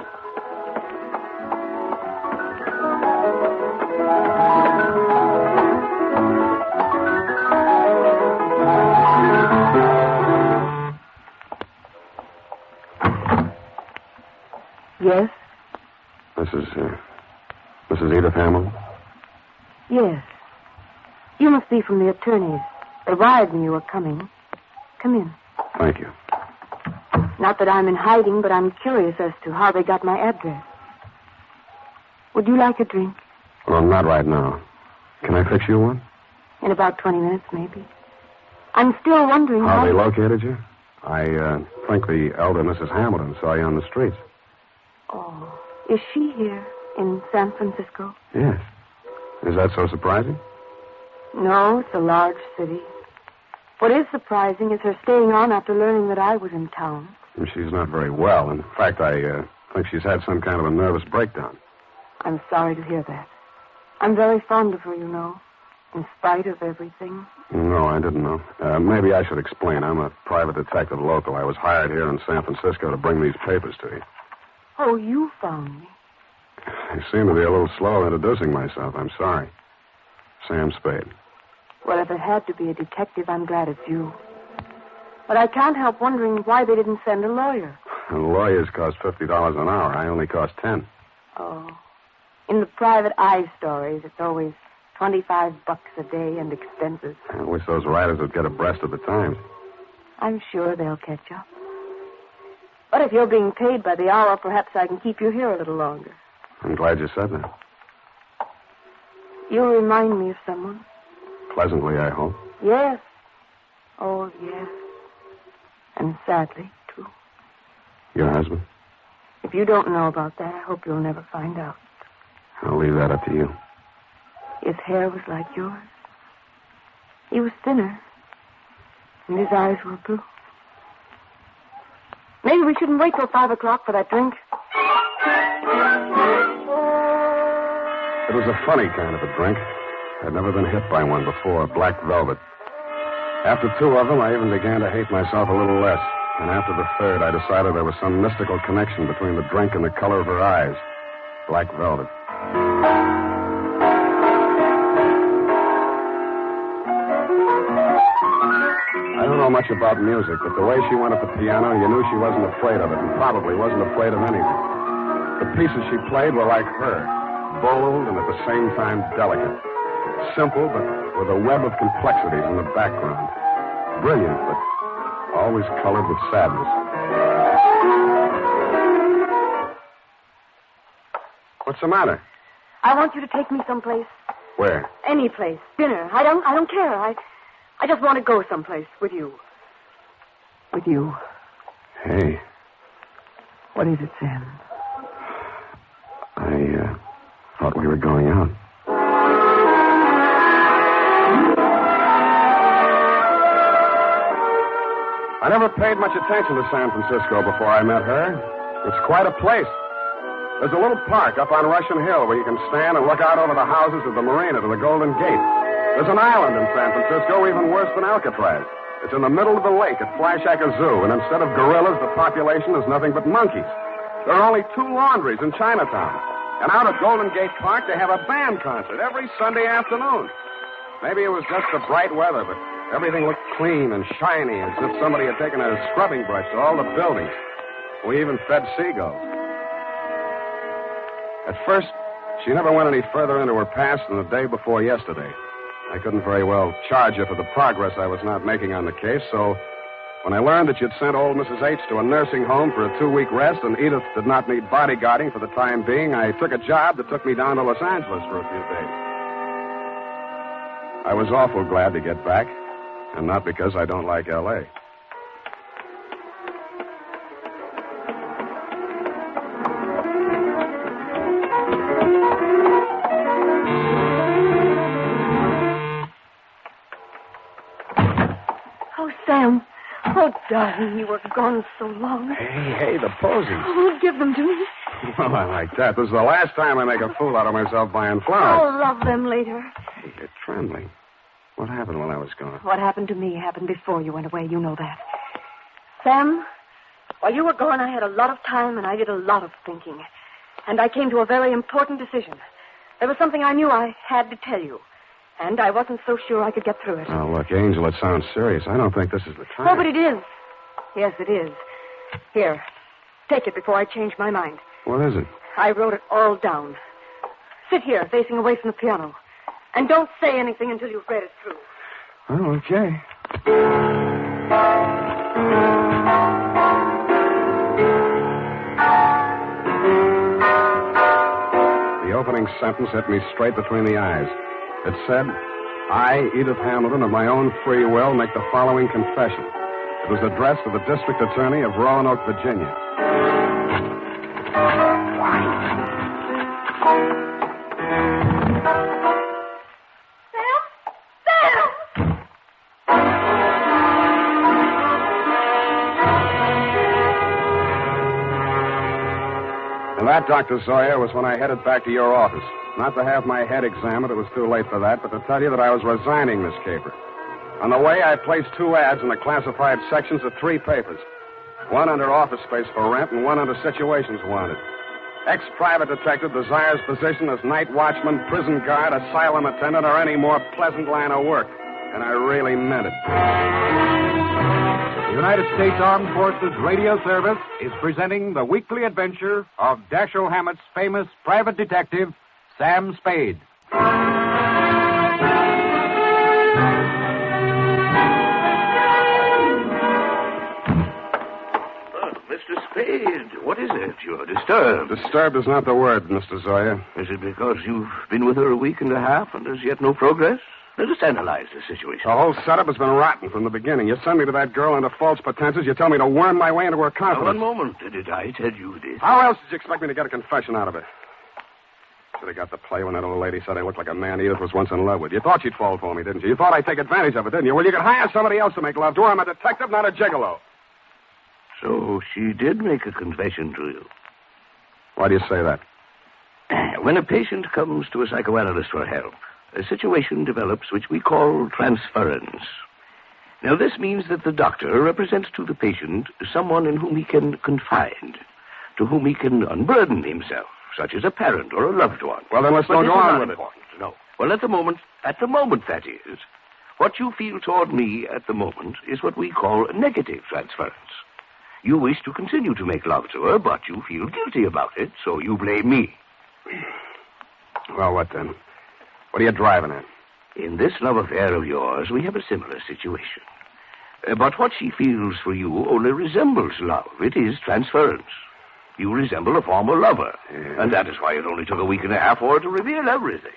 Yes? Mrs. Edith Hamilton? Yes. You must be from the attorneys. They wired me you were coming. Come in. Thank you. Not that I'm in hiding, but I'm curious as to how they got my address. Would you like a drink? Well, not right now. Can I fix you one? In about 20 minutes, maybe. I'm still wondering how they located you? I think the elder Mrs. Hamilton saw you on the streets. Oh, is she here in San Francisco? Yes. Is that so surprising? No, it's a large city. What is surprising is her staying on after learning that I was in town. She's not very well. In fact, I think she's had some kind of a nervous breakdown. I'm sorry to hear that. I'm very fond of her, you know, in spite of everything. No, I didn't know. Maybe I should explain. I'm a private detective local. I was hired here in San Francisco to bring these papers to you. Oh, you found me. I seem to be a little slow introducing myself. I'm sorry. Sam Spade. Well, if it had to be a detective, I'm glad it's you. But I can't help wondering why they didn't send a lawyer. And lawyers cost $50 an hour. I only cost 10. Oh. In the private eye stories, it's always $25 a day and expenses. I wish those writers would get abreast of the times. I'm sure they'll catch up. But if you're being paid by the hour, perhaps I can keep you here a little longer. I'm glad you said that. You remind me of someone. Pleasantly, I hope. Yes. Oh, yes. And sadly, too. Your husband? If you don't know about that, I hope you'll never find out. I'll leave that up to you. His hair was like yours. He was thinner. And his eyes were blue. Maybe we shouldn't wait till 5 o'clock for that drink. It was a funny kind of a drink. I'd never been hit by one before, black velvet. After 2 of them, I even began to hate myself a little less. And after the third, I decided there was some mystical connection between the drink and the color of her eyes. Black velvet. I don't know much about music, but the way she went at the piano, you knew she wasn't afraid of it, and probably wasn't afraid of anything. The pieces she played were like her, bold and at the same time delicate. Simple, but with a web of complexities in the background. Brilliant, but always colored with sadness. What's the matter? I want you to take me someplace. Where? Any place. Dinner. I don't care. I just want to go someplace with you. With you. Hey. What is it, Sam? I thought we were going out. I never paid much attention to San Francisco before I met her. It's quite a place. There's a little park up on Russian Hill where you can stand and look out over the houses of the marina to the Golden Gate. There's an island in San Francisco even worse than Alcatraz. It's in the middle of the lake at Flyshacker Zoo, and instead of gorillas, the population is nothing but monkeys. There are only 2 laundries in Chinatown. And out at Golden Gate Park, they have a band concert every Sunday afternoon. Maybe it was just the bright weather, but everything looked clean and shiny, as if somebody had taken a scrubbing brush to all the buildings. We even fed seagulls. At first, she never went any further into her past than the day before yesterday. I couldn't very well charge her for the progress I was not making on the case, so when I learned that you'd sent old Mrs. H to a nursing home for a 2-week rest and Edith did not need bodyguarding for the time being, I took a job that took me down to Los Angeles for a few days. I was awful glad to get back, and not because I don't like L.A. Oh, Sam. Oh, darling, you were gone so long. Hey, the posies. Oh, give them to me. Well, I like that. This is the last time I make a fool out of myself buying flowers. I'll love them later. Hey, you're trembling. What happened while I was gone? What happened to me happened before you went away. You know that. Sam, while you were gone, I had a lot of time and I did a lot of thinking. And I came to a very important decision. There was something I knew I had to tell you. And I wasn't so sure I could get through it. Oh, look, Angel, it sounds serious. I don't think this is the time. Oh, but it is. Yes, it is. Here, take it before I change my mind. What is it? I wrote it all down. Sit here, facing away from the piano. And don't say anything until you've read it through. Oh, okay. The opening sentence hit me straight between the eyes. It said, I, Edith Hamilton, of my own free will, make the following confession. It was addressed to the district attorney of Roanoke, Virginia. And that, Dr. Zoya, was when I headed back to your office. Not to have my head examined, it was too late for that, but to tell you that I was resigning, Miss Caper. On the way, I placed 2 ads in the classified sections of 3 papers. One under office space for rent and one under situations wanted. Ex-private detective desires position as night watchman, prison guard, asylum attendant, or any more pleasant line of work. And I really meant it. The United States Armed Forces Radio Service is presenting the weekly adventure of Dashiell Hammett's famous private detective, Sam Spade. Mr. Spade, what is it? you're disturbed. Disturbed is not the word, Mr. Zoya. Is it because you've been with her a week and a half and there's yet no progress? Let us analyze the situation. The whole setup has been rotten from the beginning. You send me to that girl under false pretenses. You tell me to worm my way into her confidence. Now, one moment. Did I tell you this? How else did you expect me to get a confession out of her? Should have got the play when that old lady said I looked like a man Edith was once in love with. You thought she'd fall for me, didn't you? You thought I'd take advantage of it, didn't you? Well, you could hire somebody else to make love to her. I'm a detective, not a gigolo. So she did make a confession to you. Why do you say that? When a patient comes to a psychoanalyst for help, a situation develops which we call transference. Now, this means that the doctor represents to the patient someone in whom he can confide, to whom he can unburden himself, such as a parent or a loved one. Well, then let's not go on with it. No. Well, at the moment, that is, what you feel toward me at the moment is what we call negative transference. You wish to continue to make love to her, but you feel guilty about it, so you blame me. Well, what then? What are you driving at? In this love affair of yours, we have a similar situation. But what she feels for you only resembles love. It is transference. You resemble a former lover. Yeah. And that is why it only took a week and a half for her to reveal everything.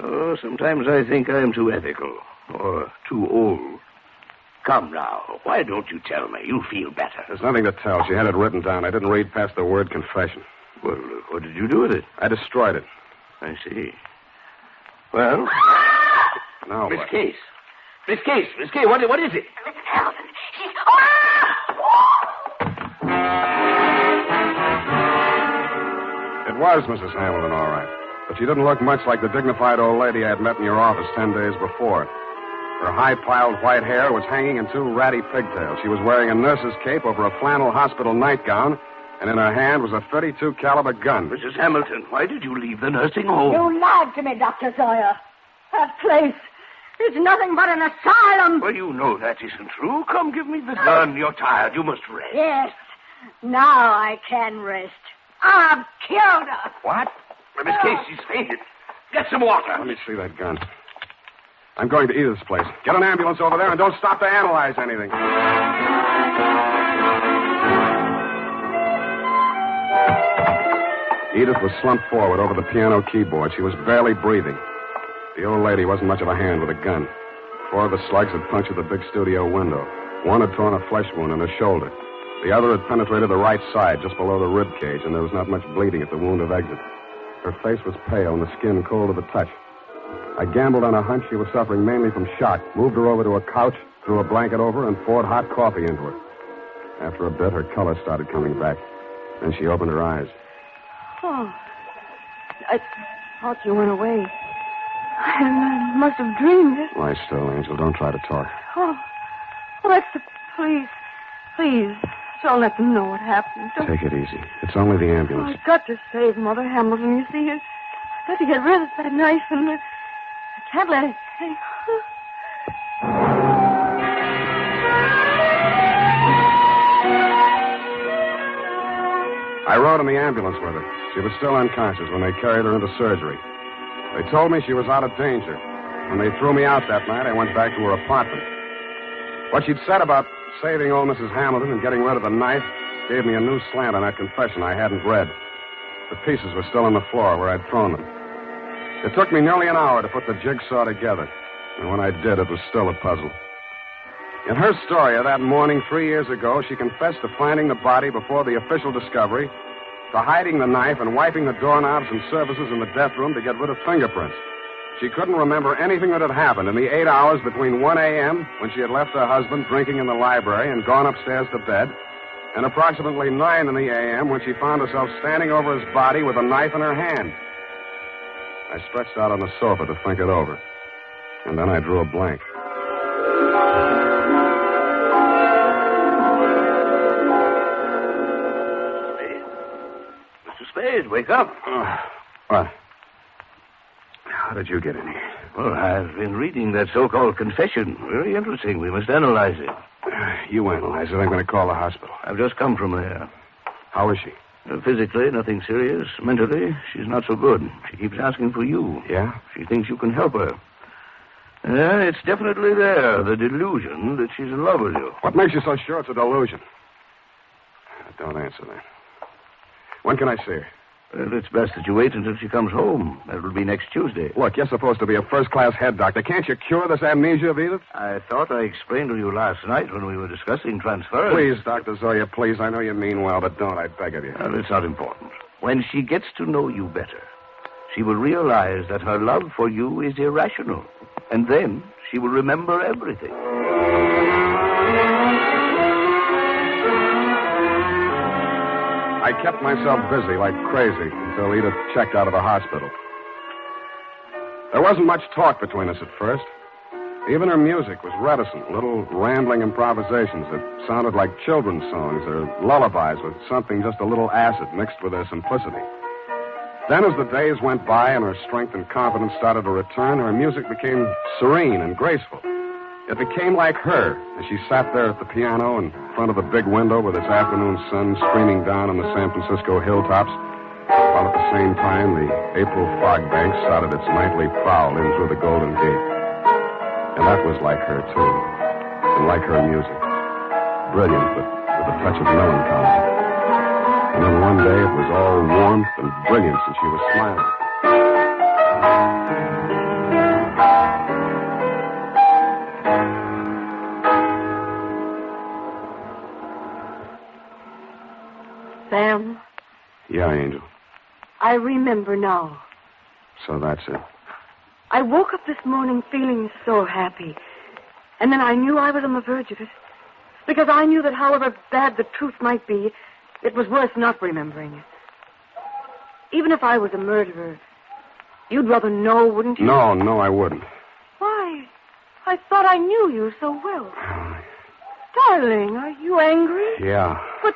Oh, sometimes I think I am too ethical. Or too old. Come now. Why don't you tell me? You'll feel better. There's nothing to tell. She had it written down. I didn't read past the word confession. Well, what did you do with it? I destroyed it. I see. Well? Now Miss what? Case, what is it? Mrs. Hamilton, she's... It was Mrs. Hamilton, all right. But she didn't look much like the dignified old lady I had met in your office 10 days before. Her high-piled white hair was hanging in two ratty pigtails. She was wearing a nurse's cape over a flannel hospital nightgown, and in her hand was a .32 caliber gun. Mrs. Hamilton, why did you leave the nursing home? You lied to me, Dr. Sawyer. That place is nothing but an asylum. Well, you know that isn't true. Come, give me the gun. You're tired. You must rest. Yes. Now I can rest. I've killed her. What? Well, Miss Case, she's fainted. Get some water. Let me see that gun. I'm going to Edith's place. Get an ambulance over there and don't stop to analyze anything. Edith was slumped forward over the piano keyboard. She was barely breathing. The old lady wasn't much of a hand with a gun. 4 of the slugs had punctured the big studio window. 1 had torn a flesh wound in her shoulder. The other had penetrated the right side, just below the rib cage, and there was not much bleeding at the wound of exit. Her face was pale and the skin cold to the touch. I gambled on a hunch she was suffering mainly from shock, moved her over to a couch, threw a blanket over her, and poured hot coffee into her. After a bit, her color started coming back. Then she opened her eyes. Oh, I thought you went away. I must have dreamed it. Lie still, Angel. Don't try to talk. Oh, that's the police. Please, don't let them know what happened. Don't... Take it easy. It's only the ambulance. I've got to save Mother Hamilton. You see, I've got to get rid of that knife, and I can't let it hang. I rode in the ambulance with her. She was still unconscious when they carried her into surgery. They told me she was out of danger. When they threw me out that night, I went back to her apartment. What she'd said about saving old Mrs. Hamilton and getting rid of the knife gave me a new slant on that confession I hadn't read. The pieces were still on the floor where I'd thrown them. It took me nearly an hour to put the jigsaw together. And when I did, it was still a puzzle. In her story of that morning 3 years ago, she confessed to finding the body before the official discovery, to hiding the knife and wiping the doorknobs and surfaces in the death room to get rid of fingerprints. She couldn't remember anything that had happened in the 8 hours between 1 a.m., when she had left her husband drinking in the library and gone upstairs to bed, and approximately 9 in the a.m., when she found herself standing over his body with a knife in her hand. I stretched out on the sofa to think it over, and then I drew a blank. Spade, wake up. What? How did you get in here? Well, I've been reading that so-called confession. Very interesting. We must analyze it. You analyze it. I'm going to call the hospital. I've just come from there. How is she? Physically, nothing serious. Mentally, she's not so good. She keeps asking for you. Yeah? She thinks you can help her. Yeah, it's definitely there, the delusion that she's in love with you. What makes you so sure it's a delusion? Don't answer that. When can I see her? Well, it's best that you wait until she comes home. That will be next Tuesday. Look, you're supposed to be a first-class head doctor. Can't you cure this amnesia of Edith? I thought I explained to you last night when we were discussing transference. Please, Dr. Zoya, please. I know you mean well, but don't. I beg of you. Well, it's not important. When she gets to know you better, she will realize that her love for you is irrational. And then she will remember everything. I kept myself busy like crazy until Edith checked out of the hospital. There wasn't much talk between us at first. Even her music was reticent, little rambling improvisations that sounded like children's songs or lullabies with something just a little acid mixed with their simplicity. Then as the days went by and her strength and confidence started to return, her music became serene and graceful. It became like her as she sat there at the piano in front of the big window with its afternoon sun streaming down on the San Francisco hilltops, while at the same time the April fog bank started its nightly prowl in through the Golden Gate. And that was like her, too, and like her music. Brilliant, but with a touch of melancholy. And then one day it was all warmth and brilliance, and she was smiling. Sam? Yeah, Angel. I remember now. So that's it. I woke up this morning feeling so happy. And then I knew I was on the verge of it. Because I knew that however bad the truth might be, it was worth not remembering it. Even if I was a murderer, you'd rather know, wouldn't you? No, I wouldn't. Why? I thought I knew you so well. Darling, are you angry? Yeah. But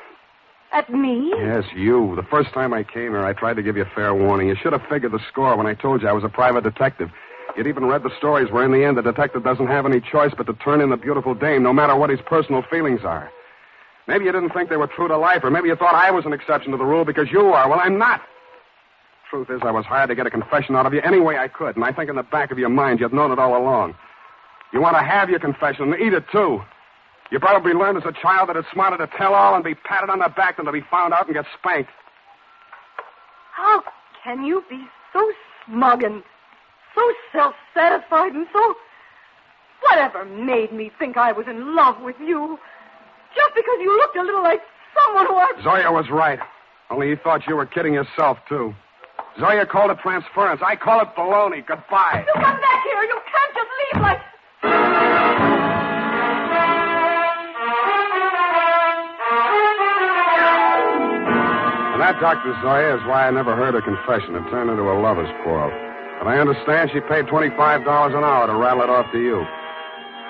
at me? Yes, you. The first time I came here, I tried to give you fair warning. You should have figured the score when I told you I was a private detective. You'd even read the stories where in the end the detective doesn't have any choice but to turn in the beautiful dame, no matter what his personal feelings are. Maybe you didn't think they were true to life, or maybe you thought I was an exception to the rule because you are. Well, I'm not. Truth is, I was hired to get a confession out of you any way I could, and I think in the back of your mind you'd known it all along. You want to have your confession and eat it, too. You probably learned as a child that it's smarter to tell all and be patted on the back than to be found out and get spanked. How can you be so smug and so self-satisfied and so... Whatever made me think I was in love with you? Just because you looked a little like someone who I... Zoya was right. Only you thought you were kidding yourself, too. Zoya called it transference. I call it baloney. Goodbye. You come back here. You can't just leave like... And that, Dr. Zoya, is why I never heard her confession. It turned into a lover's quarrel. But I understand she paid $25 an hour to rattle it off to you.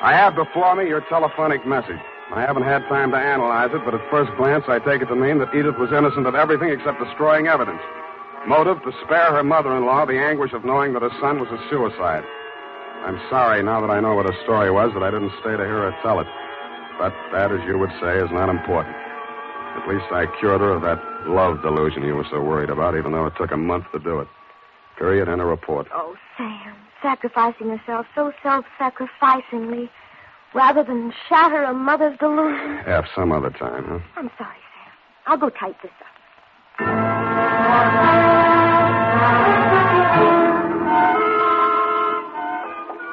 I have before me your telephonic message. I haven't had time to analyze it, but at first glance, I take it to mean that Edith was innocent of everything except destroying evidence. Motive, to spare her mother-in-law the anguish of knowing that her son was a suicide. I'm sorry, now that I know what her story was, that I didn't stay to hear her tell it. But that, as you would say, is not important. At least I cured her of that love delusion you were so worried about, even though it took a month to do it. Period, and a report. Oh, Sam, sacrificing yourself so self-sacrificingly, rather than shatter a mother's delusion. F some other time, huh? I'm sorry, Sam. I'll go type this up.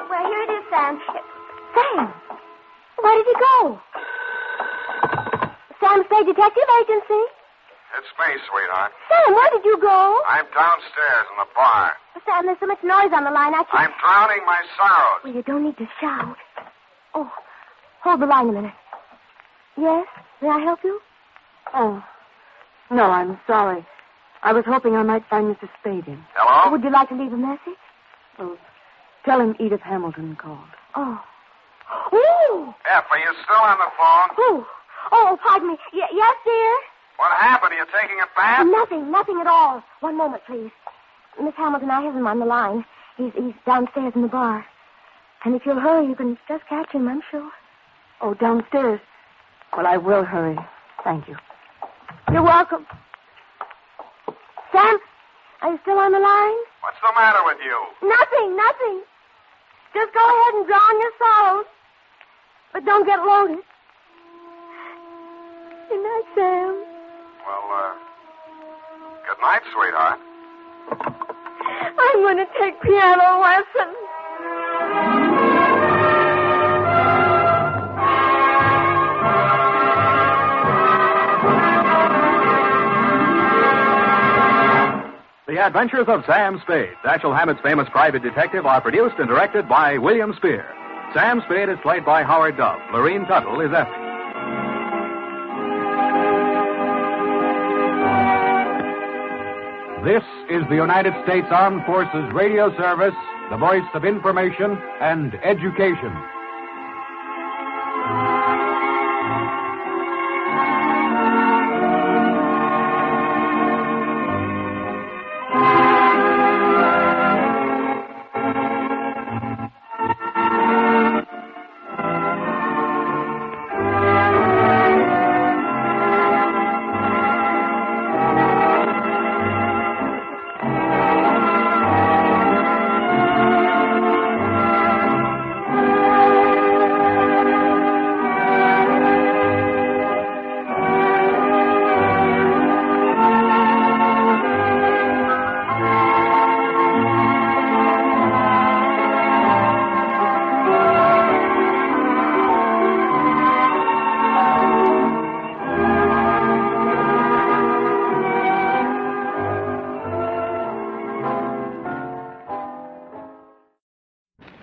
Well, here it is, Sam. Sam, where did he go? Sam Spade Detective Agency. It's me, sweetheart. Sam, where did you go? I'm downstairs in the bar. Sam, there's so much noise on the line, I can't... I'm drowning my sorrows. Well, you don't need to shout. Oh, hold the line a minute. Yes? May I help you? Oh, no, I'm sorry. I was hoping I might find Mr. Spade in. Hello? Would you like to leave a message? Oh, tell him Edith Hamilton called. Oh. Ooh! F, are you still on the phone? Ooh. Oh, pardon me. Yes, dear? What happened? Are you taking a bath? Nothing at all. One moment, please. Miss Hamilton, I have him on the line. He's downstairs in the bar. And if you'll hurry, you can just catch him, I'm sure. Oh, downstairs. Well, I will hurry. Thank you. You're welcome. Sam, are you still on the line? What's the matter with you? Nothing. Just go ahead and drown your sorrows. But don't get loaded. Good night, Sam. Well, Good night, sweetheart. I'm going to take piano lessons. The Adventures of Sam Spade, Dashiell Hammett's famous private detective, are produced and directed by William Spear. Sam Spade is played by Howard Dove. Lorene Tuttle is Effie. This is the United States Armed Forces Radio Service, the voice of information and education.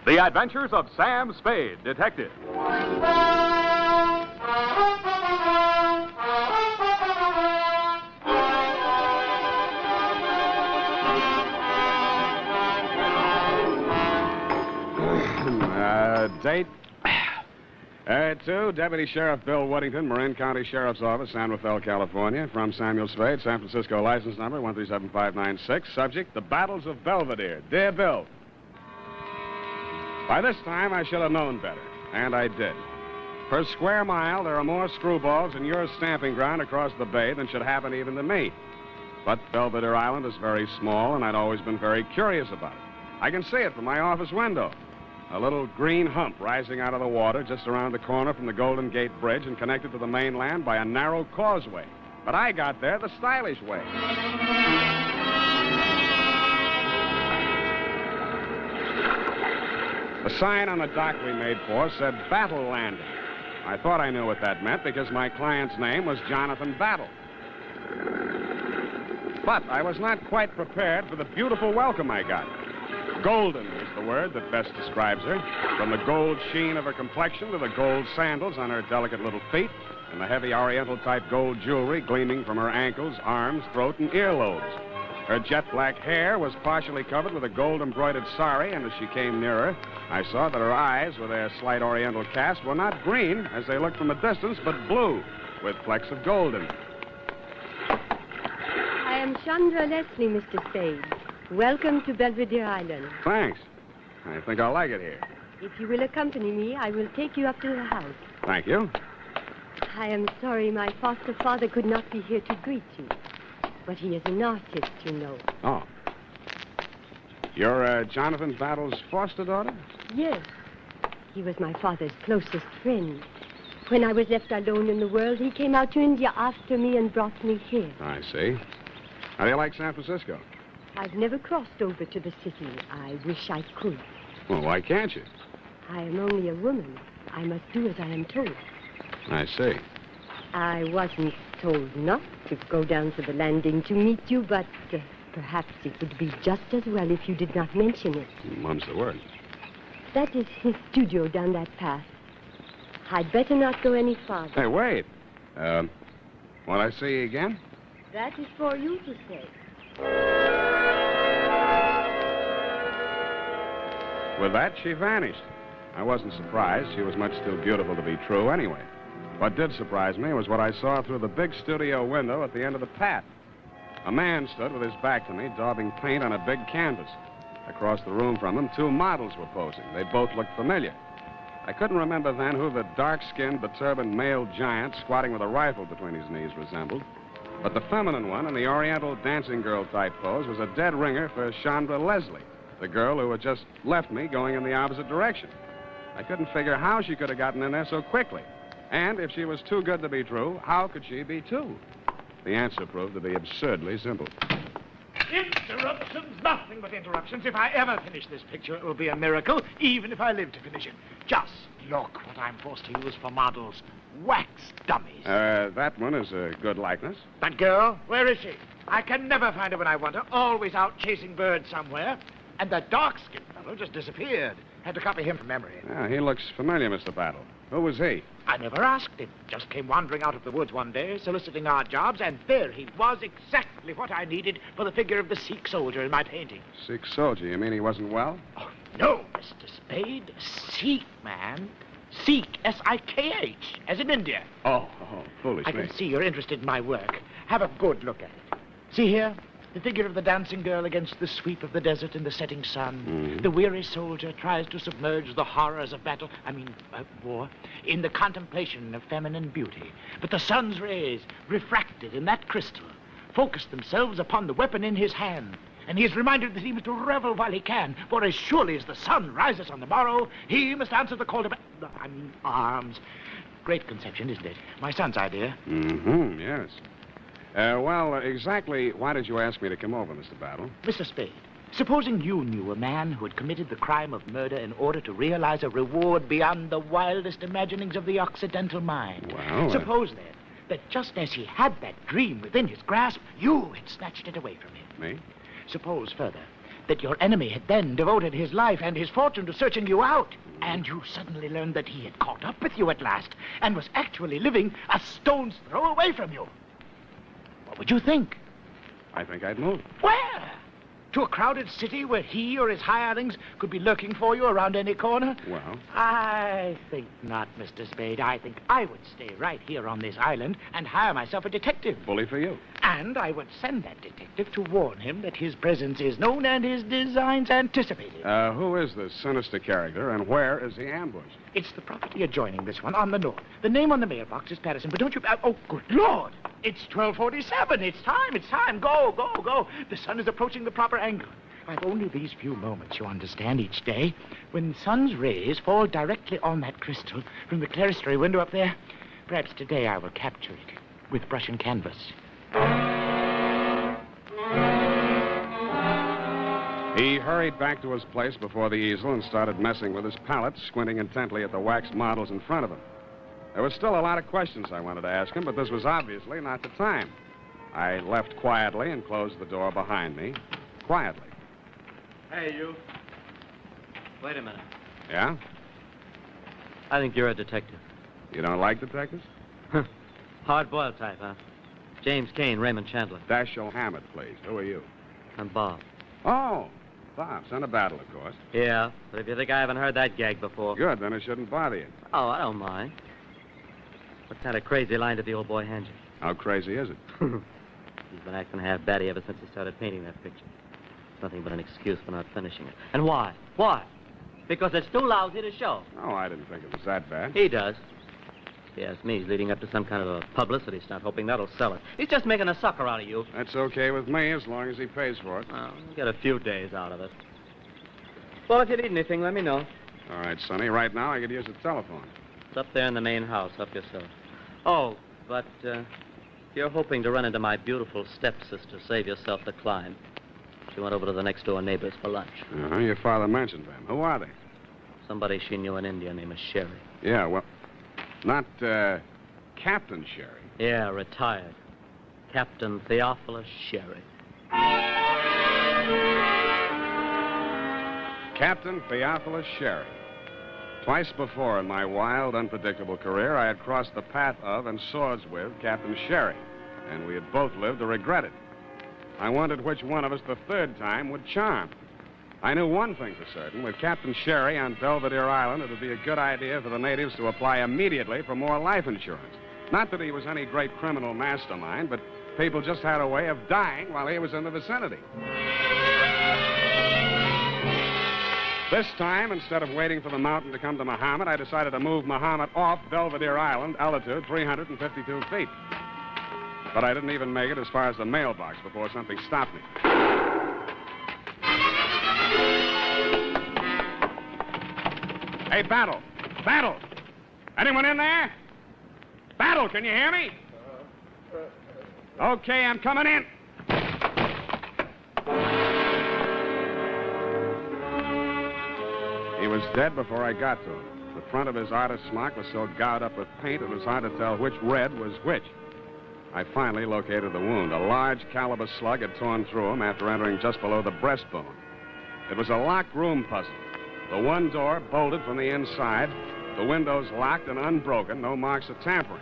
The Adventures of Sam Spade, Detective. Date. To Deputy Sheriff Bill Woodington, Marin County Sheriff's Office, San Rafael, California. From Samuel Spade, San Francisco license number 137596. Subject, the Battles of Belvedere. Dear Bill. By this time, I should have known better, and I did. Per square mile, there are more screwballs in your stamping ground across the bay than should happen even to me. But Belvedere Island is very small, and I'd always been very curious about it. I can see it from my office window. A little green hump rising out of the water just around the corner from the Golden Gate Bridge and connected to the mainland by a narrow causeway. But I got there the stylish way. The sign on the dock we made for said Battle Landing. I thought I knew what that meant because my client's name was Jonathan Battle. But I was not quite prepared for the beautiful welcome I got. Golden is the word that best describes her. From the gold sheen of her complexion to the gold sandals on her delicate little feet and the heavy Oriental-type gold jewelry gleaming from her ankles, arms, throat, and earlobes. Her jet-black hair was partially covered with a gold-embroidered sari, and as she came nearer, I saw that her eyes, with their slight Oriental cast, were not green, as they looked from a distance, but blue, with flecks of gold in them. I am Chandra Leslie, Mr. Spade. Welcome to Belvedere Island. Thanks. I think I'll like it here. If you will accompany me, I will take you up to the house. Thank you. I am sorry my foster father could not be here to greet you. But he is an artist, you know. Oh. You're Jonathan Battle's foster daughter? Yes. He was my father's closest friend. When I was left alone in the world, he came out to India after me and brought me here. I see. How do you like San Francisco? I've never crossed over to the city. I wish I could. Well, why can't you? I am only a woman. I must do as I am told. I see. I wasn't told not to go down to the landing to meet you, but perhaps it would be just as well if you did not mention it. Mum's the word. That is his studio down that path. I'd better not go any farther. Hey, wait. Won't I see you again? That is for you to say. With that, she vanished. I wasn't surprised. She was much too beautiful to be true anyway. What did surprise me was what I saw through the big studio window at the end of the path. A man stood with his back to me, daubing paint on a big canvas. Across the room from him, two models were posing. They both looked familiar. I couldn't remember then who the dark-skinned, beturbaned male giant squatting with a rifle between his knees resembled. But the feminine one in the Oriental dancing girl-type pose was a dead ringer for Chandra Leslie, the girl who had just left me going in the opposite direction. I couldn't figure how she could have gotten in there so quickly. And if she was too good to be true, how could she be two? The answer proved to be absurdly simple. Interruptions, nothing but interruptions. If I ever finish this picture, it will be a miracle, even if I live to finish it. Just look what I'm forced to use for models. Wax dummies. That one is a good likeness. That girl, where is she? I can never find her when I want her. Always out chasing birds somewhere. And the dark-skinned fellow just disappeared. Had to copy him from memory. Yeah, he looks familiar, Mr. Battle. Who was he? I never asked him. Just came wandering out of the woods one day, soliciting odd jobs, and there he was, exactly what I needed for the figure of the Sikh soldier in my painting. Sikh soldier. You mean he wasn't well? Oh, no, Mr. Spade. Sikh, man. Sikh, S-I-K-H, as in India. Oh, foolish I me. can see you're interested in my work. Have a good look at it. See here? The figure of the dancing girl against the sweep of the desert in the setting sun. Mm-hmm. The weary soldier tries to submerge the horrors of battle, war, in the contemplation of feminine beauty. But the sun's rays, refracted in that crystal, focus themselves upon the weapon in his hand. And he is reminded that he must revel while he can, for as surely as the sun rises on the morrow, he must answer the call to arms. Great conception, isn't it? My son's idea. Mm-hmm, yes. Well, exactly why did you ask me to come over, Mr. Battle? Mr. Spade, supposing you knew a man who had committed the crime of murder in order to realize a reward beyond the wildest imaginings of the Occidental mind. Well, Suppose, then, that just as he had that dream within his grasp, you had snatched it away from him. Me? Suppose, further, that your enemy had then devoted his life and his fortune to searching you out, and you suddenly learned that he had caught up with you at last and was actually living a stone's throw away from you. What would you think? I think I'd move. Where? To a crowded city where he or his hirelings could be lurking for you around any corner? Well? I think not, Mr. Spade. I think I would stay right here on this island and hire myself a detective. Bully for you. And I would send that detective to warn him that his presence is known and his designs anticipated. Who is this sinister character, and where is he ambushed? It's the property adjoining this one on the north. The name on the mailbox is Patterson, but don't you... oh, good Lord! It's 12:47. It's time. Go. The sun is approaching the proper angle. I've only these few moments, you understand, each day. When the sun's rays fall directly on that crystal from the clerestory window up there, perhaps today I will capture it with brush and canvas. He hurried back to his place before the easel and started messing with his palette, squinting intently at the wax models in front of him. There was still a lot of questions I wanted to ask him, but this was obviously not the time. I left quietly and closed the door behind me. Quietly. Hey, you. Wait a minute. Yeah? I think you're a detective. You don't like detectives? Hard-boiled type, huh? James Kane, Raymond Chandler. Dashiell Hammett, please. Who are you? I'm Bob. Oh, Bob, son of Battle, of course. Yeah, but if you think I haven't heard that gag before... Good, then it shouldn't bother you. Oh, I don't mind. What kind of crazy line did the old boy hand you? How crazy is it? He's been acting half batty ever since he started painting that picture. It's nothing but an excuse for not finishing it. And why? Why? Because it's too lousy to show. Oh, I didn't think it was that bad. He does. If you ask me, he's leading up to some kind of a publicity stunt, hoping that'll sell it. He's just making a sucker out of you. That's okay with me, as long as he pays for it. Well, you'll get a few days out of it. Well, if you need anything, let me know. All right, Sonny. Right now, I could use a telephone. It's up there in the main house. Help yourself. Oh, but if you're hoping to run into my beautiful stepsister, save yourself the climb. She went over to the next-door neighbors for lunch. Your father mentioned them. Who are they? Somebody she knew in India named Sherry. Yeah, well, not Captain Sherry. Yeah, retired. Captain Theophilus Sherry. Captain Theophilus Sherry. Twice before in my wild, unpredictable career, I had crossed the path of and swords with Captain Sherry, and we had both lived to regret it. I wondered which one of us the third time would charm. I knew one thing for certain. With Captain Sherry on Belvedere Island, it would be a good idea for the natives to apply immediately for more life insurance. Not that he was any great criminal mastermind, but people just had a way of dying while he was in the vicinity. This time, instead of waiting for the mountain to come to Muhammad, I decided to move Muhammad off Belvedere Island, altitude 352 feet. But I didn't even make it as far as the mailbox before something stopped me. Hey, Battle! Battle! Anyone in there? Battle, can you hear me? Okay, I'm coming in. He was dead before I got to him. The front of his artist smock was so gouged up with paint it was hard to tell which red was which. I finally located the wound. A large caliber slug had torn through him after entering just below the breastbone. It was a locked room puzzle. The one door bolted from the inside, the windows locked and unbroken, no marks of tampering.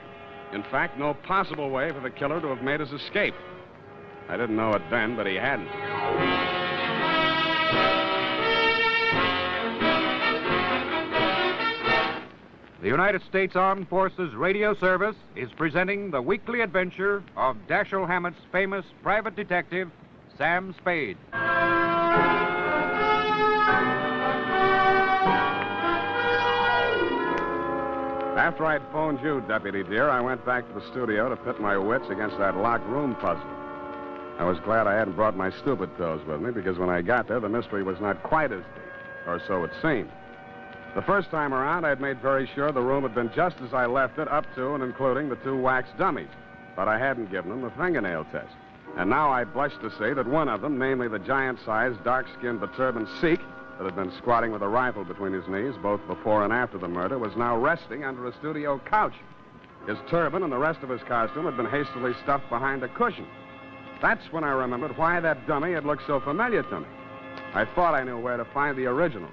In fact, no possible way for the killer to have made his escape. I didn't know it then, but he hadn't. The United States Armed Forces Radio Service is presenting the weekly adventure of Dashiell Hammett's famous private detective, Sam Spade. After I'd phoned you, Deputy dear, I went back to the studio to pit my wits against that locked room puzzle. I was glad I hadn't brought my stupid pills with me, because when I got there, the mystery was not quite as deep, or so it seemed. The first time around, I'd made very sure the room had been just as I left it, up to and including the 2 wax dummies. But I hadn't given them the fingernail test. And now I blush to say that one of them, namely the giant-sized, dark-skinned, beturbaned Sikh that had been squatting with a rifle between his knees both before and after the murder, was now resting under a studio couch. His turban and the rest of his costume had been hastily stuffed behind a cushion. That's when I remembered why that dummy had looked so familiar to me. I thought I knew where to find the original.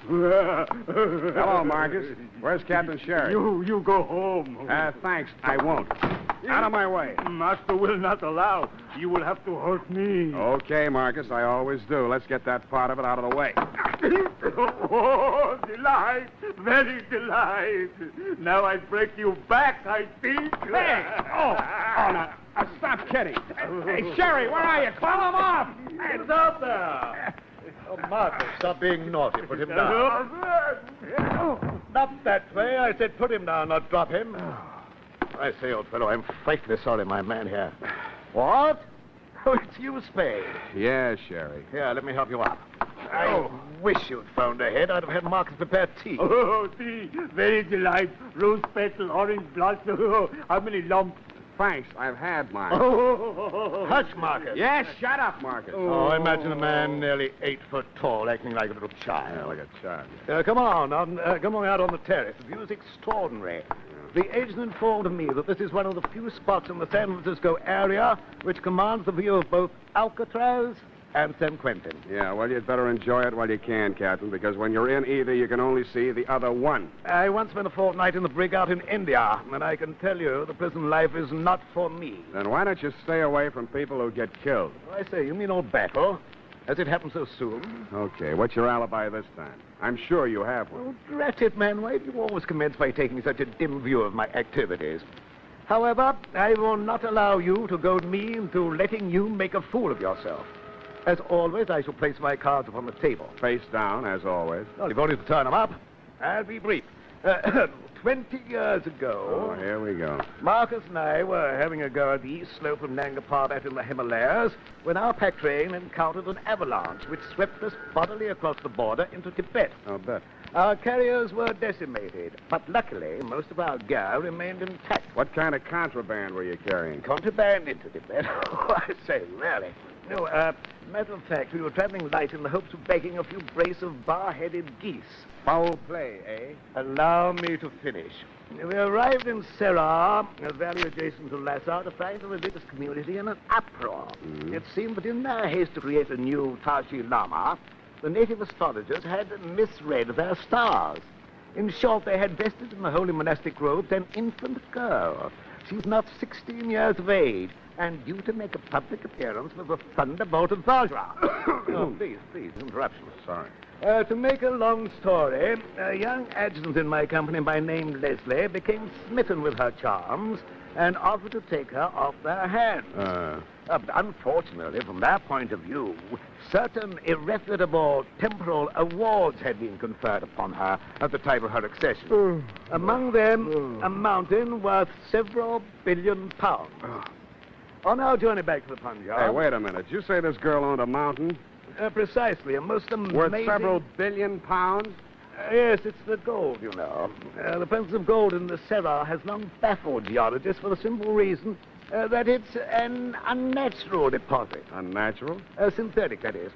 Hello, Marcus. Where's Captain Sherry? You go home. Thanks. I won't. Out of my way. Master will not allow. You will have to hurt me. Okay, Marcus. I always do. Let's get that part of it out of the way. Oh, delight. Very delight. Now I break you back, I think. Hey! Now, stop kidding. Hey, Sherry, where are you? Call him off. Get out there. Oh, Marcus, stop being naughty. Put him down. Not that way. I said put him down, not drop him. I say, old fellow, I'm frightfully sorry my man here. What? Oh, it's you, Spade. Yeah, Sherry. Here, let me help you up. I wish you'd phoned ahead. I'd have had Marcus prepare tea. Oh, tea. Very delight. Rose petal, orange blossom. Oh, how many lumps? Thanks. I've had mine. Oh, hush, Marcus. Yes, shut up, Marcus. Oh, imagine a man nearly 8 foot tall acting like a little child. Yeah, like a child. Come on out on the terrace. The view is extraordinary. The agent informed me that this is one of the few spots in the San Francisco area which commands the view of both Alcatraz and San Quentin. Yeah, well, you'd better enjoy it while you can, Captain, because when you're in either, you can only see the other one. I once spent a fortnight in the brig out in India, and I can tell you the prison life is not for me. Then why don't you stay away from people who get killed? I say, you mean old Battle? Has it happened so soon? Okay, what's your alibi this time? I'm sure you have one. Oh, drat it, man. Why do you always commence by taking such a dim view of my activities? However, I will not allow you to goad me into letting you make a fool of yourself. As always, I shall place my cards upon the table. Face down, as always. Well, you've only to turn them up. I'll be brief. 20 years ago... Oh, here we go. Marcus and I were having a go at the east slope of Nanga Parbat in the Himalayas when our pack train encountered an avalanche which swept us bodily across the border into Tibet. I'll bet. Our carriers were decimated, but luckily most of our gear remained intact. What kind of contraband were you carrying? Contraband into Tibet? Oh, I say, really. No, matter of fact, we were traveling light in the hopes of bagging a few brace of bar-headed geese. Foul play, eh? Allow me to finish. We arrived in Serra, a valley adjacent to Lhasa, to find the religious community in an uproar. It seemed that in their haste to create a new Tashi Lama, the native astrologers had misread their stars. In short, they had vested in the holy monastic robes an infant girl. She's not 16 years of age, and due to make a public appearance with a thunderbolt of Vajra. Oh, please, interruption. Sorry. To make a long story, a young adjutant in my company by name Leslie became smitten with her charms and offered to take her off their hands. But unfortunately, from their point of view, certain irrefutable temporal awards had been conferred upon her at the time of her accession. Among them, a mountain worth several billion pounds. On our journey back to the Punjab... Hey, wait a minute. Did you say this girl owned a mountain? Precisely, a most amazing... Worth several billion pounds? Yes, it's the gold, you know. The presence of gold in the Serra has long baffled geologists for the simple reason that it's an unnatural deposit. Unnatural? Synthetic, that is.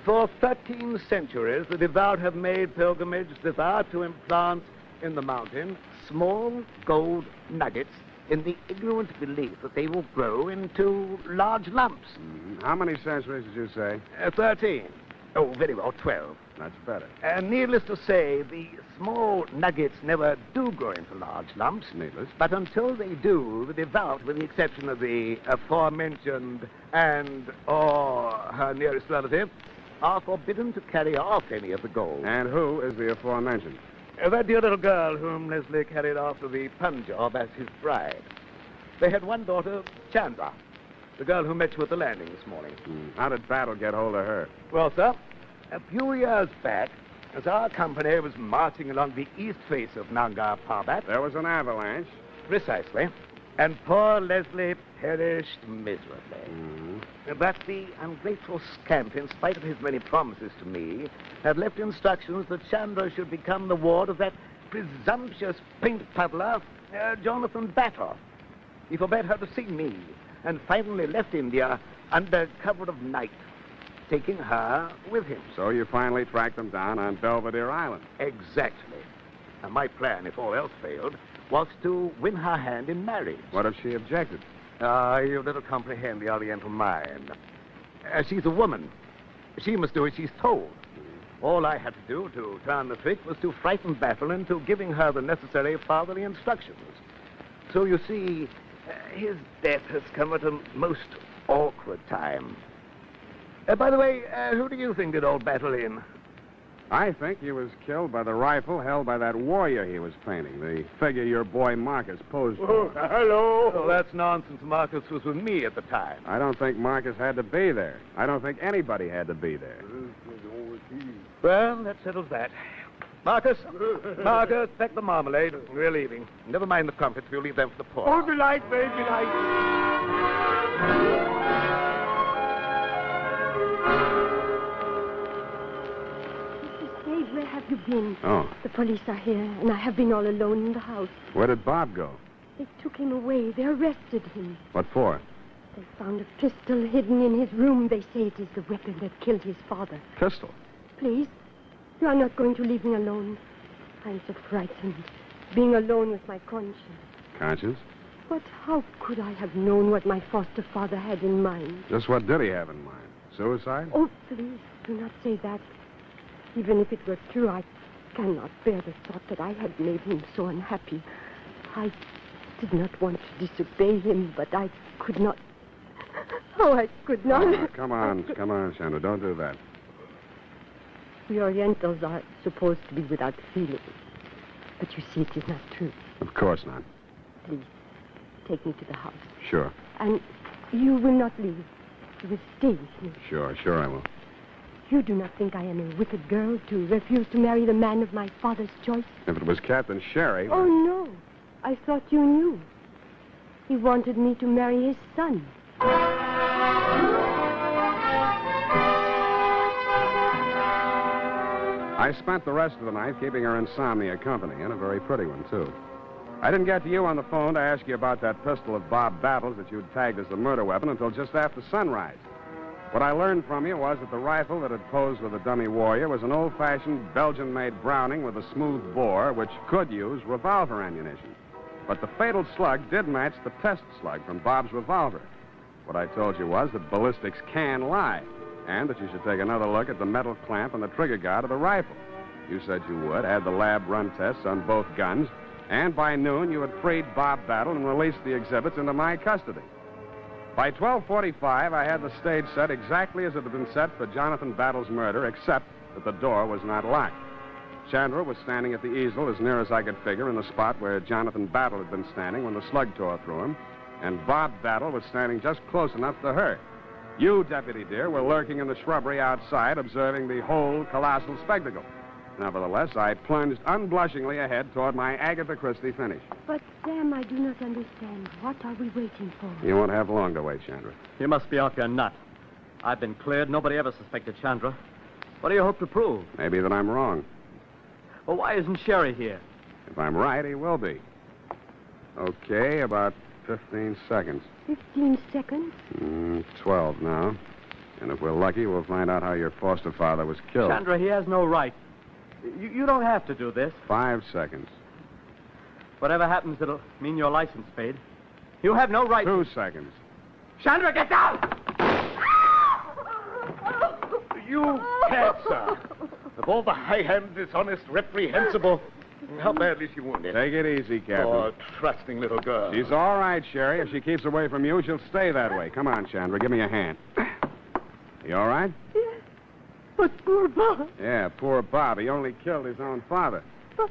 For 13 centuries, the devout have made pilgrimage thither to implant in the mountain small gold nuggets in the ignorant belief that they will grow into large lumps. Mm-hmm. How many centuries did you say? 13. Oh, very well, 12. That's better. And needless to say, the small nuggets never do grow into large lumps. Needless. But until they do, the devout, with the exception of the aforementioned or her nearest relative, are forbidden to carry off any of the gold. And who is the aforementioned? That dear little girl whom Leslie carried off to the Punjab as his bride. They had one daughter, Chandra, the girl who met you at the landing this morning. How did Battle get hold of her? Well, sir, a few years back, as our company was marching along the east face of Nanga Parbat... There was an avalanche. Precisely. And poor Leslie perished miserably. But the ungrateful scamp, in spite of his many promises to me, had left instructions that Chandra should become the ward of that presumptuous paint puddler, Jonathan Battle. He forbade her to see me, and finally left India under cover of night, taking her with him. So you finally tracked them down on Belvedere Island? Exactly. And my plan, if all else failed, was to win her hand in marriage. What if she objected? You little comprehend the Oriental mind. She's a woman. She must do as she's told. All I had to do to turn the trick was to frighten Battle into giving her the necessary fatherly instructions. So you see, his death has come at a most awkward time. By the way, who do you think did old Battle in? I think he was killed by the rifle held by that warrior he was painting, the figure your boy Marcus posed for. Oh, hello. Oh, that's nonsense. Marcus was with me at the time. I don't think Marcus had to be there. I don't think anybody had to be there. Well, that settles that. Marcus, pack the marmalade. We're leaving. Never mind the crumpets. We'll leave them for the poor. Oh, delight, baby, delight. Where have you been? Oh. The police are here, and I have been all alone in the house. Where did Bob go? They took him away. They arrested him. What for? They found a pistol hidden in his room. They say it is the weapon that killed his father. Pistol? Please, you are not going to leave me alone. I'm so frightened, being alone with my conscience. Conscience? But how could I have known what my foster father had in mind? Just what did he have in mind? Suicide? Oh, please, do not say that. Even if it were true, I cannot bear the thought that I had made him so unhappy. I did not want to disobey him, but I could not. Oh, I could not. Oh, come on, Chandra, don't do that. We Orientals are supposed to be without feelings. But you see, it is not true. Of course not. Please, take me to the house. Sure. And you will not leave. You will stay with me. Sure I will. You do not think I am a wicked girl to refuse to marry the man of my father's choice? If it was Captain Sherry... Oh, no. I thought you knew. He wanted me to marry his son. I spent the rest of the night keeping her insomnia company, and a very pretty one, too. I didn't get to you on the phone to ask you about that pistol of Bob Battle's that you'd tagged as the murder weapon until just after sunrise. What I learned from you was that the rifle that had posed with the dummy warrior was an old-fashioned Belgian-made Browning with a smooth bore, which could use revolver ammunition. But the fatal slug did match the test slug from Bob's revolver. What I told you was that ballistics can lie, and that you should take another look at the metal clamp and the trigger guard of the rifle. You said you would, had the lab run tests on both guns, and by noon you had freed Bob Battle and released the exhibits into my custody. By 12:45, I had the stage set exactly as it had been set for Jonathan Battle's murder, except that the door was not locked. Chandra was standing at the easel as near as I could figure in the spot where Jonathan Battle had been standing when the slug tore through him, and Bob Battle was standing just close enough to her. You, Deputy dear, were lurking in the shrubbery outside, observing the whole colossal spectacle. Nevertheless, I plunged unblushingly ahead toward my Agatha Christie finish. But, Sam, I do not understand. What are we waiting for? You won't have long to wait, Chandra. You must be off your nut. I've been cleared. Nobody ever suspected Chandra. What do you hope to prove? Maybe that I'm wrong. Well, why isn't Sherry here? If I'm right, he will be. Okay, about 15 seconds. 15 seconds? 12 now. And if we're lucky, we'll find out how your foster father was killed. Chandra, he has no right. You don't have to do this. 5 seconds. Whatever happens, it'll mean your license, Spade. You have no right... 2 seconds. Chandra, get down! You can't, sir. Of all the high-handed, dishonest, reprehensible... How badly is she wounded? Take it easy, Captain. Oh, trusting little girl. She's all right, Sherry. If she keeps away from you, she'll stay that way. Come on, Chandra. Give me a hand. You all right? Yes. But poor Bob. Yeah, poor Bob. He only killed his own father. But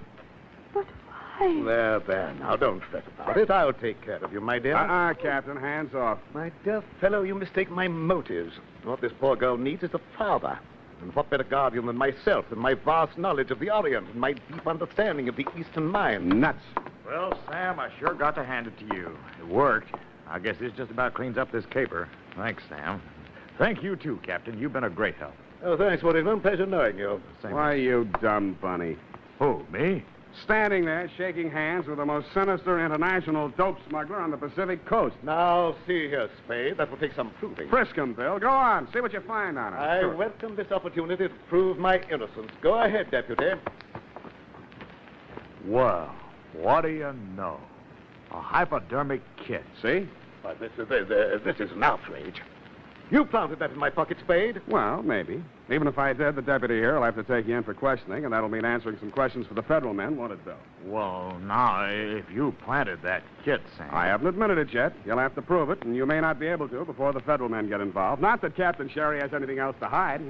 why? There. Now, don't fret about it. I'll take care of you, my dear. Captain. Hands off. My dear fellow, you mistake my motives. What this poor girl needs is a father. And what better guardian than myself, and my vast knowledge of the Orient, and my deep understanding of the Eastern mind. Nuts. Well, Sam, I sure got to hand it to you. It worked. I guess this just about cleans up this caper. Thanks, Sam. Thank you, too, Captain. You've been a great help. Oh, thanks, Whittington. Pleasure knowing you. Why, you dumb bunny. Who, me? Standing there, shaking hands with the most sinister international dope smuggler on the Pacific coast. Now, see here, Spade. That will take some proving. Frisk him, Bill. Go on. See what you find on him. I welcome this opportunity to prove my innocence. Go ahead, Deputy. Well, what do you know? A hypodermic kit. See? Why, this is an outrage. You planted that in my pocket, Spade. Well, maybe. Even if I did, the deputy here will have to take you in for questioning, and that'll mean answering some questions for the federal men, won't it, Bill? Well, now, if you planted that kit, Sam... I haven't admitted it yet. You'll have to prove it, and you may not be able to before the federal men get involved. Not that Captain Sherry has anything else to hide.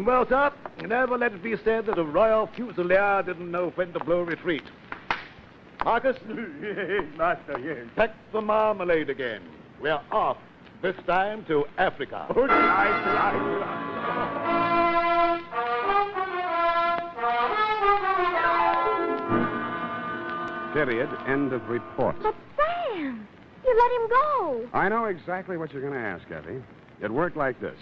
Well, sir, never let it be said that a royal fusilier didn't know when to blow retreat. Marcus? Yes, master, yes. Pack the marmalade again. We're off. This time to Africa. Oh, right. Period. End of report. But Sam, you let him go. I know exactly what you're going to ask, Effie. It worked like this.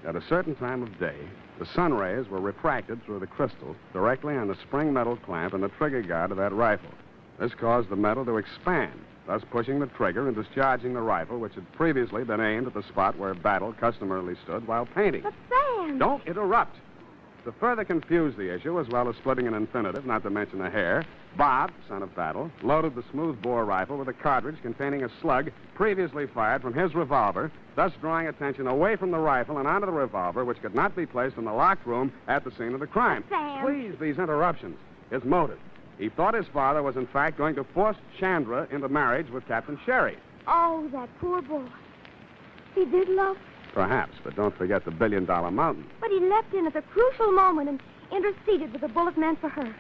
At a certain time of day, the sun rays were refracted through the crystal directly on the spring metal clamp and the trigger guard of that rifle. This caused the metal to expand, thus pushing the trigger and discharging the rifle, which had previously been aimed at the spot where Battle customarily stood while painting. But Sam... Don't interrupt. To further confuse the issue, as well as splitting an infinitive, not to mention a hair, Bob, son of Battle, loaded the smoothbore rifle with a cartridge containing a slug previously fired from his revolver, thus drawing attention away from the rifle and onto the revolver, which could not be placed in the locked room at the scene of the crime. But Sam... Please, these interruptions. His motive. He thought his father was, in fact, going to force Chandra into marriage with Captain Sherry. Oh, that poor boy. He did love her. Perhaps, but don't forget the billion-dollar mountain. But he leapt in at the crucial moment and interceded with a bullet meant for her.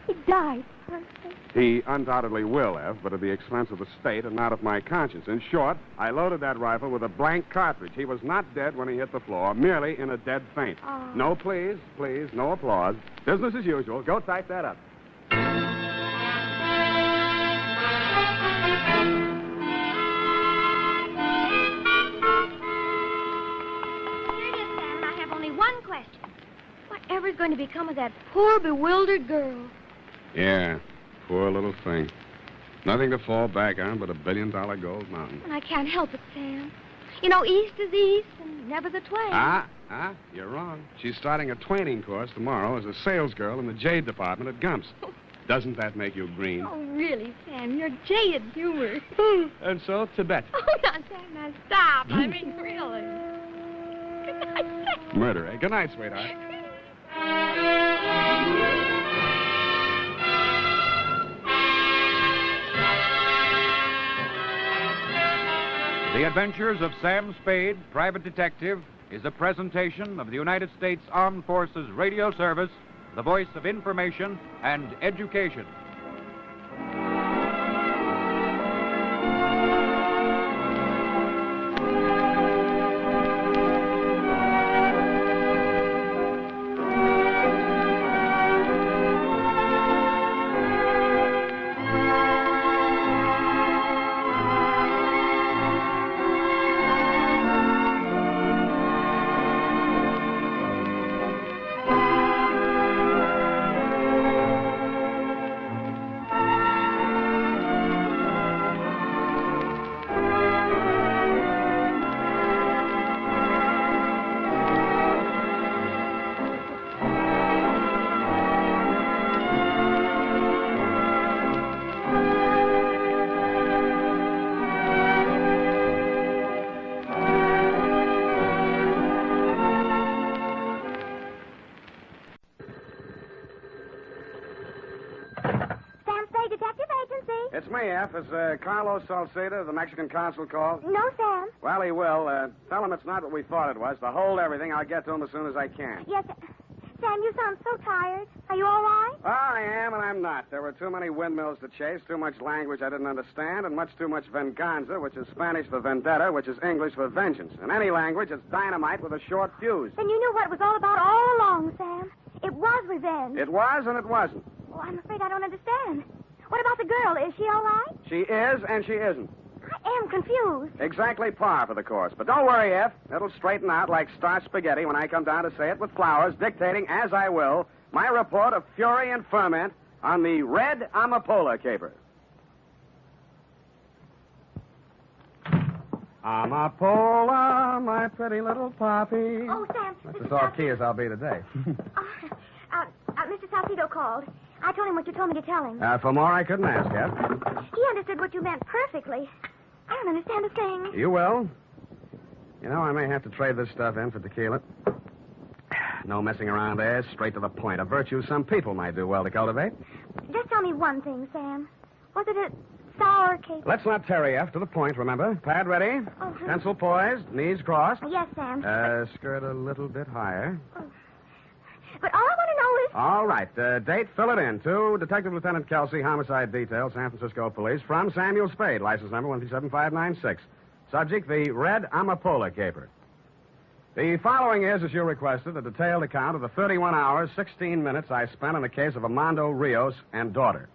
He died for her sake. He undoubtedly will have, but at the expense of the state and not of my conscience. In short, I loaded that rifle with a blank cartridge. He was not dead when he hit the floor, merely in a dead faint. Oh. No, please, no applause. Business as usual. Go type that up. One question. Whatever's going to become of that poor, bewildered girl? Yeah, poor little thing. Nothing to fall back on but a billion-dollar gold mountain. And I can't help it, Sam. You know, east is east and never the twain. You're wrong. She's starting a twaining course tomorrow as a salesgirl in the jade department at Gump's. Doesn't that make you green? Oh, really, Sam? You're jaded humor. And so, Tibet. Oh, now, Sam, now stop. I mean, really. Good night, Sam. Murder, eh? Good night, sweetheart. The Adventures of Sam Spade, Private Detective, is a presentation of the United States Armed Forces Radio Service, the voice of information and education. it's me, F. Is Carlos Salceda, the Mexican consul, called? No, Sam. Well, he will. Tell him it's not what we thought it was. To hold everything, I'll get to him as soon as I can. Yes, Sam, you sound so tired. Are you all right? Well, I am and I'm not. There were too many windmills to chase, too much language I didn't understand, and much too much venganza, which is Spanish for vendetta, which is English for vengeance. In any language, it's dynamite with a short fuse. Then you knew what it was all about all along, Sam. It was revenge. It was and it wasn't. Oh, I'm afraid I don't understand. What about the girl? Is she all right? She is and she isn't. I am confused. Exactly par for the course. But don't worry, F. It'll straighten out like starched spaghetti when I come down to say it with flowers, dictating, as I will, my report of fury and ferment on the Red Ampola Caper. Amapola, my pretty little poppy. Oh, Sam. That's as off key as I'll be today. Mr. Salcido called. I told him what you told me to tell him. For more, I couldn't ask, F. He understood what you meant perfectly. I don't understand a thing. You will. You know, I may have to trade this stuff in for tequila. No messing around there, straight to the point. A virtue some people might do well to cultivate. Just tell me one thing, Sam. Was it a sour caper? Let's not tarry, F. To the point, remember? Pad ready. Uh-huh. Pencil poised. Knees crossed. Yes, Sam. Skirt a little bit higher. But all I want to know is... All right. Date, fill it in. To Detective Lieutenant Kelsey, Homicide Detail, San Francisco Police. From Samuel Spade, license number 137596. Subject, the Red Ampola Caper. The following is, as you requested, a detailed account of the 31 hours, 16 minutes I spent on the case of Armando Rios and daughter.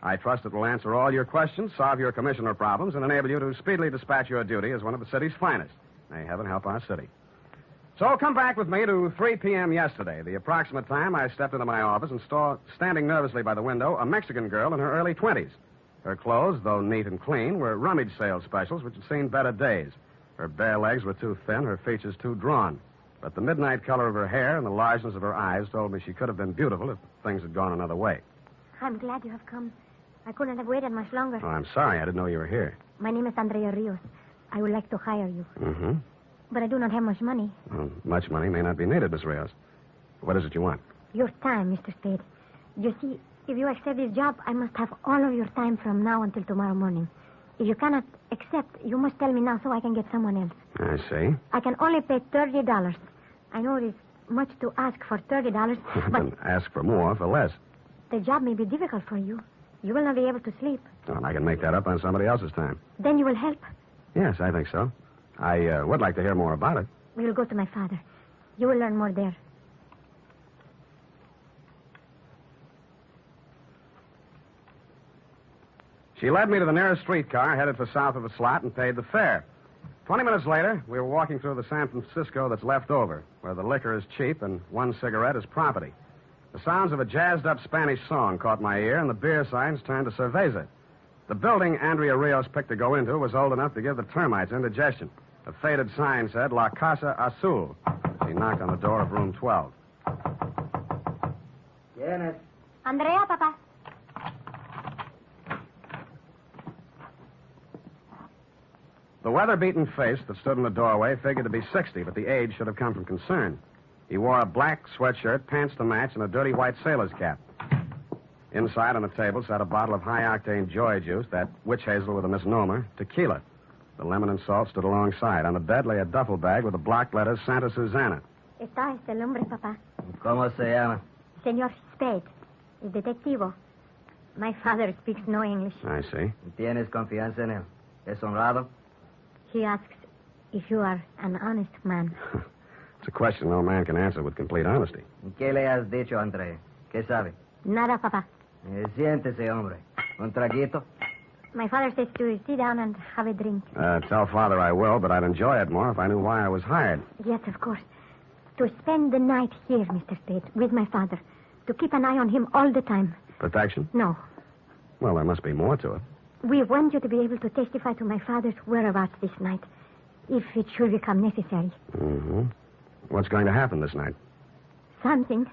I trust it will answer all your questions, solve your commissioner problems, and enable you to speedily dispatch your duty as one of the city's finest. May heaven help our city. So come back with me to 3 p.m. yesterday, the approximate time I stepped into my office and saw, standing nervously by the window, a Mexican girl in her early 20s. Her clothes, though neat and clean, were rummage sale specials which had seen better days. Her bare legs were too thin, her features too drawn. But the midnight color of her hair and the largeness of her eyes told me she could have been beautiful if things had gone another way. I'm glad you have come. I couldn't have waited much longer. Oh, I'm sorry. I didn't know you were here. My name is Andrea Rios. I would like to hire you. Mm-hmm. But I do not have much money. Well, much money may not be needed, Miss Rios. What is it you want? Your time, Mr. Spade. You see, if you accept this job, I must have all of your time from now until tomorrow morning. If you cannot accept, you must tell me now so I can get someone else. I see. I can only pay $30. I know it is much to ask for $30, but... Then ask for more for less. The job may be difficult for you. You will not be able to sleep. Well, I can make that up on somebody else's time. Then you will help. Yes, I think so. I would like to hear more about it. We will go to my father. You will learn more there. She led me to the nearest streetcar, headed for south of the slot, and paid the fare. 20 minutes later, we were walking through the San Francisco that's left over, where the liquor is cheap and one cigarette is property. The sounds of a jazzed-up Spanish song caught my ear, and the beer signs turned to cerveza. The building Andrea Rios picked to go into was old enough to give the termites indigestion. A faded sign said, La Casa Azul. She knocked on the door of room 12. ¿Quién es? Andrea, Papa. The weather-beaten face that stood in the doorway figured to be 60, but the age should have come from concern. He wore a black sweatshirt, pants to match, and a dirty white sailor's cap. Inside on the table sat a bottle of high-octane joy juice, that witch hazel with a misnomer, tequila. The lemon and salt stood alongside. On the bed lay a duffel bag with the block letters Santa Susana. Está este el hombre, Papa. ¿Cómo se llama? Señor Spade, el detectivo. My father speaks no English. I see. ¿Tienes confianza en él? ¿Es honrado? He asks if you are an honest man. It's a question no man can answer with complete honesty. ¿Qué le has dicho, André? ¿Qué sabe? Nada, Papa. Siéntese, hombre. ¿Un traguito? My father says to sit down and have a drink. Tell Father I will, but I'd enjoy it more if I knew why I was hired. Yes, of course. To spend the night here, Mr. Spade, with my father. To keep an eye on him all the time. Protection? No. Well, there must be more to it. We want you to be able to testify to my father's whereabouts this night, if it should become necessary. Mm-hmm. What's going to happen this night? Something.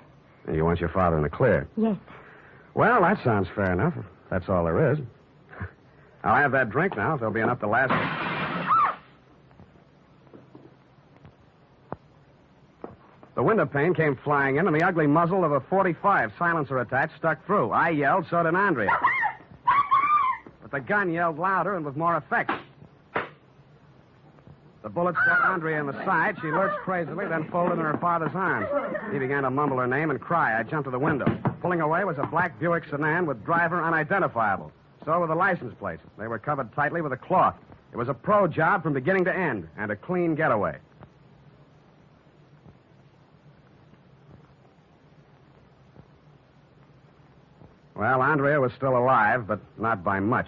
And you want your father in the clear? Yes. Well, that sounds fair enough. If that's all there is. I'll have that drink now, if there'll be enough to last. The window pane came flying in, and the ugly muzzle of a .45 silencer attached stuck through. I yelled, so did Andrea. But but the gun yelled louder and with more effect. The bullet struck Andrea in the side. She lurched crazily, then folded in her father's arms. He began to mumble her name and cry. I jumped to the window. Pulling away was a black Buick sedan with driver unidentifiable. So were the license plates. They were covered tightly with a cloth. It was a pro job from beginning to end, and a clean getaway. Well, Andrea was still alive, but not by much.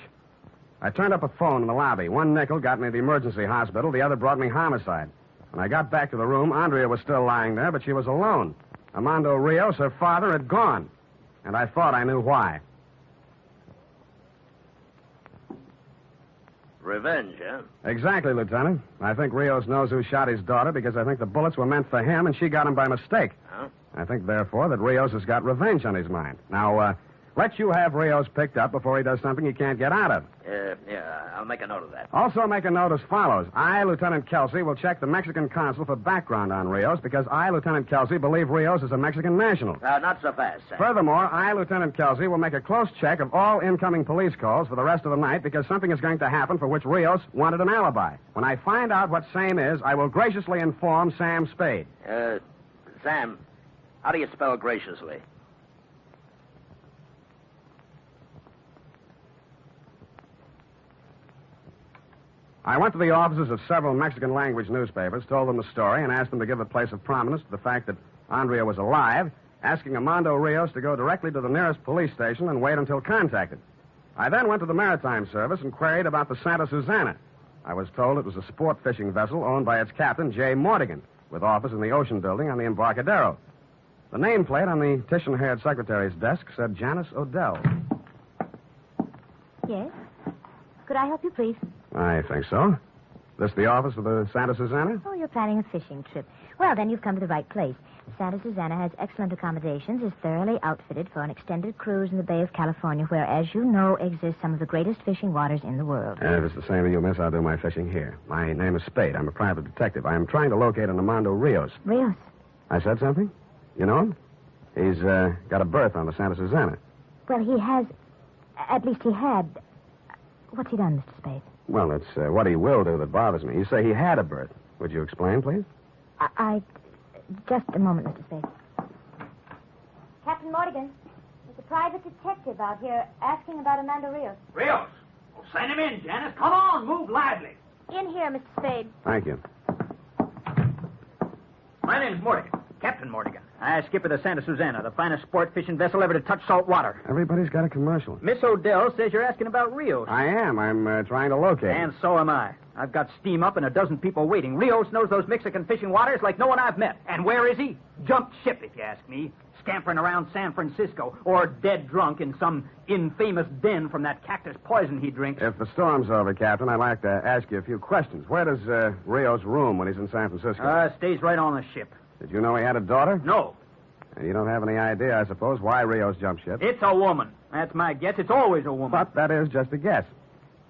I turned up a phone in the lobby. One nickel got me to the emergency hospital. The other brought me homicide. When I got back to the room, Andrea was still lying there, but she was alone. Armando Rios, her father, had gone. And I thought I knew why. Revenge, huh? Exactly, Lieutenant. I think Rios knows who shot his daughter because I think the bullets were meant for him and she got him by mistake. Huh? I think, therefore, that Rios has got revenge on his mind. Now, let you have Rios picked up before he does something he can't get out of. Yeah, I'll make a note of that. Also make a note as follows. I, Lieutenant Kelsey, will check the Mexican consul for background on Rios because I, Lieutenant Kelsey, believe Rios is a Mexican national. Not so fast, Sam. Furthermore, I, Lieutenant Kelsey, will make a close check of all incoming police calls for the rest of the night because something is going to happen for which Rios wanted an alibi. When I find out what same is, I will graciously inform Sam Spade. Sam, how do you spell graciously? I went to the offices of several Mexican-language newspapers, told them the story, and asked them to give a place of prominence to the fact that Andrea was alive, asking Armando Rios to go directly to the nearest police station and wait until contacted. I then went to the Maritime Service and queried about the Santa Susana. I was told it was a sport fishing vessel owned by its captain, J. Mortigan, with office in the Ocean Building on the Embarcadero. The nameplate on the Titian-haired secretary's desk said Janice Odell. Yes? Could I help you, please? I think so. This the office of the Santa Susana? Oh, you're planning a fishing trip. Well, then you've come to the right place. The Santa Susana has excellent accommodations, is thoroughly outfitted for an extended cruise in the Bay of California, where, as you know, exist some of the greatest fishing waters in the world. If it's the same with you, miss, I'll do my fishing here. My name is Spade. I'm a private detective. I am trying to locate an Armando Rios. Rios? I said something? You know him? He's got a berth on the Santa Susana. Well, he has... At least he had... What's he done, Mr. Spade? Well, it's what he will do that bothers me. You say he had a berth. Would you explain, please? Just a moment, Mr. Spade. Captain Mortigan, there's a private detective out here asking about Armando Rios. Rios? Well, send him in, Janice. Come on, move lively. In here, Mr. Spade. Thank you. My name's Mortigan, Captain Mortigan. I skipper the Santa Susana, the finest sport fishing vessel ever to touch salt water. Everybody's got a commercial. Miss Odell says you're asking about Rios. I am. I'm trying to locate him. And so am I. I've got steam up and a dozen people waiting. Rios knows those Mexican fishing waters like no one I've met. And where is he? Jumped ship, if you ask me. Scampering around San Francisco, or dead drunk in some infamous den from that cactus poison he drinks. If the storm's over, Captain, I'd like to ask you a few questions. Where does Rios room when he's in San Francisco? Stays right on the ship. Did you know he had a daughter? No. And you don't have any idea, I suppose, why Rios jumped ship? It's a woman. That's my guess. It's always a woman. But that is just a guess.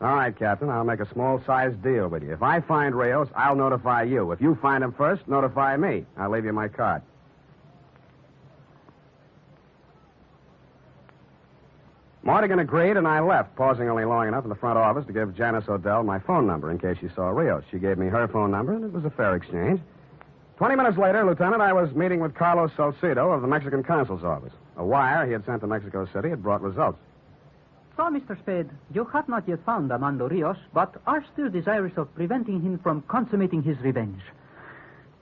All right, Captain, I'll make a small-sized deal with you. If I find Rios, I'll notify you. If you find him first, notify me. I'll leave you my card. Mortigan agreed, and I left, pausing only long enough in the front office to give Janice Odell my phone number in case she saw Rios. She gave me her phone number, and it was a fair exchange. 20 minutes later, Lieutenant, I was meeting with Carlos Salcido of the Mexican consul's office. A wire he had sent to Mexico City had brought results. So, Mr. Spade, you have not yet found Armando Rios, but are still desirous of preventing him from consummating his revenge.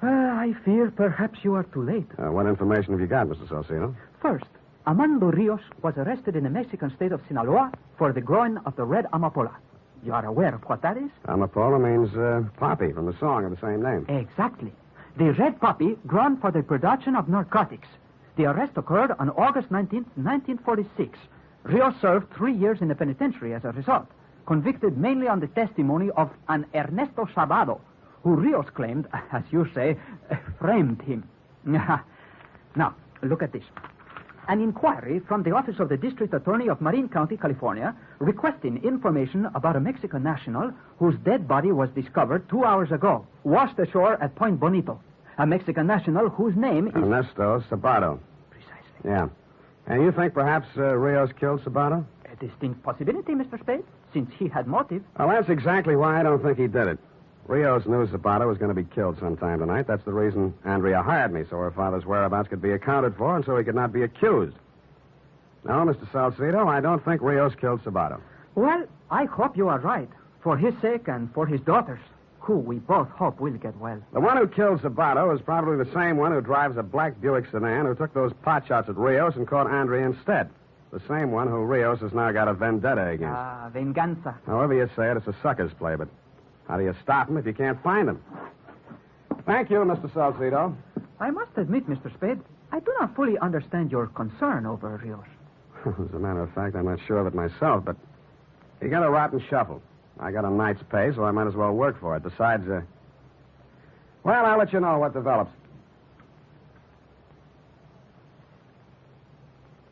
I fear perhaps you are too late. What information have you got, Mr. Salcido? First, Armando Rios was arrested in the Mexican state of Sinaloa for the growing of the Red Ampola. You are aware of what that is? Amapola means poppy from the song of the same name. Exactly. The red poppy grown for the production of narcotics. The arrest occurred on August 19th, 1946. Rios served 3 years in the penitentiary as a result, convicted mainly on the testimony of an Ernesto Sabado, who Rios claimed, as you say, framed him. Now, look at this. An inquiry from the Office of the District Attorney of Marin County, California, requesting information about a Mexican national whose dead body was discovered 2 hours ago, washed ashore at Point Bonito. A Mexican national whose name is... Ernesto Sabado. Precisely. Yeah. And you think perhaps Rios killed Sabado? It's distinct possibility, Mr. Spade, since he had motive. Well, that's exactly why I don't think he did it. Rios knew Zapato was going to be killed sometime tonight. That's the reason Andrea hired me, so her father's whereabouts could be accounted for and so he could not be accused. No, Mr. Salcedo, I don't think Rios killed Zapato. Well, I hope you are right, for his sake and for his daughter's, who we both hope will get well. The one who killed Zapato is probably the same one who drives a black Buick sedan who took those pot shots at Rios and caught Andrea instead. The same one who Rios has now got a vendetta against. Venganza. However you say it, it's a sucker's play, but how do you stop him if you can't find him? Thank you, Mr. Salcedo. I must admit, Mr. Spade, I do not fully understand your concern over Rios. As a matter of fact, I'm not sure of it myself, but he got a rotten shuffle. I got a night's pay, so I might as well work for it. Besides, well, I'll let you know what develops.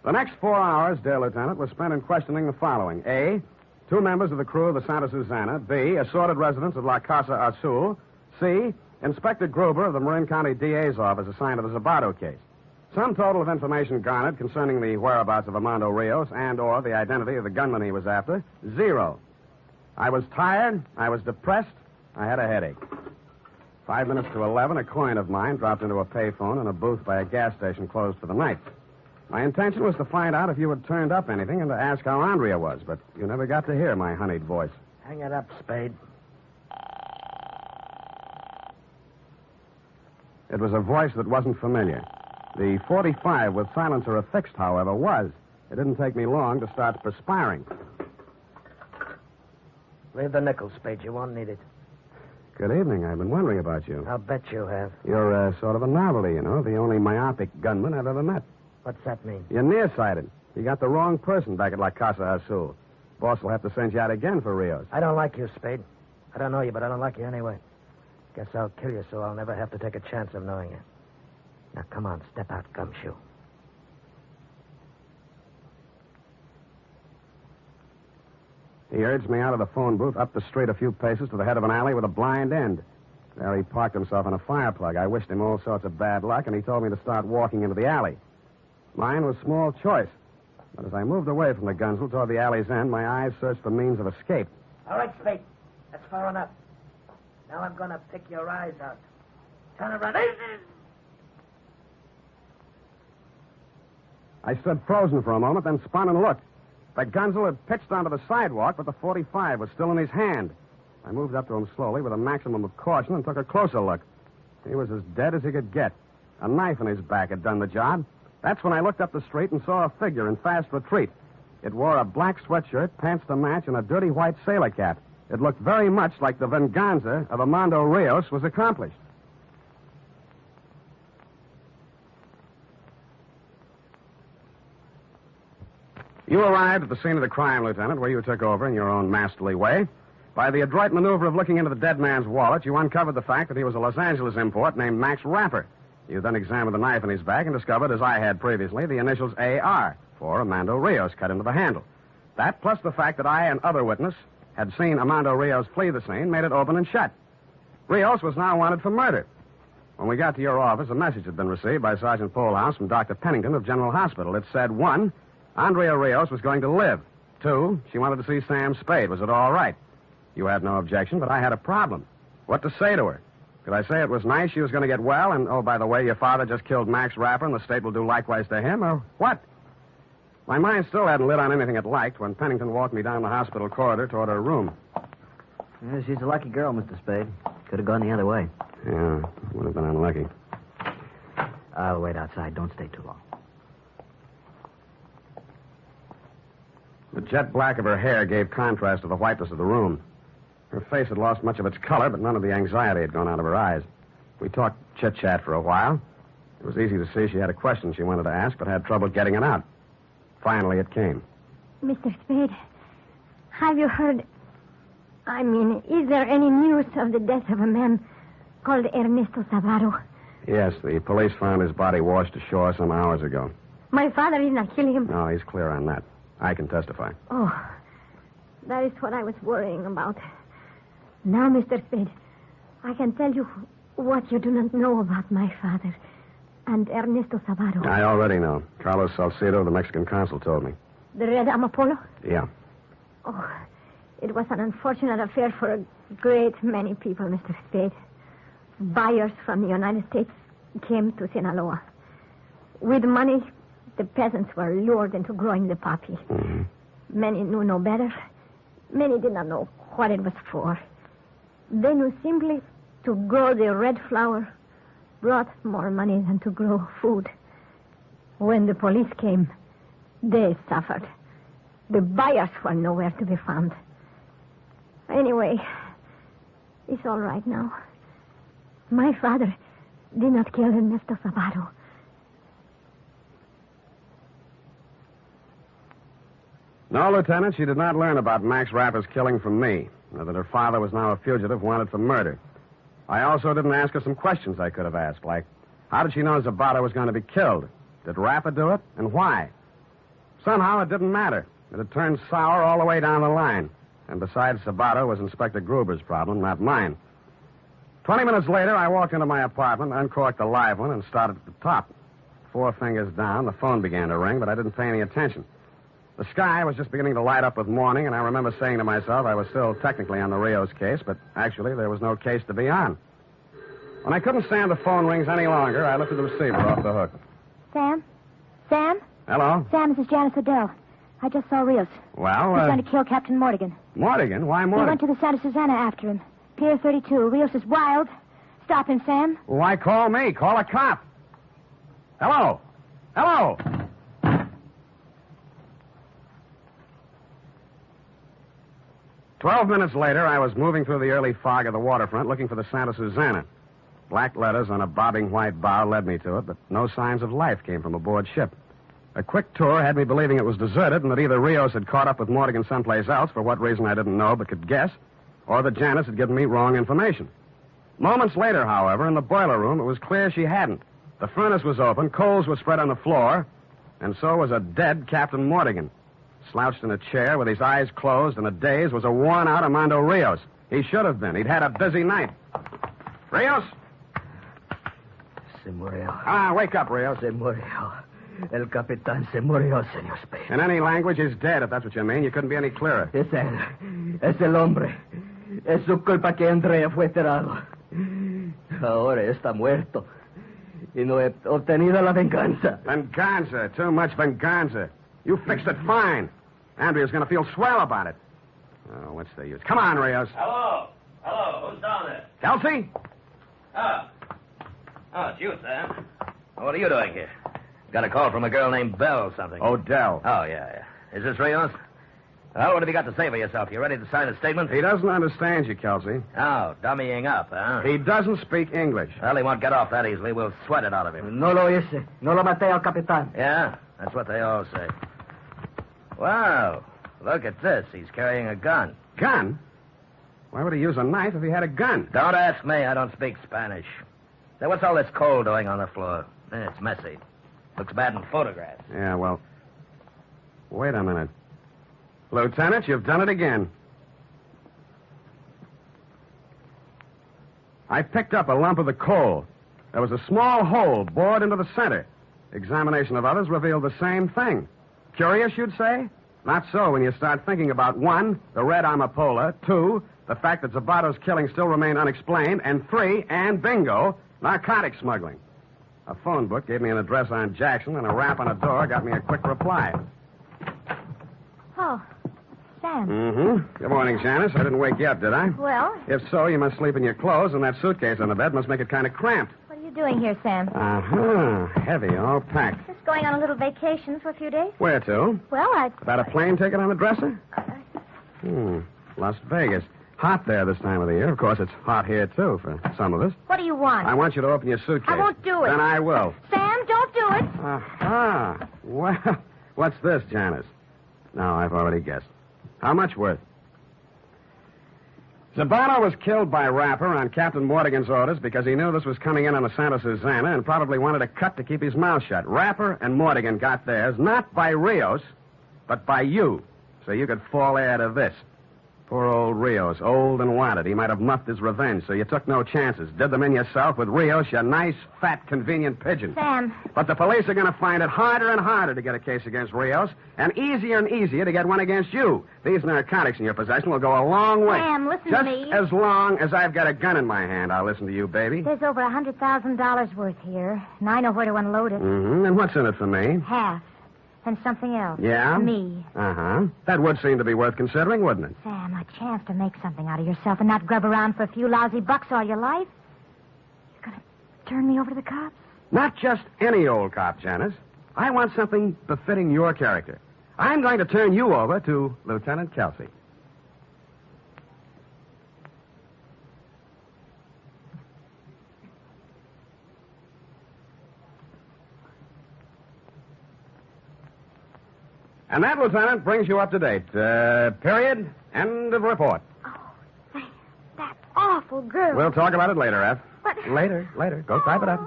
The next 4 hours, dear Lieutenant, was spent in questioning the following. A, 2 members of the crew of the Santa Susana. B, assorted residents of La Casa Azul. C, Inspector Gruber of the Marin County DA's office assigned to the Zapato case. Sum total of information garnered concerning the whereabouts of Armando Rios and or the identity of the gunman he was after, 0. I was tired, I was depressed, I had a headache. 5 minutes to 11, a coin of mine dropped into a payphone in a booth by a gas station closed for the night. My intention was to find out if you had turned up anything and to ask how Andrea was, but you never got to hear my honeyed voice. Hang it up, Spade. It was a voice that wasn't familiar. The 45 with silencer affixed, however, was. It didn't take me long to start perspiring. Leave the nickel, Spade. You won't need it. Good evening. I've been wondering about you. I'll bet you have. You're sort of a novelty, you know, the only myopic gunman I've ever met. What's that mean? You're nearsighted. You got the wrong person back at La Casa Azul. Boss will have to send you out again for Rios. I don't like you, Spade. I don't know you, but I don't like you anyway. Guess I'll kill you so I'll never have to take a chance of knowing you. Now, come on, step out, gumshoe. He urged me out of the phone booth, up the street a few paces to the head of an alley with a blind end. There he parked himself on a fire plug. I wished him all sorts of bad luck, and he told me to start walking into the alley. Mine was small choice. But as I moved away from the Gunzel toward the alley's end, my eyes searched for means of escape. All right, Spade. That's far enough. Now I'm going to pick your eyes out. Turn around. I stood frozen for a moment, then spun and looked. The Gunzel had pitched onto the sidewalk, but the 45 was still in his hand. I moved up to him slowly with a maximum of caution and took a closer look. He was as dead as he could get. A knife in his back had done the job. That's when I looked up the street and saw a figure in fast retreat. It wore a black sweatshirt, pants to match, and a dirty white sailor cap. It looked very much like the venganza of Armando Rios was accomplished. You arrived at the scene of the crime, Lieutenant, where you took over in your own masterly way. By the adroit maneuver of looking into the dead man's wallet, you uncovered the fact that he was a Los Angeles import named Max Rapper. You then examined the knife in his back and discovered, as I had previously, the initials AR for Armando Rios cut into the handle. That, plus the fact that I and other witness had seen Armando Rios flee the scene, made it open and shut. Rios was now wanted for murder. When we got to your office, a message had been received by Sergeant Polehouse from Dr. Pennington of General Hospital. It said, 1, Andrea Rios was going to live. 2, she wanted to see Sam Spade. Was it all right? You had no objection, but I had a problem. What to say to her? Could I say it was nice she was going to get well, and, oh, by the way, your father just killed Max Rapper, and the state will do likewise to him, or what? My mind still hadn't lit on anything it liked when Pennington walked me down the hospital corridor toward her room. Yeah, she's a lucky girl, Mr. Spade. Could have gone the other way. Yeah, would have been unlucky. I'll wait outside. Don't stay too long. The jet black of her hair gave contrast to the whiteness of the room. Her face had lost much of its color, but none of the anxiety had gone out of her eyes. We talked chit-chat for a while. It was easy to see she had a question she wanted to ask, but had trouble getting it out. Finally, it came. Mr. Spade, have you heard... is there any news of the death of a man called Ernesto Zapato? Yes, the police found his body washed ashore some hours ago. My father did not kill him. No, he's clear on that. I can testify. Oh, that is what I was worrying about. Now, Mr. Spade, I can tell you what you do not know about my father and Ernesto Zapato. I already know. Carlos Salcedo, the Mexican consul, told me. The Red Ampola? Yeah. Oh, it was an unfortunate affair for a great many people, Mr. Spade. Buyers from the United States came to Sinaloa. With money, the peasants were lured into growing the poppy. Mm-hmm. Many knew no better. Many did not know what it was for. They knew simply to grow the red flower brought more money than to grow food. When the police came, they suffered. The buyers were nowhere to be found. Anyway, it's all right now. My father did not kill Ernesto Zabato. No, Lieutenant, she did not learn about Max Rapper's killing from me, or that her father was now a fugitive wanted for murder. I also didn't ask her some questions I could have asked, like, how did she know Zabato was going to be killed? Did Rapper do it, and why? Somehow it didn't matter. It had turned sour all the way down the line. And besides, Zabato was Inspector Gruber's problem, not mine. 20 minutes later, I walked into my apartment, uncorked the live one, and started at the top. 4 fingers down, the phone began to ring, but I didn't pay any attention. The sky was just beginning to light up with morning, and I remember saying to myself I was still technically on the Rios case, but actually there was no case to be on. When I couldn't stand the phone rings any longer, I lifted the receiver off the hook. Sam? Sam? Hello? Sam, this is Janice Odell. I just saw Rios. Well, He's going to kill Captain Mortigan. Mortigan? Why He Mortigan? went to the Santa Susana after him. Pier 32. Rios is wild. Stop him, Sam. Why call me? Call a cop. Hello? Hello? "12 minutes later, I was moving through the early fog of the waterfront looking for the Santa Susana. Black letters on a bobbing white bow led me to it, but no signs of life came from aboard ship. A quick tour had me believing it was deserted and that either Rios had caught up with Mortigan someplace else, for what reason I didn't know but could guess, or that Janice had given me wrong information. Moments later, however, in the boiler room, it was clear she hadn't. The furnace was open, coals were spread on the floor, and so was a dead Captain Mortigan. Slouched in a chair with his eyes closed and a daze was a worn-out Armando Rios. He should have been. He'd had a busy night. Rios? Se murió. Ah, wake up, Rios. Se murió. El capitán se murió, señor Spade. In any language, he's dead, if that's what you mean. You couldn't be any clearer. Es él. Es el hombre. Es su culpa que Andrea fue enterrado. Ahora está muerto. Y no he obtenido la venganza. Venganza. Too much venganza. You fixed it fine. Andrea's going to feel swell about it. Oh, what's the use? Come on, Rios. Hello. Hello. Who's down there? Kelsey? Oh, it's you, Sam. What are you doing here? Got a call from a girl named Belle something. Odell. Oh, yeah. Is this Rios? Well, what have you got to say for yourself? You ready to sign a statement? He doesn't understand you, Kelsey. Oh, dummying up, huh? He doesn't speak English. Well, he won't get off that easily. We'll sweat it out of him. No lo hice. No lo maté al capitán. Yeah, that's what they all say. Wow, look at this. He's carrying a gun. Gun? Why would he use a knife if he had a gun? Don't ask me. I don't speak Spanish. Now, what's all this coal doing on the floor? It's messy. Looks bad in photographs. Yeah, well, wait a minute. Lieutenant, you've done it again. I picked up a lump of the coal. There was a small hole bored into the center. Examination of others revealed the same thing. Curious, you'd say? Not so when you start thinking about 1, the Red Ampola, 2, the fact that Zabato's killing still remained unexplained, and 3, and bingo, narcotic smuggling. A phone book gave me an address on Jackson, and a rap on a door got me a quick reply. Oh, Sam. Mm-hmm. Good morning, Janice. I didn't wake you up, did I? Well, If so, you must sleep in your clothes, and that suitcase on the bed must make it kind of cramped. what are you doing here, Sam? Uh-huh. Heavy, all packed. Just going on a little vacation for a few days. Where to? Well, About a plane ticket on the dresser? Las Vegas. Hot there this time of the year. Of course, it's hot here, too, for some of us. What do you want? I want you to open your suitcase. I won't do it. Then I will. Sam, don't do it. Aha. Well, what's this, Janice? No, I've already guessed. How much worth? Zabato was killed by Rapper on Captain Mortigan's orders because he knew this was coming in on the Santa Susana and probably wanted a cut to keep his mouth shut. Rapper and Mortigan got theirs, not by Rios, but by you, so you could fall heir to this. Poor old Rios, old and wanted. He might have muffed his revenge, so you took no chances. Did them in yourself with Rios, you nice, fat, convenient pigeon. Sam. But the police are going to find it harder and harder to get a case against Rios, and easier to get one against you. These narcotics in your possession will go a long way. Sam, listen to me. Just as long as I've got a gun in my hand, I'll listen to you, baby. There's over $100,000 worth here, and I know where to unload it. Mm-hmm. And what's in it for me? Half. And something else. Yeah? Me. Uh-huh. That would seem to be worth considering, wouldn't it? Sam, a chance to make something out of yourself and not grub around for a few lousy bucks all your life. You're going to turn me over to the cops? Not just any old cop, Janice. I want something befitting your character. I'm going to turn you over to Lieutenant Kelsey. And that, Lieutenant, brings you up to date. Period. End of report. Oh, Sam, that awful girl. We'll talk about it later, F. But... Later. Go type it up.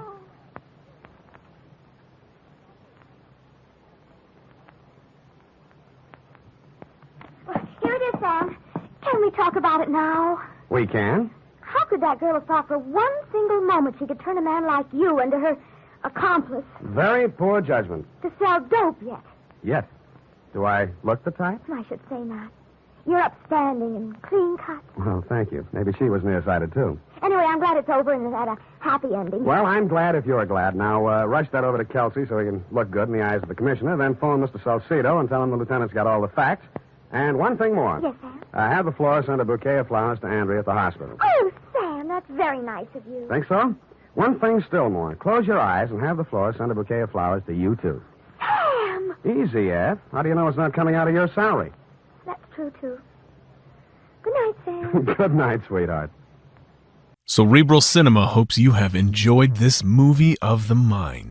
Well, here it is, Sam. Can we talk about it now? We can. How could that girl have thought for one single moment she could turn a man like you into her accomplice? Very poor judgment. To sell dope yet? Yet. Do I look the type? I should say not. You're upstanding and clean cut. Well, thank you. Maybe she was nearsighted, too. Anyway, I'm glad it's over and it had a happy ending. Well, I'm glad if you're glad. Now, rush that over to Kelsey so he can look good in the eyes of the commissioner. Then phone Mr. Salcedo and tell him the lieutenant's got all the facts. And one thing more. Yes, Sam? Have the floor send a bouquet of flowers to Andrea at the hospital. Oh, Sam, that's very nice of you. Think so? One thing still more. Close your eyes and have the floor send a bouquet of flowers to you, too. Sam! Easy, Ed. How do you know it's not coming out of your salary? That's true, too. Good night, Sam. Good night, sweetheart. Cerebral Cinema hopes you have enjoyed this movie of the mind.